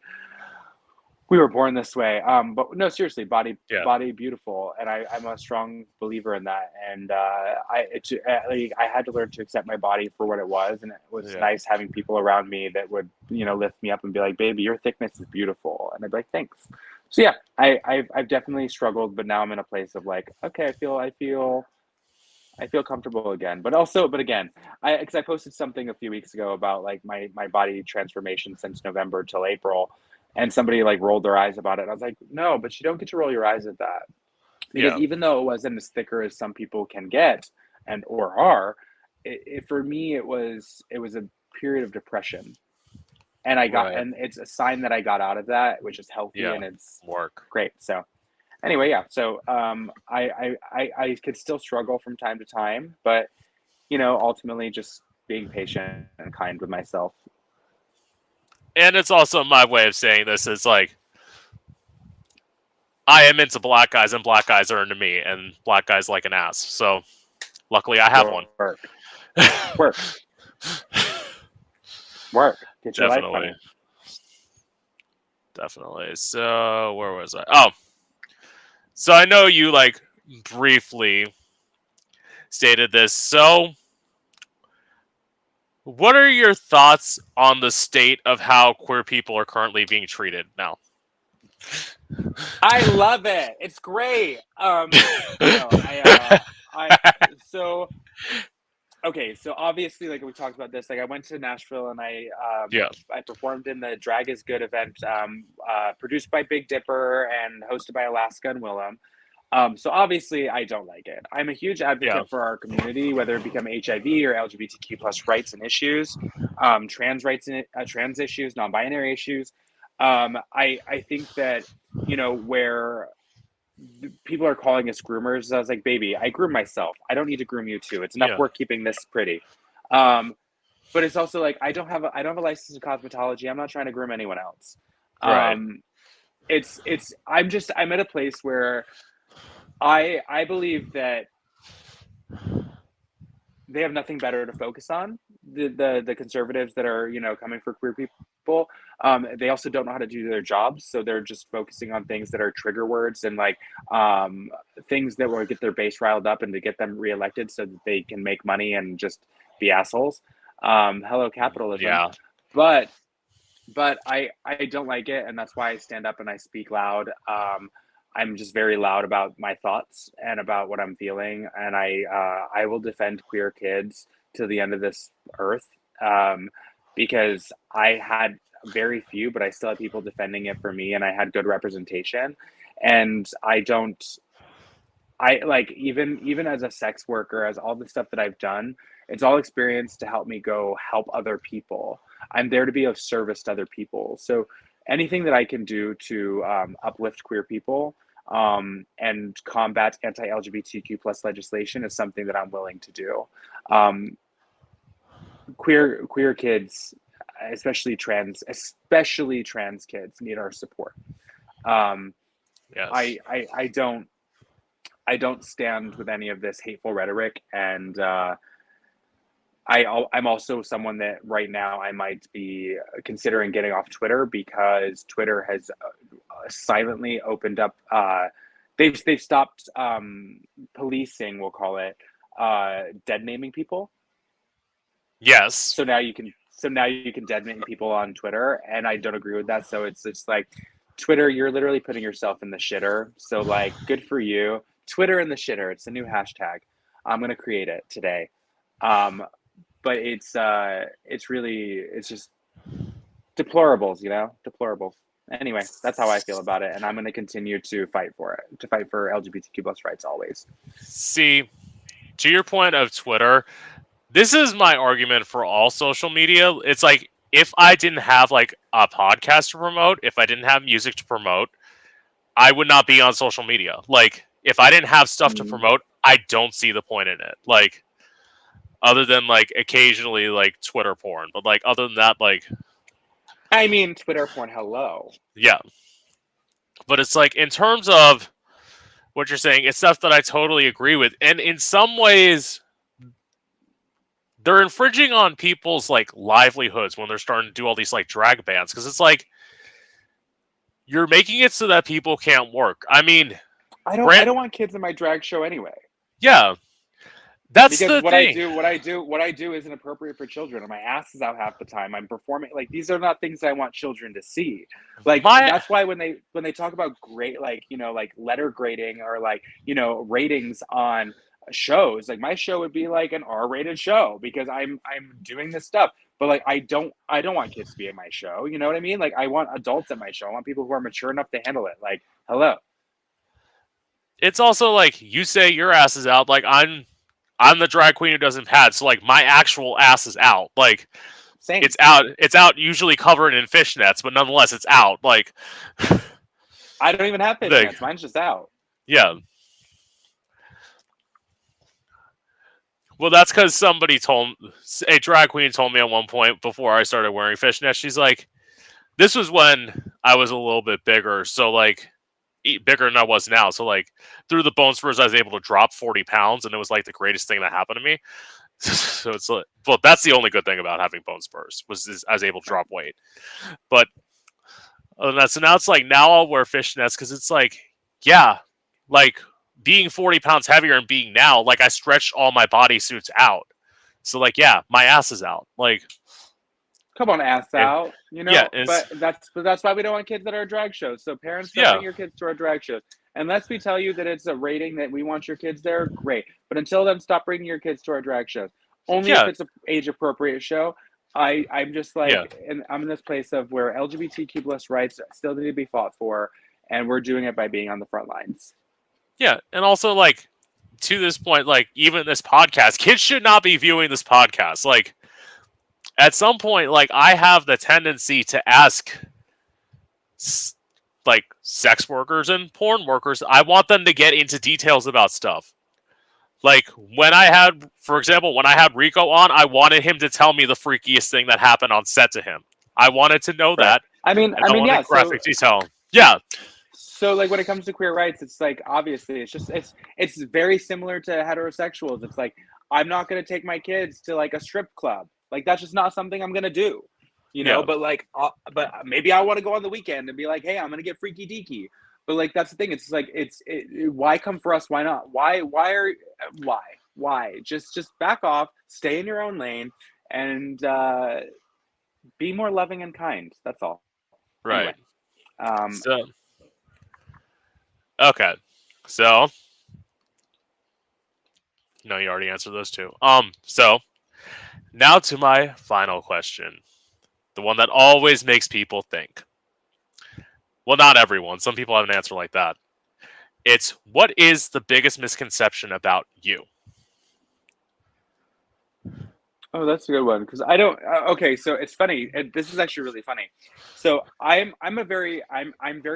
we were born this way. But no, seriously, Yeah. body beautiful, and I'm a strong believer in that. And like, I had to learn to accept my body for what it was, and it was Yeah. nice having people around me that would lift me up and be like, "Baby, your thickness is beautiful," and I'd be like, "Thanks." So yeah, I've definitely struggled, but now I'm in a place of like, okay, I feel comfortable again. But again, because I posted something a few weeks ago about like my body transformation since November till April, and somebody like rolled their eyes about it. And I was like, no, but you don't get to roll your eyes at that, because Yeah. even though it wasn't as thicker as some people can get and or are, for me it was a period of depression, and Right. it's a sign that I got out of that, which is healthy Yeah. and it's Work. great. So anyway, yeah. So I could still struggle from time to time, but ultimately just being patient and kind with myself. And it's also my way of saying this is like, I am into black guys, and black guys are into me, and black guys like an ass. So luckily, I have one. Work. Get your life Definitely. money. Definitely. So where was I? Oh, so I know you like briefly stated this. So what are your thoughts on the state of how queer people are currently being treated now? I love it. It's great. So okay, so obviously, like we talked about this, like I went to Nashville and Yeah. I performed in the Drag is Good event, produced by Big Dipper and hosted by Alaska and Willem. So obviously, I don't like it. I'm a huge advocate for our community, whether it become HIV or LGBTQ plus rights and issues, trans rights and trans issues, non-binary issues. I think that where people are calling us groomers, I was like, baby, I groom myself. I don't need to groom you too. It's enough work keeping this pretty. But it's also like I don't have a license in cosmetology. I'm not trying to groom anyone else. Right. I'm at a place where I believe that they have nothing better to focus on. The conservatives that are coming for queer people, they also don't know how to do their jobs, so they're just focusing on things that are trigger words and like things that will get their base riled up and to get them reelected so that they can make money and just be assholes. Hello capitalism. Yeah. But I don't like it, and that's why I stand up and I speak loud. I'm just very loud about my thoughts and about what I'm feeling, and I will defend queer kids to the end of this earth, because I had very few, but I still had people defending it for me, and I had good representation. And I like even as a sex worker, as all the stuff that I've done, it's all experience to help me go help other people. I'm there to be of service to other people. So anything that I can do to uplift queer people and combat anti-LGBTQ plus legislation is something that I'm willing to do. Queer kids, especially trans kids, need our support. Yes. I don't stand with any of this hateful rhetoric, and I'm also someone that right now I might be considering getting off Twitter because Twitter has silently opened up. They've stopped policing, we'll call it, dead naming people. Yes. So now you can dead name people on Twitter, and I don't agree with that. So it's just like Twitter, you're literally putting yourself in the shitter. So like, good for you, Twitter in the shitter. It's a new hashtag. I'm gonna create it today. But it's just deplorables, deplorables. Anyway, that's how I feel about it, and I'm going to continue to fight for it, to fight for LGBTQ plus rights always. See, to your point of Twitter, this is my argument for all social media. It's like, if I didn't have like a podcast to promote, if I didn't have music to promote, I would not be on social media. Like, if I didn't have stuff to promote, I don't see the point in it. Like, other than like occasionally like Twitter porn, but like other than that, like, I mean, Twitter porn, hello. Yeah. But it's like, in terms of what you're saying, it's stuff that I totally agree with. And in some ways, they're infringing on people's like livelihoods when they're starting to do all these like drag bans. Because it's like, you're making it so that people can't work. I mean, I don't want kids in my drag show anyway. Yeah. That's because the thing. what I do isn't appropriate for children, and my ass is out half the time. I'm performing like, these are not things I want children to see. Like, that's why when they talk about great, like, like letter grading or like, ratings on shows, like my show would be like an R-rated show because I'm doing this stuff. But like, I don't want kids to be in my show. You know what I mean? Like, I want adults at my show. I want people who are mature enough to handle it. Like, hello. It's also like, you say your ass is out. Like, I'm the drag queen who doesn't pad, so like my actual ass is out. Like, same. It's out, usually covered in fishnets, but nonetheless, it's out. Like, I don't even have fishnets. Mine's just out. Yeah. Well, that's because a drag queen told me at one point before I started wearing fishnets. She's like, this was when I was a little bit bigger, so like, bigger than I was now. So like through the bone spurs, I was able to drop 40 pounds, and it was like the greatest thing that happened to me. So it's like, well, that's the only good thing about having bone spurs is I was able to drop weight. But other than that, so now it's like now I'll wear fishnets because it's like, yeah, like being 40 pounds heavier and being now, like I stretched all my bodysuits out. So like, yeah, my ass is out. Like, Come on, ass out, you yeah, know. But that's why we don't want kids at our drag shows. So parents, don't yeah, bring your kids to our drag shows unless we tell you that it's a rating that we want your kids there. Great, but until then, stop bringing your kids to our drag shows. Only if yeah, it's an age appropriate show. I'm just yeah, like, and I'm in this place of where LGBTQ plus rights still need to be fought for, and we're doing it by being on the front lines. yeah, and also like to this point, like even this podcast, kids should not be viewing this podcast. Like at some point, like I have the tendency to ask like sex workers and porn workers, I want them to get into details about stuff. Like when I had, for example, when I had Rico on, I wanted him to tell me the freakiest thing that happened on set to him. I wanted to know Right. that, and I wanted Yeah. graphic detail. Yeah, So like when it comes to queer rights, it's like obviously it's very similar to heterosexuals. It's like I'm not gonna take my kids to like a strip club. Like that's just not something I'm gonna do. You know, yeah, but like but maybe I want to go on the weekend and be like, hey, I'm gonna get freaky deaky. But like that's the thing. It's like why come for us? Why not? Why? Just back off, stay in your own lane, and be more loving and kind. That's all. right. Anyway, So, okay, so no, you already answered those two. So now to my final question, the one that always makes people think. Well, not everyone. Some people have an answer like that. It's what is the biggest misconception about you? Oh, that's a good one because I don't. Okay, so it's funny. This is actually really funny. So I'm very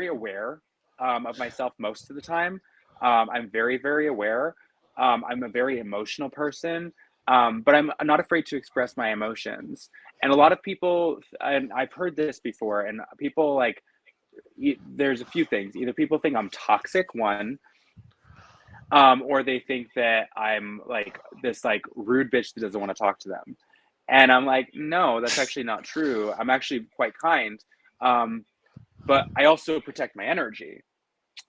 aware of myself most of the time. I'm very aware. I'm a very emotional person, but I'm not afraid to express my emotions. And a lot of people, and I've heard this before, and people like there's a few things. Either people think I'm toxic, one, or they think that I'm like this like rude bitch that doesn't want to talk to them. And I'm like, no, that's actually not true. I'm actually quite kind. Um, but I also protect my energy.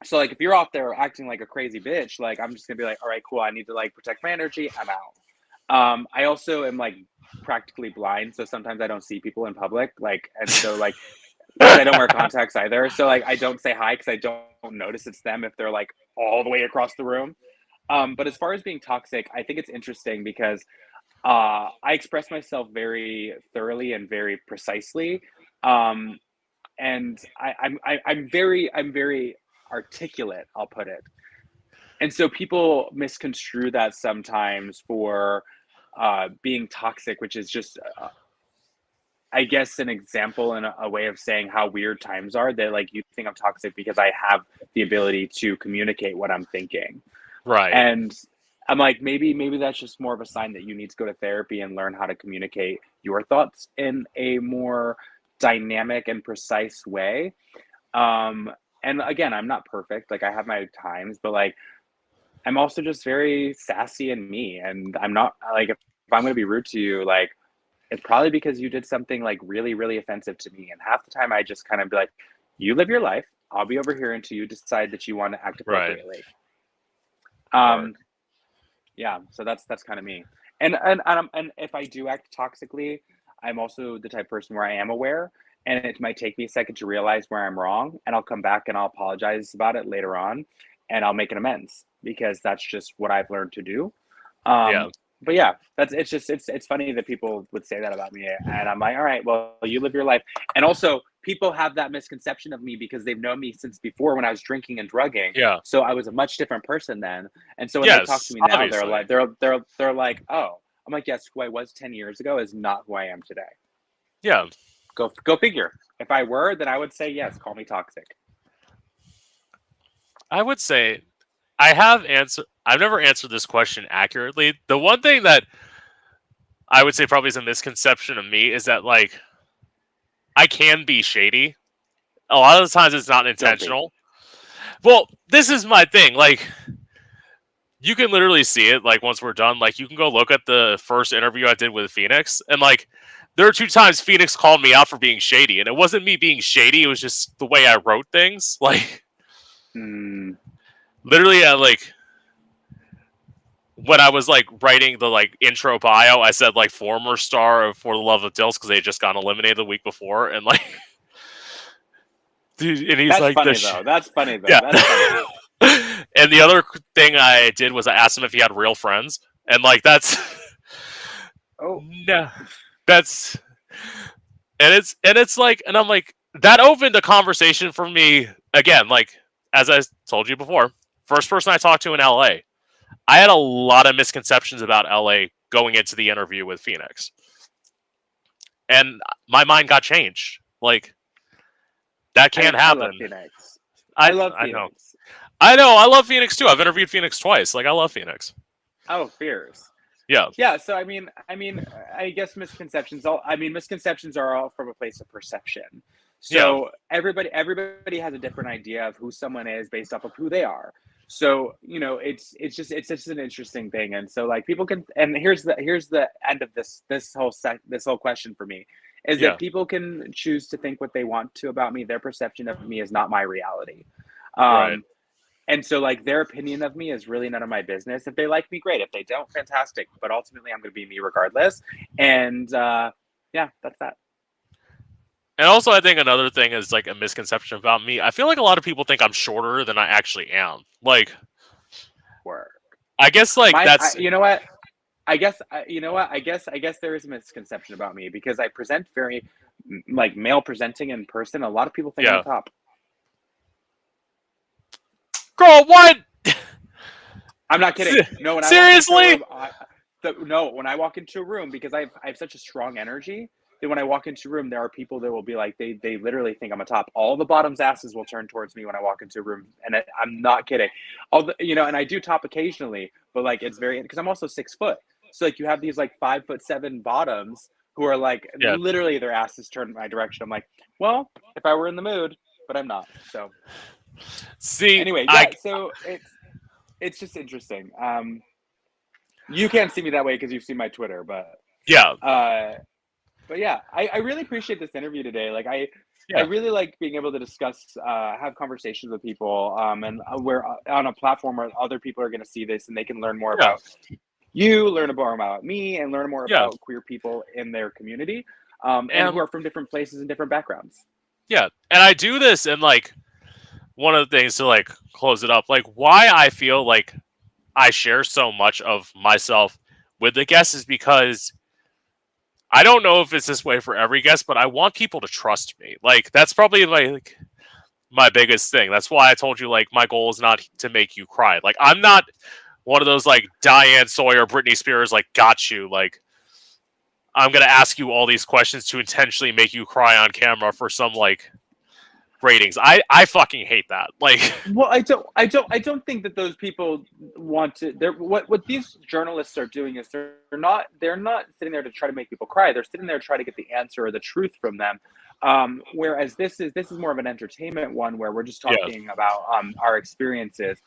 So like if you're out there acting like a crazy bitch, like I'm just gonna be like, all right, cool, I need to like protect my energy, I'm out. I also am like practically blind, so sometimes I don't see people in public. Like and so like because I don't wear contacts either. So like I don't say hi because I don't notice it's them if they're like all the way across the room. But as far as being toxic, I think it's interesting because I express myself very thoroughly and very precisely, um, and I'm very articulate. I'll put it, and so people misconstrue that sometimes for being toxic, which is just I guess an example and a way of saying how weird times are that like you think I'm toxic because I have the ability to communicate what I'm thinking. Right. And I'm like, maybe that's just more of a sign that you need to go to therapy and learn how to communicate your thoughts in a more dynamic and precise way. And again, I'm not perfect. Like I have my times, but like I'm also just very sassy and me. And I'm not like if I'm gonna be rude to you, like it's probably because you did something like really offensive to me. And half the time I just kind of be like, you live your life. I'll be over here until you decide that you want to act Right. appropriately. Or, Yeah, so that's kind of me. And if I do act toxically, I'm also the type of person where I am aware, and it might take me a second to realize where I'm wrong, and I'll come back and I'll apologize about it later on, and I'll make an amends because that's just what I've learned to do. yeah. Um, but yeah, that's it's just it's funny that people would say that about me, and I'm like, all right, well, you live your life, and also people have that misconception of me because they've known me since before when I was drinking and drugging. Yeah. So I was a much different person then, and so when they talk Yes, to me now, they're obviously. like, they're like, oh, I'm like, yes, who I was 10 years ago is not who I am today. Yeah. Go figure. If I were, then I would say yes, call me toxic. I would say I've never answered this question accurately. The one thing that I would say probably is a misconception of me is that like I can be shady. A lot of the times it's not Guilty. intentional. Well, this is my thing. Like, you can literally see it. Like, once we're done, like, you can go look at the first interview I did with Phoenix, and like, there are 2 times Phoenix called me out for being shady, and it wasn't me being shady. It was just the way I wrote things. Like, Mm. literally, like, when I was like writing the like intro bio, I said like former star of For the Love of Dills because they had just gotten eliminated the week before, and like, dude, and he's That's like, funny though. That's funny though. yeah. That's funny. And the other thing I did was I asked him if he had real friends, and like that's Oh, no, that's and it's like, and I'm like, that opened a conversation for me again. Like, as I told you before, first person I talked to in LA, I had a lot of misconceptions about LA going into the interview with Phoenix, and my mind got changed. Like, that can't I love happen. Phoenix. I love I know. Phoenix. I know. I love Phoenix too. I've interviewed Phoenix twice. Like, I love Phoenix. Oh, fierce. Yeah. Yeah. So I guess misconceptions. Misconceptions are all from a place of perception. So everybody has a different idea of who someone is based off of who they are. So it's just an interesting thing, and so like people can. And here's the end of this whole question for me is Yeah. that people can choose to think what they want to about me. Their perception of me is not my reality. Right. And so, like, their opinion of me is really none of my business. If they like me, great. If they don't, fantastic. But ultimately, I'm going to be me regardless. And yeah, that's that. And also, I think another thing is like a misconception about me. I feel like a lot of people think I'm shorter than I actually am. Like, Work. I guess like that's You know what? I guess I guess there is a misconception about me because I present very like male presenting in person. A lot of people think I'm yeah. a top. Girl, what? I'm not kidding. No, when Seriously? when I walk into a room, because I have such a strong energy that when I walk into a room, there are people that will be like, they literally think I'm a top. All the bottom's asses will turn towards me when I walk into a room, and I'm not kidding. And I do top occasionally, but like it's very because I'm also 6 foot. So like you have these like 5'7" bottoms who are like Yeah. literally their asses turned my direction. I'm like, well, if I were in the mood, but I'm not. So See, anyway, yeah. So it's just interesting. You can't see me that way because you've seen my Twitter, yeah. but yeah, I really appreciate this interview today. Like I Yeah. really like being able to discuss, have conversations with people, and we're on a platform where other people are going to see this and they can learn more Yeah. about you, learn more about me, and learn more Yeah. about queer people in their community, and who are from different places and different backgrounds. Yeah. And I do this, and like one of the things to like close it up, like why I feel like I share so much of myself with the guests is because I don't know if it's this way for every guest, but I want people to trust me. Like that's probably like my biggest thing. That's why I told you like my goal is not to make you cry. Like I'm not one of those like Diane Sawyer, Britney Spears, like got you. Like I'm gonna ask you all these questions to intentionally make you cry on camera for some like ratings. I fucking hate that. Like, well, I don't think that those people want to. They're what these journalists are doing is they're not sitting there to try to make people cry. They're sitting there to try to get the answer or the truth from them. Whereas this is more of an entertainment one where we're just talking about our experiences.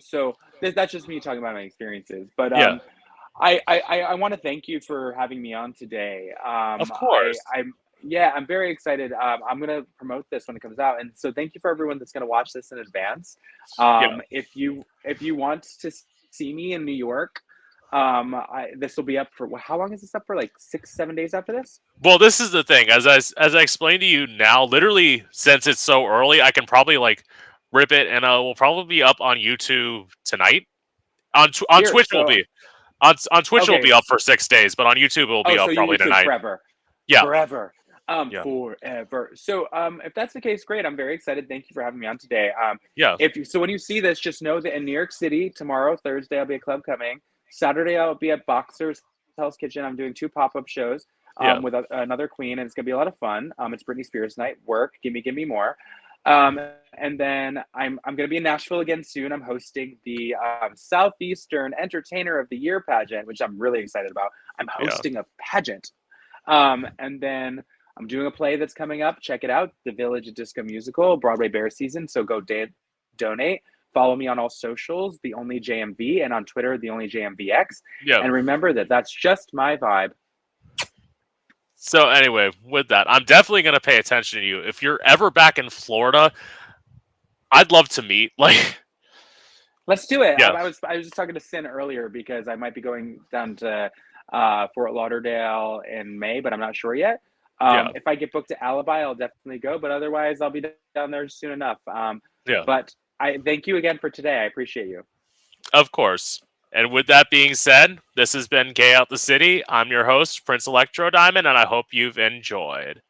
So that's just me talking about my experiences. But I want to thank you for having me on today. Of course. I'm very excited. I'm going to promote this when it comes out. And so thank you for everyone that's going to watch this in advance. If you want to see me in New York, this will be up for, how long is this up for? Like 6-7 days after this? Well, this is the thing. As I explained to you now, literally since it's so early, I can probably like rip it, and we'll probably be up on YouTube tonight. On Twitch will be on Twitch it'll be up for 6 days, but on YouTube it will be up probably YouTube tonight. Forever. Yeah. Forever. Forever. So if that's the case, great. I'm very excited. Thank you for having me on today. When you see this, just know that in New York City tomorrow, Thursday, I'll be at Club Coming. Saturday, I'll be at Boxer's Hell's Kitchen. I'm doing 2 pop-up shows with another queen, and it's gonna be a lot of fun. It's Britney Spears night. Work. Give me more. And then I'm going to be in Nashville again soon. I'm hosting the Southeastern Entertainer of the Year pageant, which I'm really excited about. I'm hosting a pageant. And then I'm doing a play that's coming up. Check it out. The Village Disco Musical, Broadway Bear season. So go donate. Follow me on all socials, The Only JMV, and on Twitter, The Only JMVX. Yeah. And remember that that's just my vibe. So anyway, with that, I'm definitely going to pay attention to you. If you're ever back in Florida, I'd love to meet. Like, let's do it. Yeah. I was just talking to Sin earlier because I might be going down to Fort Lauderdale in May, but I'm not sure yet. Yeah. If I get booked to Alibi, I'll definitely go, but otherwise I'll be down there soon enough. Yeah. But I thank you again for today. I appreciate you. Of course. And with that being said, this has been Gay Out the City. I'm your host, Prince Electro Diamond, and I hope you've enjoyed.